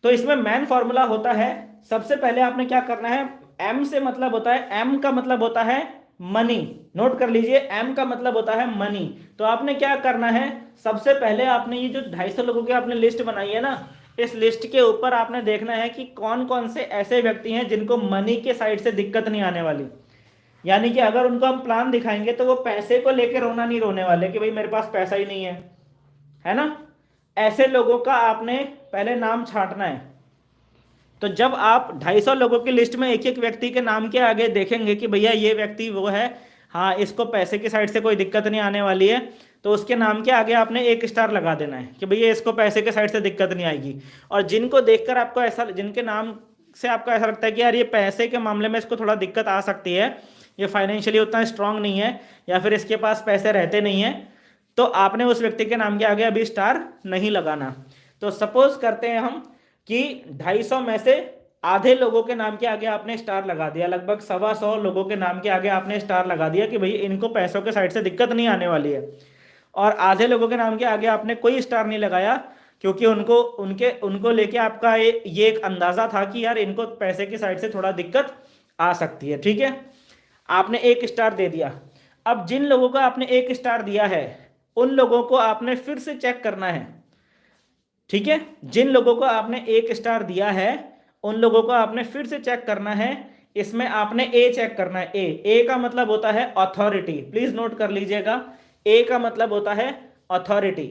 तो इसमें मैन फॉर्मूला होता है सबसे पहले आपने क्या करना है, एम से मतलब होता है, एम का मतलब होता है मनी, नोट कर लीजिए, एम का मतलब होता है मनी। तो आपने क्या करना है, सबसे पहले आपने ये जो 250 लोगों की आपने लिस्ट बनाई है ना, इस लिस्ट के ऊपर आपने देखना है कि कौन कौन से ऐसे व्यक्ति हैं जिनको मनी के साइड से दिक्कत नहीं आने वाली। यानी कि अगर उनको हम प्लान दिखाएंगे तो वो पैसे को लेकर रोना नहीं रोने वाले कि भाई मेरे पास पैसा ही नहीं है ना। ऐसे लोगों का आपने पहले नाम छांटना है। तो जब आप 250 लोगों की लिस्ट में एक एक व्यक्ति के नाम के आगे देखेंगे कि भैया ये व्यक्ति वो है, हाँ इसको पैसे की साइड से कोई दिक्कत नहीं आने वाली है, तो उसके नाम के आगे आपने एक स्टार लगा देना है कि भैया इसको पैसे के साइड से दिक्कत नहीं आएगी। और जिनको देखकर आपको ऐसा, जिनके नाम से आपको ऐसा लगता है कि यार ये पैसे के मामले में इसको थोड़ा दिक्कत आ सकती है, ये फाइनेंशियली उतना स्ट्रांग नहीं है, या फिर इसके पास पैसे रहते नहीं है, तो आपने उस व्यक्ति के नाम के आगे अभी स्टार नहीं लगाना। तो सपोज करते हैं हम कि 250 में से आधे लोगों के नाम के आगे आपने स्टार लगा दिया, लगभग 125 लोगों के नाम के आगे आपने स्टार लगा दिया कि भाई इनको पैसों के साइड से दिक्कत नहीं आने वाली है। और आधे लोगों के नाम के आगे आपने कोई स्टार नहीं लगाया, क्योंकि उनको लेके आपका ये एक अंदाजा था कि यार इनको पैसे की साइड से थोड़ा दिक्कत आ सकती है। ठीक है, आपने एक स्टार दे दिया। अब जिन लोगों को आपने एक स्टार दिया है उन लोगों को आपने फिर से चेक करना है। ठीक है, जिन लोगों को आपने एक स्टार दिया है उन लोगों को आपने फिर से चेक करना है। इसमें आपने ए चेक करना है। ए का मतलब होता है अथॉरिटी, प्लीज नोट कर लीजिएगा, ए का मतलब होता है अथॉरिटी।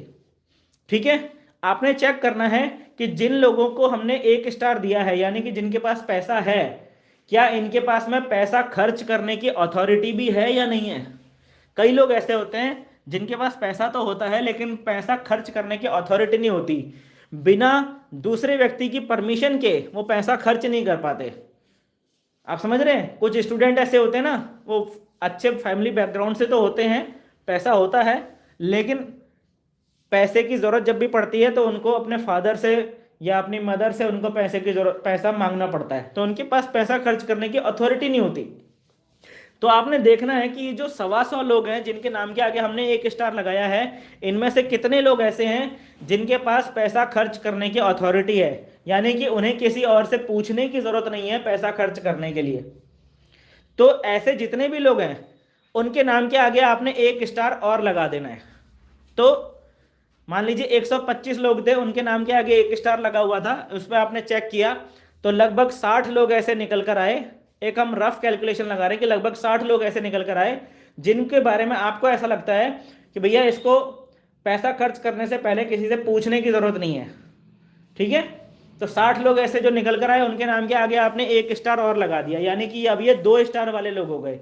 ठीक है, आपने चेक करना है कि जिन लोगों को हमने एक स्टार दिया है, यानी कि जिनके पास पैसा है, क्या इनके पास में पैसा खर्च करने की अथॉरिटी भी है या नहीं है। कई लोग ऐसे होते हैं जिनके पास पैसा तो होता है लेकिन पैसा खर्च करने की अथॉरिटी नहीं होती, बिना दूसरे व्यक्ति की परमिशन के वो पैसा खर्च नहीं कर पाते। आप समझ रहे हैं, कुछ स्टूडेंट ऐसे होते हैं ना, वो अच्छे फैमिली बैकग्राउंड से तो होते हैं, पैसा होता है, लेकिन पैसे की जरूरत जब भी पड़ती है तो उनको अपने फादर से या अपनी मदर से उनको पैसे की जरूरत, पैसा मांगना पड़ता है, तो उनके पास पैसा खर्च करने की अथॉरिटी नहीं होती। तो आपने देखना है कि ये जो 125 लोग हैं जिनके नाम के आगे हमने एक स्टार लगाया है, इनमें से कितने लोग ऐसे हैं जिनके पास पैसा खर्च करने की अथॉरिटी है, यानी कि उन्हें किसी और से पूछने की जरूरत नहीं है पैसा खर्च करने के लिए। तो ऐसे जितने भी लोग हैं उनके नाम के आगे आपने एक स्टार और लगा देना है। तो मान लीजिए 125 लोग थे, उनके नाम के आगे एक स्टार लगा हुआ था, उस पर आपने चेक किया तो लगभग 60 लोग ऐसे निकल कर आए। एक हम रफ कैलकुलेशन लगा रहे हैं कि लगभग 60 लोग ऐसे निकल कर आए जिनके बारे में आपको ऐसा लगता है कि भैया इसको पैसा खर्च करने से पहले किसी से पूछने की जरूरत नहीं है। ठीक है, तो 60 लोग ऐसे जो निकल कर आए उनके नाम के आगे आपने एक स्टार और लगा दिया, यानी कि अब ये 2 स्टार वाले लोग हो गए।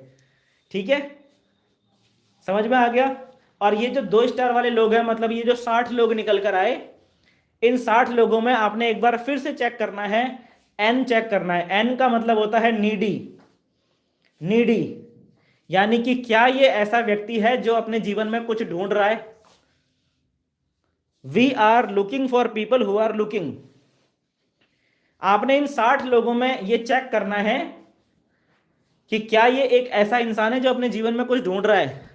ठीक है, समझ में आ गया। और ये जो 2 स्टार वाले लोग हैं, मतलब ये जो 60 लोग निकल कर आए, इन 60 लोगों में आपने एक बार फिर से चेक करना है, एन चेक करना है। एन का मतलब होता है नीडी, नीडी यानी कि क्या ये ऐसा व्यक्ति है जो अपने जीवन में कुछ ढूंढ रहा है। We are looking for people who are looking. आपने इन 60 लोगों में ये चेक करना है कि क्या ये एक ऐसा इंसान है जो अपने जीवन में कुछ ढूंढ रहा है,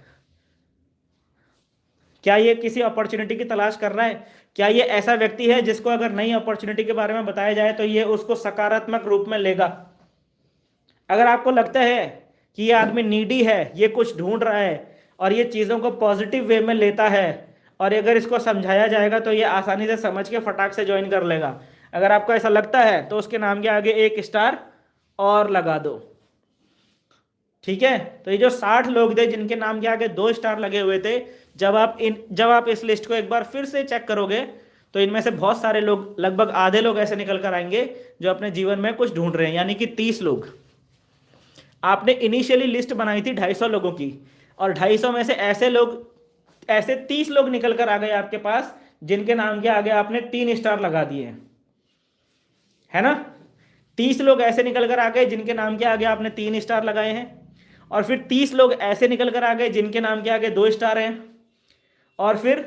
क्या ये किसी अपॉर्चुनिटी की तलाश कर रहा है, क्या ये ऐसा व्यक्ति है जिसको अगर नई अपॉर्चुनिटी के बारे में बताया जाए तो ये उसको सकारात्मक रूप में लेगा। अगर आपको लगता है कि ये आदमी नीडी है, ये कुछ ढूंढ रहा है और ये चीज़ों को पॉजिटिव वे में लेता है, और अगर इसको समझाया जाएगा तो ये आसानी से समझ के फटाक से ज्वाइन कर लेगा, अगर आपको ऐसा लगता है तो उसके नाम के आगे एक स्टार और लगा दो। ठीक है, तो ये जो 60 लोग थे जिनके नाम के आगे 2 स्टार लगे हुए थे, जब आप इस लिस्ट को एक बार फिर से चेक करोगे तो इनमें से बहुत सारे लोग, लगभग आधे लोग ऐसे निकल कर आएंगे जो अपने जीवन में कुछ ढूंढ रहे हैं, यानी कि 30 लोग। आपने इनिशियली लिस्ट बनाई थी 250 लोगों की, और 250 में से ऐसे 30 लोग निकल कर आ गए आपके पास जिनके नाम के आगे आपने 3 स्टार लगा दिए, है ना। 30 लोग ऐसे निकल कर आ गए जिनके नाम के आगे आपने 3 स्टार लगाए हैं, और फिर 30 लोग ऐसे निकल कर आ गए जिनके नाम के आगे 2 स्टार हैं, और फिर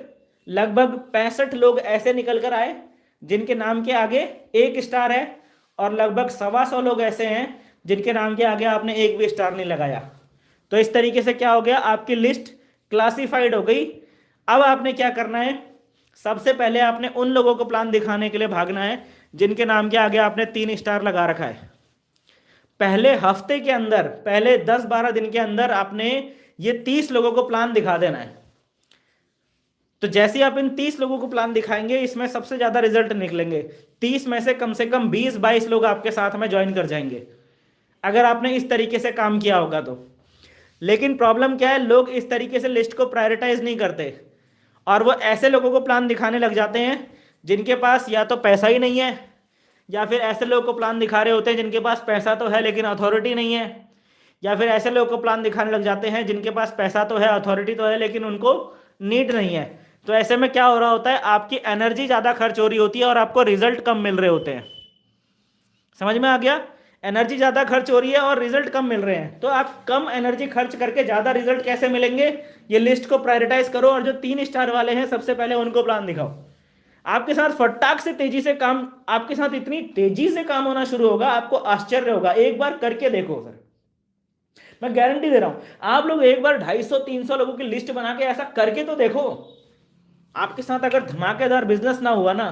लगभग 65 लोग ऐसे निकल कर आए जिनके नाम के आगे 1 स्टार है, और लगभग 125 लोग ऐसे हैं जिनके नाम के आगे आपने 1 भी स्टार नहीं लगाया। तो इस तरीके से क्या हो गया, आपकी लिस्ट क्लासिफाइड हो गई। अब आपने क्या करना है, सबसे पहले आपने उन लोगों को प्लान दिखाने के लिए भागना है जिनके नाम के आगे आपने 3 स्टार लगा रखा है। पहले हफ्ते के अंदर, पहले 10-12 दिन के अंदर आपने ये 30 लोगों को प्लान दिखा देना है। तो जैसे ही आप इन 30 लोगों को प्लान दिखाएंगे, इसमें सबसे ज्यादा रिजल्ट निकलेंगे। 30 में से कम 20-22 लोग आपके साथ में ज्वाइन कर जाएंगे, अगर आपने इस तरीके से काम किया होगा तो। लेकिन प्रॉब्लम क्या है, लोग इस तरीके से लिस्ट को प्रायोरिटाइज नहीं करते, और वो ऐसे लोगों को प्लान दिखाने लग जाते हैं जिनके पास या तो पैसा ही नहीं है, या फिर ऐसे लोगों को प्लान दिखा रहे होते हैं जिनके पास पैसा तो है लेकिन अथॉरिटी नहीं है, या फिर ऐसे लोगों को प्लान दिखाने लग जाते हैं जिनके पास पैसा तो है, अथॉरिटी तो है, लेकिन उनको नीड नहीं है। तो ऐसे में क्या हो रहा होता है, आपकी एनर्जी ज़्यादा खर्च हो रही होती है और आपको रिजल्ट कम मिल रहे होते हैं। समझ में आ गया? एनर्जी ज़्यादा खर्च हो रही है और रिजल्ट कम मिल रहे हैं, तो आप कम एनर्जी खर्च करके ज़्यादा रिजल्ट कैसे मिलेंगे? ये लिस्ट को प्रायोरिटाइज करो, और जो 3 स्टार वाले हैं सबसे पहले उनको प्लान दिखाओ। आपके साथ फटाक से तेजी से काम, आपके साथ इतनी तेजी से काम होना शुरू होगा, आपको आश्चर्य होगा। एक बार करके देखो सर, मैं गारंटी दे रहा हूं। आप लोग एक बार 250-300 लोगों की लिस्ट बना के ऐसा करके तो देखो। आपके साथ अगर धमाकेदार बिजनेस ना हुआ ना,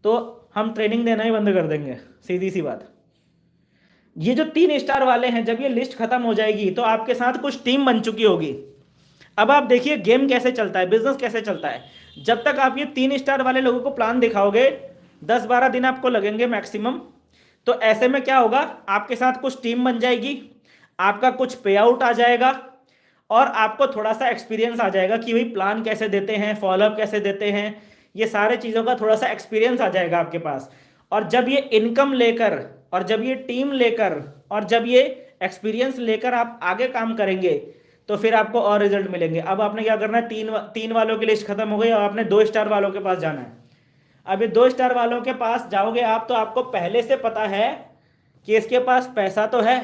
तो हम ट्रेनिंग देना ही बंद कर देंगे, सीधी सी बात। ये जो 3 स्टार वाले हैं, जब ये लिस्ट खत्म हो जाएगी तो आपके साथ कुछ टीम बन चुकी होगी। अब आप देखिए गेम कैसे चलता है, बिजनेस कैसे चलता है। जब तक आप ये 3 स्टार वाले लोगों को प्लान दिखाओगे, 10-12 दिन आपको लगेंगे मैक्सिमम। तो ऐसे में क्या होगा, आपके साथ कुछ टीम बन जाएगी, आपका कुछ पे आउट आ जाएगा, और आपको थोड़ा सा एक्सपीरियंस आ जाएगा कि भाई प्लान कैसे देते हैं, फॉलोअप कैसे देते हैं, ये सारे चीज़ों का थोड़ा सा एक्सपीरियंस आ जाएगा आपके पास। और जब ये इनकम लेकर, और जब ये टीम लेकर, और जब ये एक्सपीरियंस लेकर आप आगे काम करेंगे, तो फिर आपको और रिजल्ट मिलेंगे। अब आपने क्या करना है, तीन वालों की लिस्ट खत्म हो गई, और आपने 2 स्टार वालों के पास जाना है। अब ये 2 स्टार वालों के पास जाओगे आप, तो आपको पहले से पता है कि इसके पास पैसा तो है,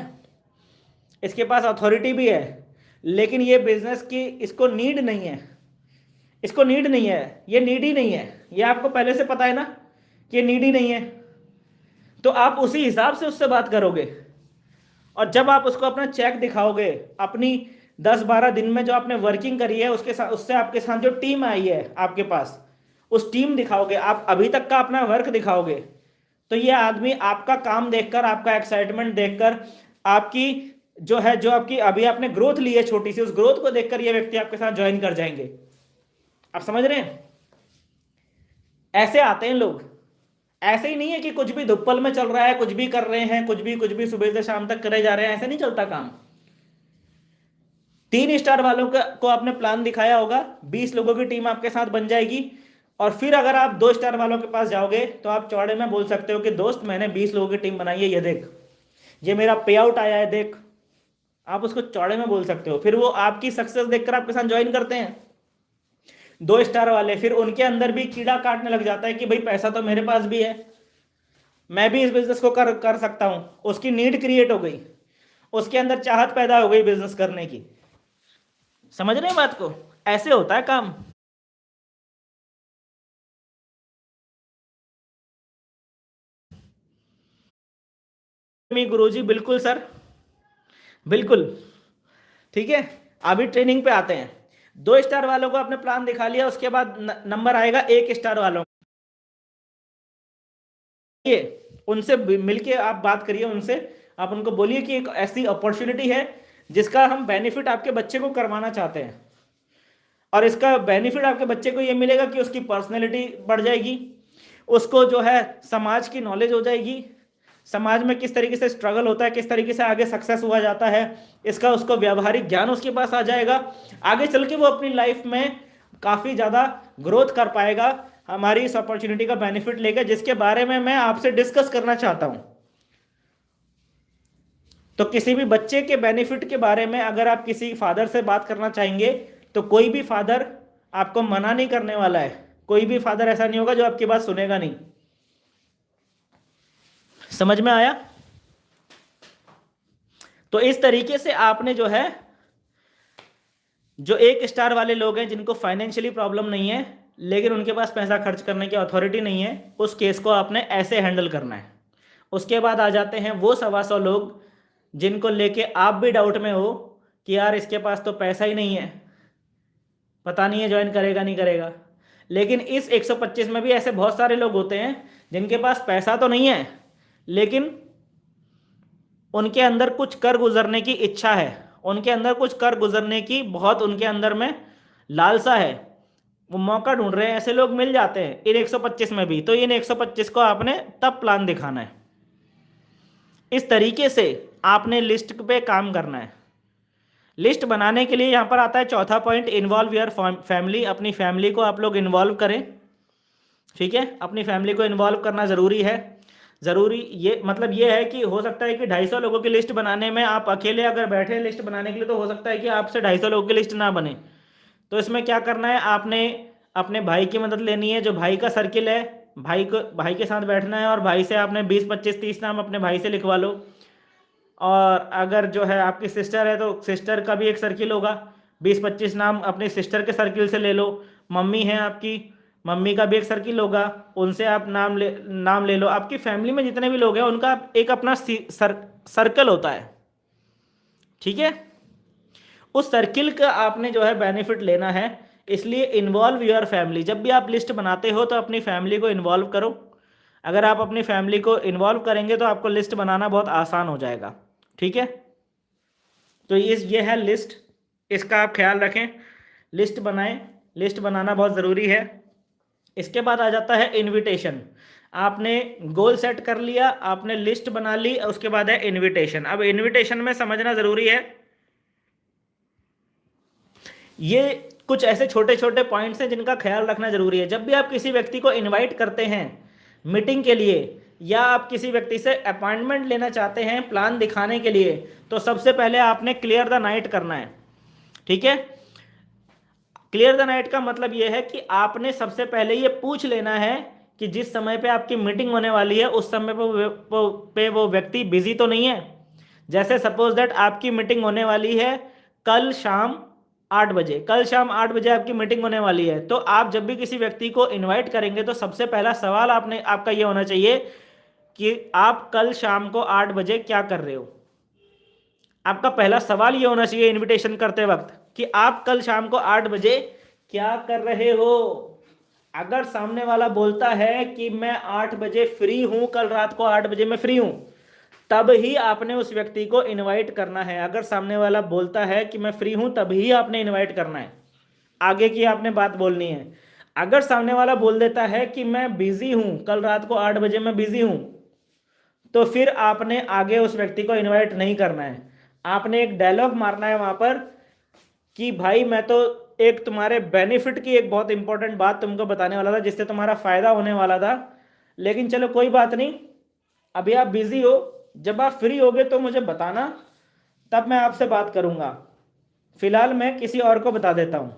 इसके पास अथॉरिटी भी है, लेकिन ये बिजनेस की इसको नीड नहीं है, इसको नीड नहीं है, ये नीडी नहीं है। ये आपको पहले से पता है ना कि ये नीडी नहीं है, तो आप उसी हिसाब से उससे बात करोगे। और जब आप उसको अपना चेक दिखाओगे, अपनी 10-12 दिन में जो आपने वर्किंग करी है उसके साथ, उससे आपके साथ जो टीम आई है आपके पास, उस टीम दिखाओगे, आप अभी तक का अपना वर्क दिखाओगे, तो ये आदमी आपका काम देखकर, आपका एक्साइटमेंट देखकर, आपकी जो है, जो आपकी अभी आपने ग्रोथ ली है छोटी सी, उस ग्रोथ को देखकर ये व्यक्ति आपके साथ ज्वाइन कर जाएंगे। आप समझ रहे हैं? ऐसे आते हैं लोग। ऐसे ही नहीं है कि कुछ भी धुप्पल में चल रहा है, कुछ भी कर रहे हैं, कुछ भी सुबह से शाम तक करे जा रहे हैं, ऐसे नहीं चलता काम। 3 स्टार वालों को आपने प्लान दिखाया होगा, 20 लोगों की टीम आपके साथ बन जाएगी, और फिर अगर आप 2 स्टार वालों के पास जाओगे तो आप चौड़े में बोल सकते हो कि दोस्त मैंने 20 लोगों की टीम बनाई है, ये देख, ये मेरा पे आउट आया है, देख। आप उसको चौड़े में बोल सकते हो। फिर वो आपकी सक्सेस देखकर आपके साथ ज्वाइन करते हैं। 2 स्टार वाले, फिर उनके अंदर भी कीड़ा काटने लग जाता है कि भाई पैसा तो मेरे पास भी है, मैं भी इस बिजनेस को कर सकता हूं। उसकी नीड क्रिएट हो गई, उसके अंदर चाहत पैदा हो गई बिजनेस करने की। समझ रहे हैं बात को? ऐसे होता है काम। गुरुजी बिल्कुल सर, बिल्कुल ठीक है। अभी ट्रेनिंग पे आते हैं। 2 स्टार वालों को आपने प्लान दिखा लिया, उसके बाद नंबर आएगा 1 स्टार वालों। ये उनसे मिलके आप बात करिए, उनसे आप उनको बोलिए कि एक ऐसी अपॉर्चुनिटी है जिसका हम बेनिफिट आपके बच्चे को करवाना चाहते हैं, और इसका बेनिफिट आपके बच्चे को ये मिलेगा कि उसकी पर्सनैलिटी बढ़ जाएगी, उसको जो है समाज की नॉलेज हो जाएगी, समाज में किस तरीके से स्ट्रगल होता है, किस तरीके से आगे सक्सेस हुआ जाता है, इसका उसको व्यावहारिक ज्ञान उसके पास आ जाएगा। आगे चल के वो अपनी लाइफ में काफ़ी ज़्यादा ग्रोथ कर पाएगा हमारी इस अपॉर्चुनिटी का बेनिफिट लेकर, जिसके बारे में मैं आपसे डिस्कस करना चाहता हूं। तो किसी भी बच्चे के बेनिफिट के बारे में अगर आप किसी फादर से बात करना चाहेंगे, तो कोई भी फादर आपको मना नहीं करने वाला है। कोई भी फादर ऐसा नहीं होगा जो आपकी बात सुनेगा नहीं। समझ में आया? तो इस तरीके से आपने जो है, जो 1 स्टार वाले लोग हैं जिनको फाइनेंशियली प्रॉब्लम नहीं है लेकिन उनके पास पैसा खर्च करने की अथॉरिटी नहीं है, उस केस को आपने ऐसे हैंडल करना है। उसके बाद आ जाते हैं वो 125 लोग जिनको लेके आप भी डाउट में हो कि यार इसके पास तो पैसा ही नहीं है, पता नहीं है ज्वाइन करेगा नहीं करेगा। लेकिन इस 125 में भी ऐसे बहुत सारे लोग होते हैं जिनके पास पैसा तो नहीं है लेकिन उनके अंदर कुछ कर गुजरने की इच्छा है, उनके अंदर कुछ कर गुजरने की बहुत उनके अंदर में लालसा है, वो मौका ढूंढ रहे हैं, ऐसे लोग मिल जाते हैं इन 125 में भी। तो इन 125 को आपने तब प्लान दिखाना है, इस तरीके से आपने लिस्ट पे काम करना है। लिस्ट बनाने के लिए यहाँ पर आता है चौथा पॉइंट, इन्वॉल्व योर फैमिली। अपनी फैमिली को आप लोग इन्वॉल्व करें, ठीक है, अपनी फैमिली को इन्वॉल्व करना ज़रूरी है। ज़रूरी ये मतलब ये है कि हो सकता है कि 250 लोगों की लिस्ट बनाने में आप अकेले अगर बैठे हैं लिस्ट बनाने के लिए, तो हो सकता है कि आपसे 250 लोगों की लिस्ट ना बने। तो इसमें क्या करना है, आपने अपने भाई की मदद लेनी है, जो भाई का सर्किल है, भाई के साथ बैठना है और भाई से आपने 20 25 30 नाम अपने भाई से लिखवा लो। और अगर जो है आपकी सिस्टर है तो सिस्टर का भी एक सर्किल होगा, 20 25 नाम अपनी सिस्टर के सर्किल से ले लो। मम्मी है आपकी, मम्मी का भी एक सर्किल होगा, उनसे आप नाम ले लो। आपकी फैमिली में जितने भी लोग हैं उनका एक अपना सर्कल होता है, ठीक है। उस सर्किल का आपने जो है बेनिफिट लेना है, इसलिए इन्वॉल्व योर फैमिली। जब भी आप लिस्ट बनाते हो तो अपनी फैमिली को इन्वॉल्व करो। अगर आप अपनी फैमिली को इन्वॉल्व करेंगे तो आपको लिस्ट बनाना बहुत आसान हो जाएगा, ठीक है। तो ये है लिस्ट, इसका आप ख्याल रखें, लिस्ट बनाएं, लिस्ट बनाना बहुत ज़रूरी है। इसके बाद आ जाता है इनविटेशन। आपने गोल सेट कर लिया, आपने लिस्ट बना ली, उसके बाद है इनविटेशन। अब इनविटेशन में समझना ज़रूरी है, ये कुछ ऐसे छोटे छोटे पॉइंट्स हैं जिनका ख्याल रखना जरूरी है। जब भी आप किसी व्यक्ति को इनवाइट करते हैं मीटिंग के लिए, या आप किसी व्यक्ति से अपॉइंटमेंट लेना चाहते हैं प्लान दिखाने के लिए, तो सबसे पहले आपने क्लियर द नाइट करना है, ठीक है। क्लियर द नाइट का मतलब यह है कि आपने सबसे पहले ये पूछ लेना है कि जिस समय पे आपकी मीटिंग होने वाली है उस समय पे वो व्यक्ति बिजी तो नहीं है। जैसे सपोज दैट आपकी मीटिंग होने वाली है कल शाम 8 बजे, कल शाम 8 बजे आपकी मीटिंग होने वाली है, तो आप जब भी किसी व्यक्ति को इनवाइट करेंगे तो सबसे पहला सवाल आपका ये होना चाहिए कि आप कल शाम को 8 बजे क्या कर रहे हो। आपका पहला सवाल ये होना चाहिए इनविटेशन करते वक्त कि आप कल शाम को 8 बजे क्या कर रहे हो। अगर सामने वाला बोलता है कि मैं 8 बजे फ्री हूं, कल रात को 8 बजे मैं फ्री हूं, तब ही आपने उस व्यक्ति को इनवाइट करना है। अगर सामने वाला बोलता है कि मैं फ्री हूं, तब ही आपने इनवाइट करना है, आगे की आपने बात बोलनी है। अगर सामने वाला बोल देता है कि मैं बिजी हूं, कल रात को 8 बजे मैं बिजी हूं, तो फिर आपने आगे उस व्यक्ति को इनवाइट नहीं करना है। आपने एक डायलॉग मारना है वहां पर कि भाई मैं तो एक तुम्हारे बेनिफिट की एक बहुत इंपॉर्टेंट बात तुमको बताने वाला था जिससे तुम्हारा फायदा होने वाला था, लेकिन चलो कोई बात नहीं, अभी आप बिजी हो, जब आप फ्री होगे तो मुझे बताना, तब मैं आपसे बात करूंगा, फिलहाल मैं किसी और को बता देता हूं।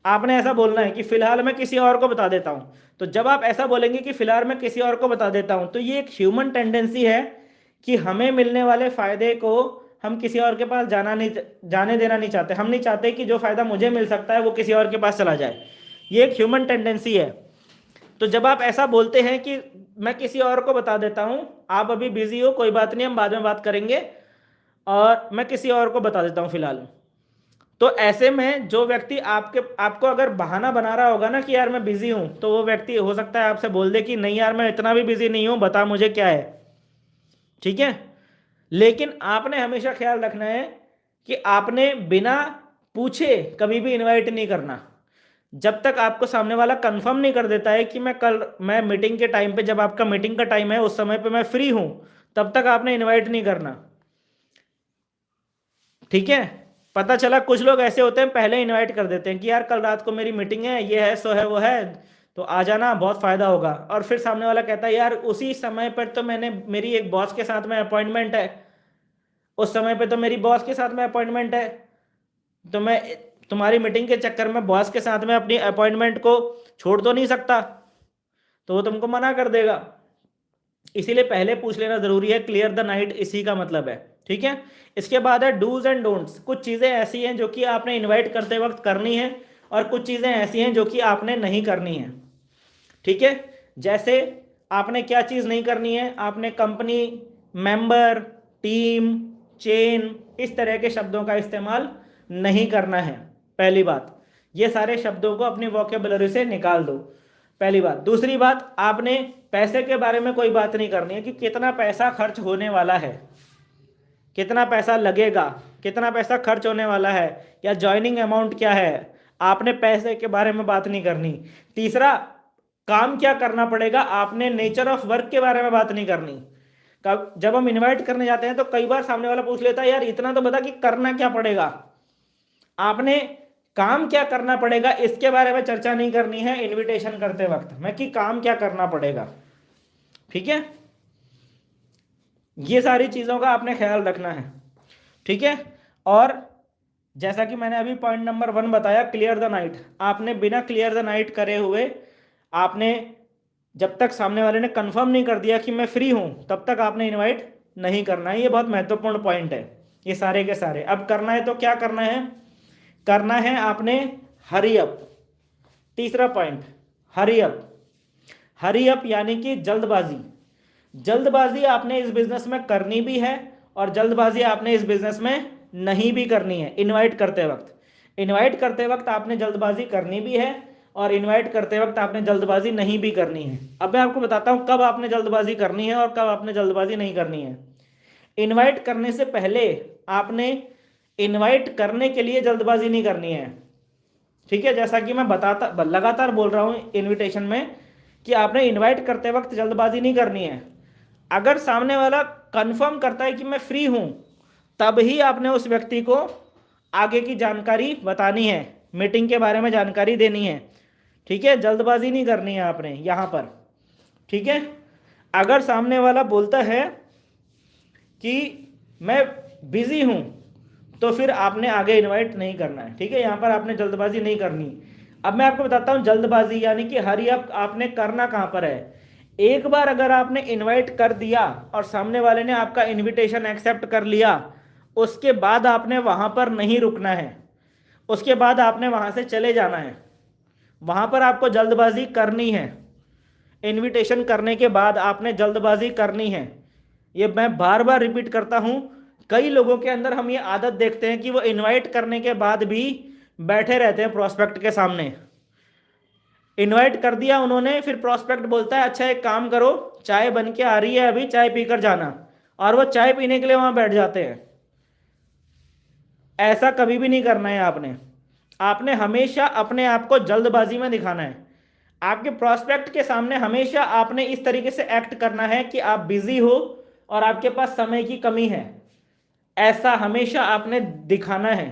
आपने ऐसा बोलना है कि फिलहाल मैं किसी और को बता देता हूं। तो जब आप ऐसा बोलेंगे कि फिलहाल मैं किसी और को बता देता हूं, तो ये एक ह्यूमन टेंडेंसी है कि हमें मिलने वाले फायदे को हम किसी और के पास जाने देना नहीं चाहते। हम नहीं चाहते कि जो फायदा मुझे मिल सकता है वो किसी और के पास चला जाए। ये एक ह्यूमन टेंडेंसी है। तो जब आप ऐसा बोलते हैं कि मैं किसी और को बता देता हूं, आप अभी बिजी हो, कोई बात नहीं, हम बाद में बात करेंगे, और मैं किसी और को बता देता हूं फिलहाल, तो ऐसे में जो व्यक्ति आपको अगर बहाना बना रहा होगा ना कि यार मैं बिजी हूं, तो वो व्यक्ति हो सकता है आपसे बोल दे कि नहीं यार मैं इतना भी बिजी नहीं हूं, बता मुझे क्या है, ठीक है। लेकिन आपने हमेशा ख्याल रखना है कि आपने बिना पूछे कभी भी इनवाइट नहीं करना। जब तक आपको सामने वाला कंफर्म नहीं कर देता है कि मैं मीटिंग के टाइम पे, जब आपका मीटिंग का टाइम है उस समय पे मैं फ्री हूं, तब तक आपने इनवाइट नहीं करना, ठीक है। पता चला कुछ लोग ऐसे होते हैं पहले इनवाइट कर देते हैं कि यार कल रात को मेरी मीटिंग है, ये है सो है वो है, तो आ जाना, बहुत फायदा होगा। और फिर सामने वाला कहता है यार उसी समय पर तो मेरी एक बॉस के साथ में अपॉइंटमेंट है, उस समय पे तो मेरी बॉस के साथ में अपॉइंटमेंट है, तो मैं तुम्हारी मीटिंग के चक्कर में बॉस के साथ में अपनी अपॉइंटमेंट को छोड़ तो नहीं सकता, तो वो तुमको मना कर देगा। इसीलिए पहले पूछ लेना जरूरी है, क्लियर द नाइट इसी का मतलब है, ठीक है। इसके बाद है डूज एंड डोंट्स। कुछ चीज़ें ऐसी हैं जो कि आपने इनवाइट करते वक्त करनी है, और कुछ चीज़ें ऐसी हैं जो कि आपने नहीं करनी है, ठीक है। जैसे आपने क्या चीज़ नहीं करनी है, आपने कंपनी, मेंबर, टीम, चेन, इस तरह के शब्दों का इस्तेमाल नहीं करना है। पहली बात, ये सारे शब्दों को अपनी वोकेबुलरी से निकाल दो। पहली बात। दूसरी बात, आपने पैसे के बारे में कोई बात नहीं करनी है कि कितना पैसा खर्च होने वाला है, कितना पैसा लगेगा, कितना पैसा खर्च होने वाला है, या ज्वाइनिंग अमाउंट क्या है, आपने पैसे के बारे में बात नहीं करनी। तीसरा, काम क्या करना पड़ेगा, आपने नेचर ऑफ वर्क के बारे में बात नहीं करनी। जब हम इनवाइट करने जाते हैं तो कई बार सामने वाला पूछ लेता है यार इतना तो बता कि करना क्या पड़ेगा। आपने काम क्या करना पड़ेगा इसके बारे में चर्चा नहीं करनी है इनविटेशन करते वक्त में, कि काम क्या करना पड़ेगा। ठीक है, ये सारी चीजों का आपने ख्याल रखना है। ठीक है, और जैसा कि मैंने अभी पॉइंट नंबर 1 बताया, क्लियर द नाइट। आपने बिना क्लियर द नाइट करे हुए, आपने जब तक सामने वाले ने कंफर्म नहीं कर दिया कि मैं फ्री हूं, तब तक आपने इनवाइट नहीं करना है। ये बहुत महत्वपूर्ण पॉइंट है ये सारे के सारे। अब करना है तो क्या करना है, करना है आपने हरी अप। तीसरा point, hurry up. Hurry up यानी कि जल्दबाजी। जल्दबाजी आपने इस बिजनेस में करनी भी है और जल्दबाजी आपने इस बिजनेस में नहीं भी करनी है। इनवाइट करते वक्त, इनवाइट करते वक्त आपने जल्दबाजी करनी भी है और इनवाइट करते वक्त आपने जल्दबाजी नहीं भी करनी है। अब मैं आपको बताता हूं कब आपने जल्दबाजी करनी है और कब आपने जल्दबाजी नहीं करनी है। इनवाइट करने से पहले आपने इनवाइट करने के लिए जल्दबाजी नहीं करनी है। ठीक है, जैसा कि मैं बताता लगातार बोल रहा हूं इनविटेशन में कि आपने इनवाइट करते वक्त जल्दबाजी नहीं करनी है। अगर सामने वाला कंफर्म करता है कि मैं फ्री हूं, तब ही आपने उस व्यक्ति को आगे की जानकारी बतानी है, मीटिंग के बारे में जानकारी देनी है। ठीक है, जल्दबाजी नहीं करनी है आपने यहां पर। ठीक है, अगर सामने वाला बोलता है कि मैं बिजी हूं, तो फिर आपने आगे इनवाइट नहीं करना है। ठीक है, यहां पर आपने जल्दबाजी नहीं करनी। अब मैं आपको बताता हूं जल्दबाजी यानी कि हरी अप आपने करना कहां पर है। एक बार अगर आपने इनवाइट कर दिया और सामने वाले ने आपका इनविटेशन एक्सेप्ट कर लिया, उसके बाद आपने वहां पर नहीं रुकना है, उसके बाद आपने वहां से चले जाना है। वहां पर आपको जल्दबाजी करनी है। इनविटेशन करने के बाद आपने जल्दबाजी करनी है। ये मैं बार बार रिपीट करता हूं। कई लोगों के अंदर हम ये आदत देखते हैं कि वो इनवाइट करने के बाद भी बैठे रहते हैं प्रोस्पेक्ट के सामने। इनवाइट कर दिया उन्होंने, फिर प्रोस्पेक्ट बोलता है अच्छा एक काम करो, चाय बन के आ रही है अभी, चाय पीकर जाना, और वो चाय पीने के लिए वहां बैठ जाते हैं। ऐसा कभी भी नहीं करना है आपने। आपने हमेशा अपने आप को जल्दबाजी में दिखाना है। आपके प्रोस्पेक्ट के सामने हमेशा आपने इस तरीके से एक्ट करना है कि आप बिजी हो और आपके पास समय की कमी है। ऐसा हमेशा आपने दिखाना है।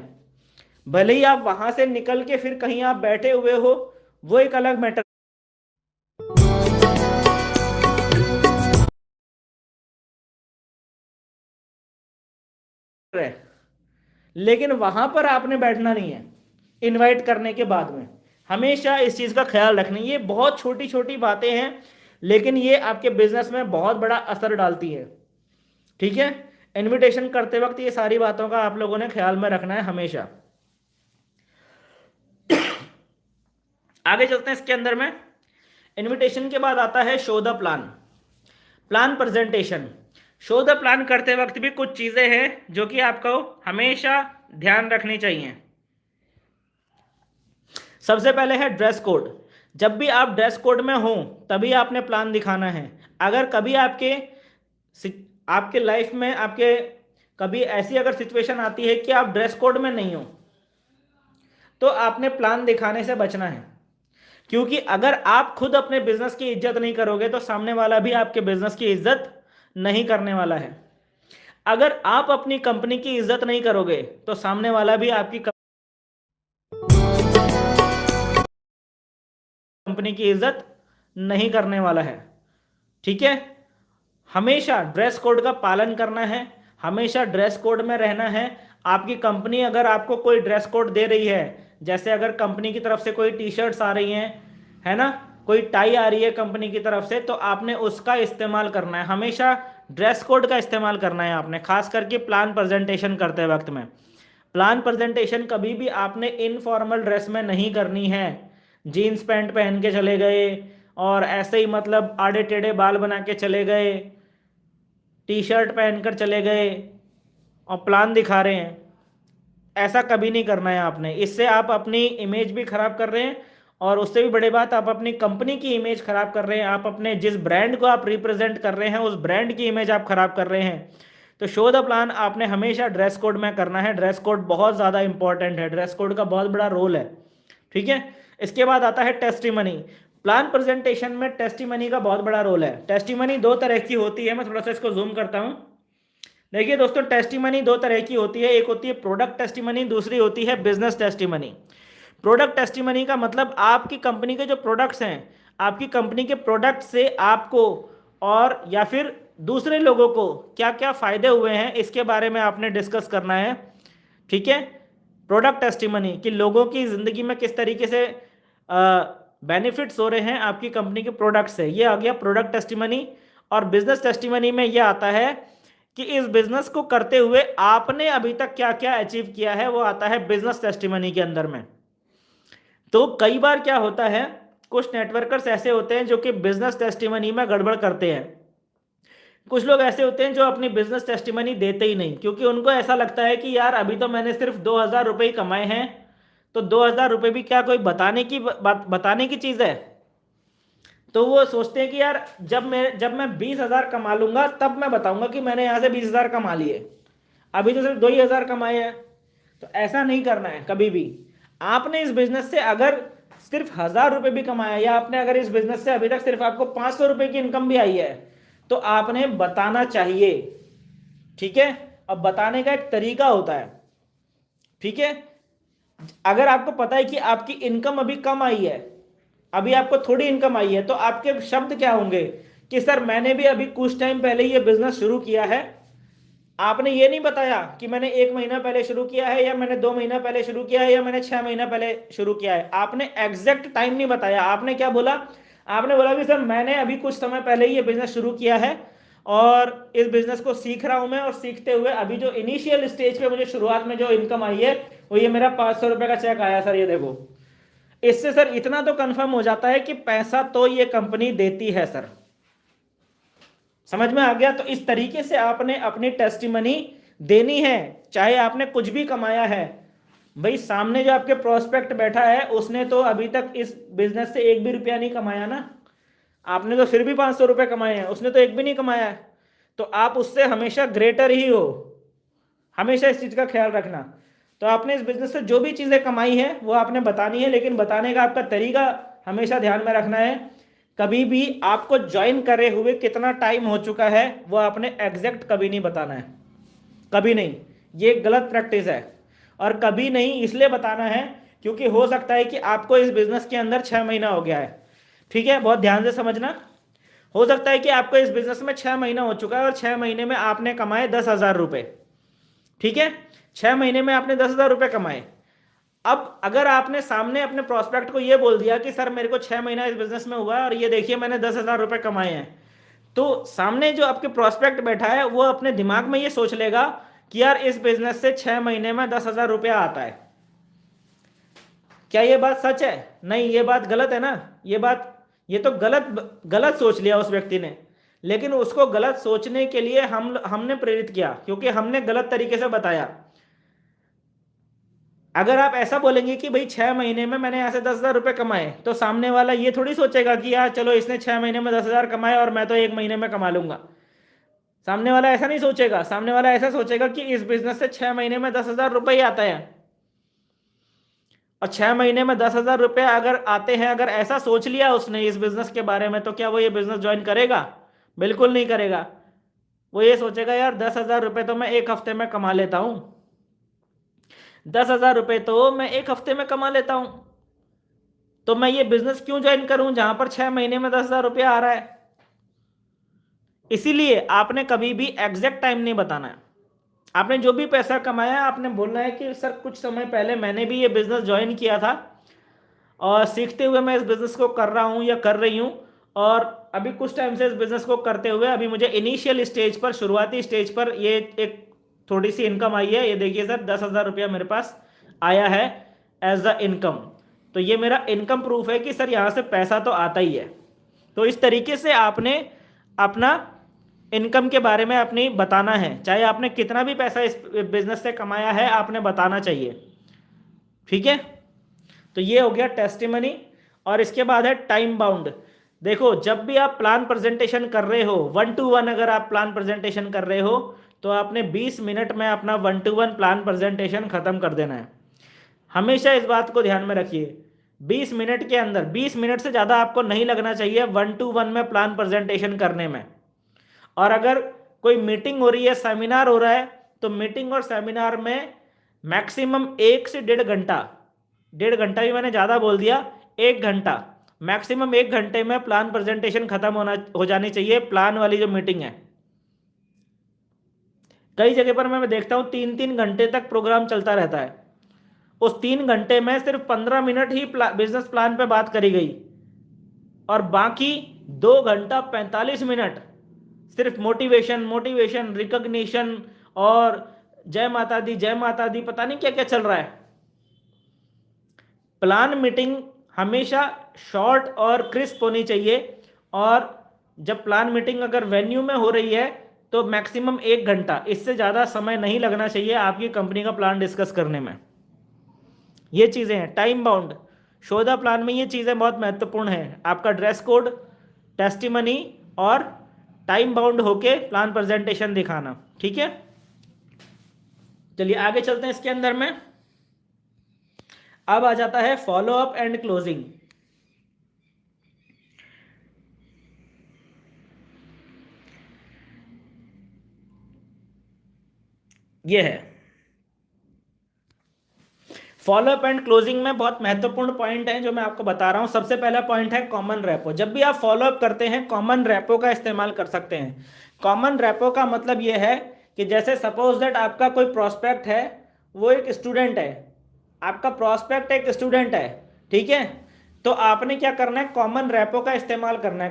भले ही आप वहां से निकल के फिर कहीं आप बैठे हुए हो, वो एक अलग मैटर है, लेकिन वहां पर आपने बैठना नहीं है। इनवाइट करने के बाद में हमेशा इस चीज का ख्याल रखना। ये बहुत छोटी छोटी बातें हैं, लेकिन ये आपके बिजनेस में बहुत बड़ा असर डालती है। ठीक है, इनविटेशन करते वक्त ये सारी बातों का आप लोगों ने ख्याल में रखना है हमेशा। आगे चलते हैं इसके अंदर में। इनविटेशन के बाद आता है show the plan, plan presentation. Show the plan करते वक्त भी कुछ चीजें हैं जो कि आपको हमेशा ध्यान रखनी चाहिए। सबसे पहले है ड्रेस कोड। जब भी आप ड्रेस कोड में हो तभी आपने प्लान दिखाना है। अगर कभी आपके लाइफ में आपके कभी ऐसी अगर सिचुएशन आती है कि आप ड्रेस कोड में नहीं हो, तो आपने प्लान दिखाने से बचना है। क्योंकि अगर आप खुद अपने बिजनेस की इज्जत नहीं करोगे तो सामने वाला भी आपके बिजनेस की इज्जत नहीं करने वाला है। अगर आप अपनी कंपनी की इज्जत नहीं करोगे तो सामने वाला भी आपकी कंपनी की इज्जत नहीं करने वाला है। ठीक है, हमेशा ड्रेस कोड का पालन करना है, हमेशा ड्रेस कोड में रहना है। आपकी कंपनी अगर आपको कोई ड्रेस कोड दे रही है, जैसे अगर कंपनी की तरफ से कोई टी शर्ट्स आ रही हैं, है ना, कोई टाई आ रही है कंपनी की तरफ से, तो आपने उसका इस्तेमाल करना है। हमेशा ड्रेस कोड का इस्तेमाल करना है आपने, खास करके प्लान प्रेजेंटेशन करते वक्त में। प्लान प्रेजेंटेशन कभी भी आपने इनफॉर्मल ड्रेस में नहीं करनी है। जीन्स पैंट पहन के चले गए और ऐसे ही मतलब आड़े टेढ़े बाल बना के चले गए, टी शर्ट पहनकर चले गए और प्लान दिखा रहे हैं, ऐसा कभी नहीं करना है आपने। इससे आप अपनी इमेज भी खराब कर रहे हैं और उससे भी बड़ी बात, आप अपनी कंपनी की इमेज खराब कर रहे हैं, आप अपने जिस ब्रांड को आप रिप्रेजेंट कर रहे हैं उस ब्रांड की इमेज आप खराब कर रहे हैं। तो शो द प्लान आपने हमेशा ड्रेस कोड में करना है। ड्रेस कोड बहुत ज़्यादा इंपॉर्टेंट है, ड्रेस कोड का बहुत बड़ा रोल है, ठीक है। इसके बाद आता है टेस्टिमनी। प्लान प्रेजेंटेशन में टेस्टिमनी का बहुत बड़ा रोल है। टेस्टिमनी दो तरह की होती है, मैं थोड़ा सा इसको जूम करता हूँ। देखिए दोस्तों, टेस्टिमनी दो तरह की होती है, एक होती है प्रोडक्ट टेस्टिमनी, दूसरी होती है बिजनेस टेस्टिमनी। प्रोडक्ट टेस्टिमनी का मतलब आपकी कंपनी के जो प्रोडक्ट्स हैं, आपकी कंपनी के प्रोडक्ट से आपको और या फिर दूसरे लोगों को क्या क्या फ़ायदे हुए हैं इसके बारे में आपने डिस्कस करना है, ठीक है। प्रोडक्ट टेस्टिमनी कि लोगों की ज़िंदगी में किस तरीके से बेनिफिट्स हो रहे हैं आपकी कंपनी के प्रोडक्ट से, ये आ गया प्रोडक्ट टेस्टिमनी। और बिजनेस टेस्टिमनी में ये आता है कि इस बिजनेस को करते हुए आपने अभी तक क्या क्या अचीव किया है, वो आता है बिजनेस टेस्टिमनी के अंदर में। तो कई बार क्या होता है, कुछ नेटवर्कर्स ऐसे होते हैं जो कि बिजनेस टेस्टिमनी में गड़बड़ करते हैं। कुछ लोग ऐसे होते हैं जो अपनी बिजनेस टेस्टिमनी देते ही नहीं, क्योंकि उनको ऐसा लगता है कि यार अभी तो मैंने सिर्फ 2,000 रुपये ही कमाए हैं, तो 2,000 रुपये भी क्या कोई बताने की चीज़ है। तो वो सोचते हैं कि यार जब मैं 20,000 कमा लूंगा तब मैं बताऊंगा कि मैंने यहाँ से 20,000 कमा लिए, अभी तो सिर्फ 2,000 कमाए हैं। तो ऐसा नहीं करना है कभी भी। आपने इस बिजनेस से अगर सिर्फ 1,000 रुपये भी कमाया, या आपने अगर इस बिजनेस से अभी तक सिर्फ आपको 500 रुपये की इनकम भी आई है, तो आपने बताना चाहिए, ठीक है। अब बताने का एक तरीका होता है, ठीक है। अगर आपको पता है कि आपकी इनकम अभी कम आई है, अभी आपको थोड़ी इनकम आई है, तो आपके शब्द क्या होंगे कि सर मैंने भी अभी कुछ टाइम पहले ये बिजनेस शुरू किया है। आपने ये नहीं बताया कि मैंने 1 महीना पहले शुरू किया है, या मैंने 2 महीना पहले शुरू किया है, या मैंने 6 महीना पहले शुरू किया है। आपने एग्जैक्ट टाइम नहीं बताया। आपने क्या बोला, आपने बोला कि सर मैंने अभी कुछ समय पहले ही ये बिजनेस शुरू किया है और इस बिजनेस को सीख रहा हूं मैं, और सीखते हुए अभी जो इनिशियल स्टेज पे मुझे शुरुआत में जो इनकम आई है वो ये मेरा 500 रुपये का चेक आया सर, ये देखो। इससे सर इतना तो कंफर्म हो जाता है कि पैसा तो ये कंपनी देती है सर। समझ में आ गया। तो इस तरीके से आपने अपनी टेस्टिमनी देनी है, चाहे आपने कुछ भी कमाया है। भाई सामने जो आपके प्रोस्पेक्ट बैठा है उसने तो अभी तक इस बिजनेस से 1 भी रुपया नहीं कमाया ना, आपने तो फिर भी 500 रुपये कमाए हैं, उसने तो 1 भी नहीं कमाया है। तो आप उससे हमेशा ग्रेटर ही हो, हमेशा इस चीज़ का ख्याल रखना। तो आपने इस बिजनेस से जो भी चीज़ें कमाई है वो आपने बतानी है, लेकिन बताने का आपका तरीका हमेशा ध्यान में रखना है। कभी भी आपको ज्वाइन करे हुए कितना टाइम हो चुका है वो आपने एग्जैक्ट कभी नहीं बताना है, कभी नहीं। ये गलत प्रैक्टिस है। और कभी नहीं इसलिए बताना है क्योंकि हो सकता है कि आपको इस बिजनेस के अंदर 6 महीना हो गया है, ठीक है, बहुत ध्यान से समझना। हो सकता है कि आपको इस बिजनेस में 6 महीना हो चुका है और 6 महीने में आपने कमाए 10,000 रुपये, ठीक है। 6 महीने में आपने 10,000 रुपये कमाए। अब अगर आपने सामने अपने प्रोस्पेक्ट को ये बोल दिया कि सर मेरे को 6 महीना इस बिजनेस में हुआ है और ये देखिए मैंने 10,000 रुपये कमाए हैं, तो सामने जो आपके प्रोस्पेक्ट बैठा है वो अपने दिमाग में ये सोच लेगा कि यार इस बिजनेस से 6 महीने में 10,000 रुपया आता है। क्या ये बात सच है? नहीं, ये बात गलत है ना। ये तो गलत सोच लिया उस व्यक्ति ने। लेकिन उसको गलत सोचने के लिए हमने प्रेरित किया, क्योंकि हमने गलत तरीके से बताया। अगर आप ऐसा बोलेंगे कि भाई 6 महीने में मैंने यहाँ से 10,000 रुपये कमाए, तो सामने वाला ये थोड़ी सोचेगा कि यार चलो इसने 6 महीने में 10,000 कमाए और मैं तो 1 महीने में कमा लूंगा। सामने वाला ऐसा नहीं सोचेगा। सामने वाला ऐसा सोचेगा कि इस बिजनेस से 6 महीने में 10,000 रुपये ही आता है, और 6 महीने में 10,000 रुपये अगर आते हैं, अगर ऐसा सोच लिया उसने इस बिजनेस के बारे में, तो क्या वो ये बिजनेस ज्वाइन करेगा? बिल्कुल नहीं करेगा। वो ये सोचेगा यार 10,000 रुपये तो मैं 1 हफ्ते में कमा लेता हूँ, 10,000 रुपये तो मैं 1 हफ्ते में कमा लेता हूँ, तो मैं ये बिजनेस क्यों ज्वाइन करूँ जहां पर 6 महीने में 10,000 रुपया आ रहा है। इसीलिए आपने कभी भी एग्जैक्ट टाइम नहीं बताना है। आपने जो भी पैसा कमाया आपने बोलना है कि सर कुछ समय पहले मैंने भी ये बिजनेस ज्वाइन किया था और सीखते हुए मैं इस बिजनेस को कर रहा हूँ या कर रही हूँ, और अभी कुछ टाइम से इस बिजनेस को करते हुए अभी मुझे इनिशियल स्टेज पर, शुरुआती स्टेज पर ये एक थोड़ी सी इनकम आई है। ये देखिए सर 10,000 रुपया मेरे पास आया है एज अ इनकम, तो ये मेरा इनकम प्रूफ है कि सर यहाँ से पैसा तो आता ही है। तो इस तरीके से आपने अपना इनकम के बारे में अपनी बताना है, चाहे आपने कितना भी पैसा इस बिजनेस से कमाया है आपने बताना चाहिए, ठीक है। तो ये हो गया टेस्टिमनी। और इसके बाद है टाइम बाउंड। देखो जब भी आप प्लान प्रेजेंटेशन कर रहे हो 1-to-1, अगर आप प्लान प्रेजेंटेशन कर रहे हो तो आपने 20 मिनट में अपना 1-to-1 प्लान प्रेजेंटेशन खत्म कर देना है। हमेशा इस बात को ध्यान में रखिए, 20 मिनट के अंदर, 20 मिनट से ज़्यादा आपको नहीं लगना चाहिए 1-to-1 में प्लान प्रेजेंटेशन करने में। और अगर कोई मीटिंग हो रही है, सेमिनार हो रहा है, तो मीटिंग और सेमिनार में मैक्सिमम 1 से 1.5 घंटा, 1.5 घंटा भी मैंने ज़्यादा बोल दिया, 1 घंटा, मैक्सिमम 1 घंटे में प्लान प्रेजेंटेशन खत्म हो जानी चाहिए, प्लान वाली जो मीटिंग है। कई जगह पर मैं देखता हूँ 3-3 घंटे तक प्रोग्राम चलता रहता है, उस 3 घंटे में सिर्फ 15 मिनट ही बिजनेस प्लान पे बात करी गई और बाकी 2 घंटा 45 मिनट सिर्फ मोटिवेशन, रिकॉग्निशन और जय माता दी, पता नहीं क्या क्या चल रहा है। प्लान मीटिंग हमेशा शॉर्ट और क्रिस्प होनी चाहिए, और जब प्लान मीटिंग अगर वेन्यू में हो रही है तो मैक्सिमम 1 घंटा, इससे ज़्यादा समय नहीं लगना चाहिए आपकी कंपनी का प्लान डिस्कस करने में। ये चीज़ें हैं। टाइम बाउंड, शोधा प्लान में ये चीज़ें बहुत महत्वपूर्ण है। आपका ड्रेस कोड, टेस्टिमनी और टाइम बाउंड होके प्लान प्रेजेंटेशन दिखाना, ठीक है। चलिए आगे चलते हैं इसके अंदर में। अब आ जाता है फॉलो अप एंड क्लोजिंग। ये है फॉलो अप एंड क्लोजिंग में बहुत महत्वपूर्ण पॉइंट है जो मैं आपको बता रहा हूं। सबसे पहला पॉइंट है कॉमन रेपो। जब भी आप फॉलो अप करते हैं कॉमन रेपो का इस्तेमाल कर सकते हैं। कॉमन रेपो का मतलब ये है कि जैसे सपोज दैट आपका कोई प्रोस्पेक्ट है, वो एक स्टूडेंट है, आपका प्रोस्पेक्ट एक स्टूडेंट है, ठीक है, तो आपने क्या करना है, कॉमन रेपो का इस्तेमाल करना है।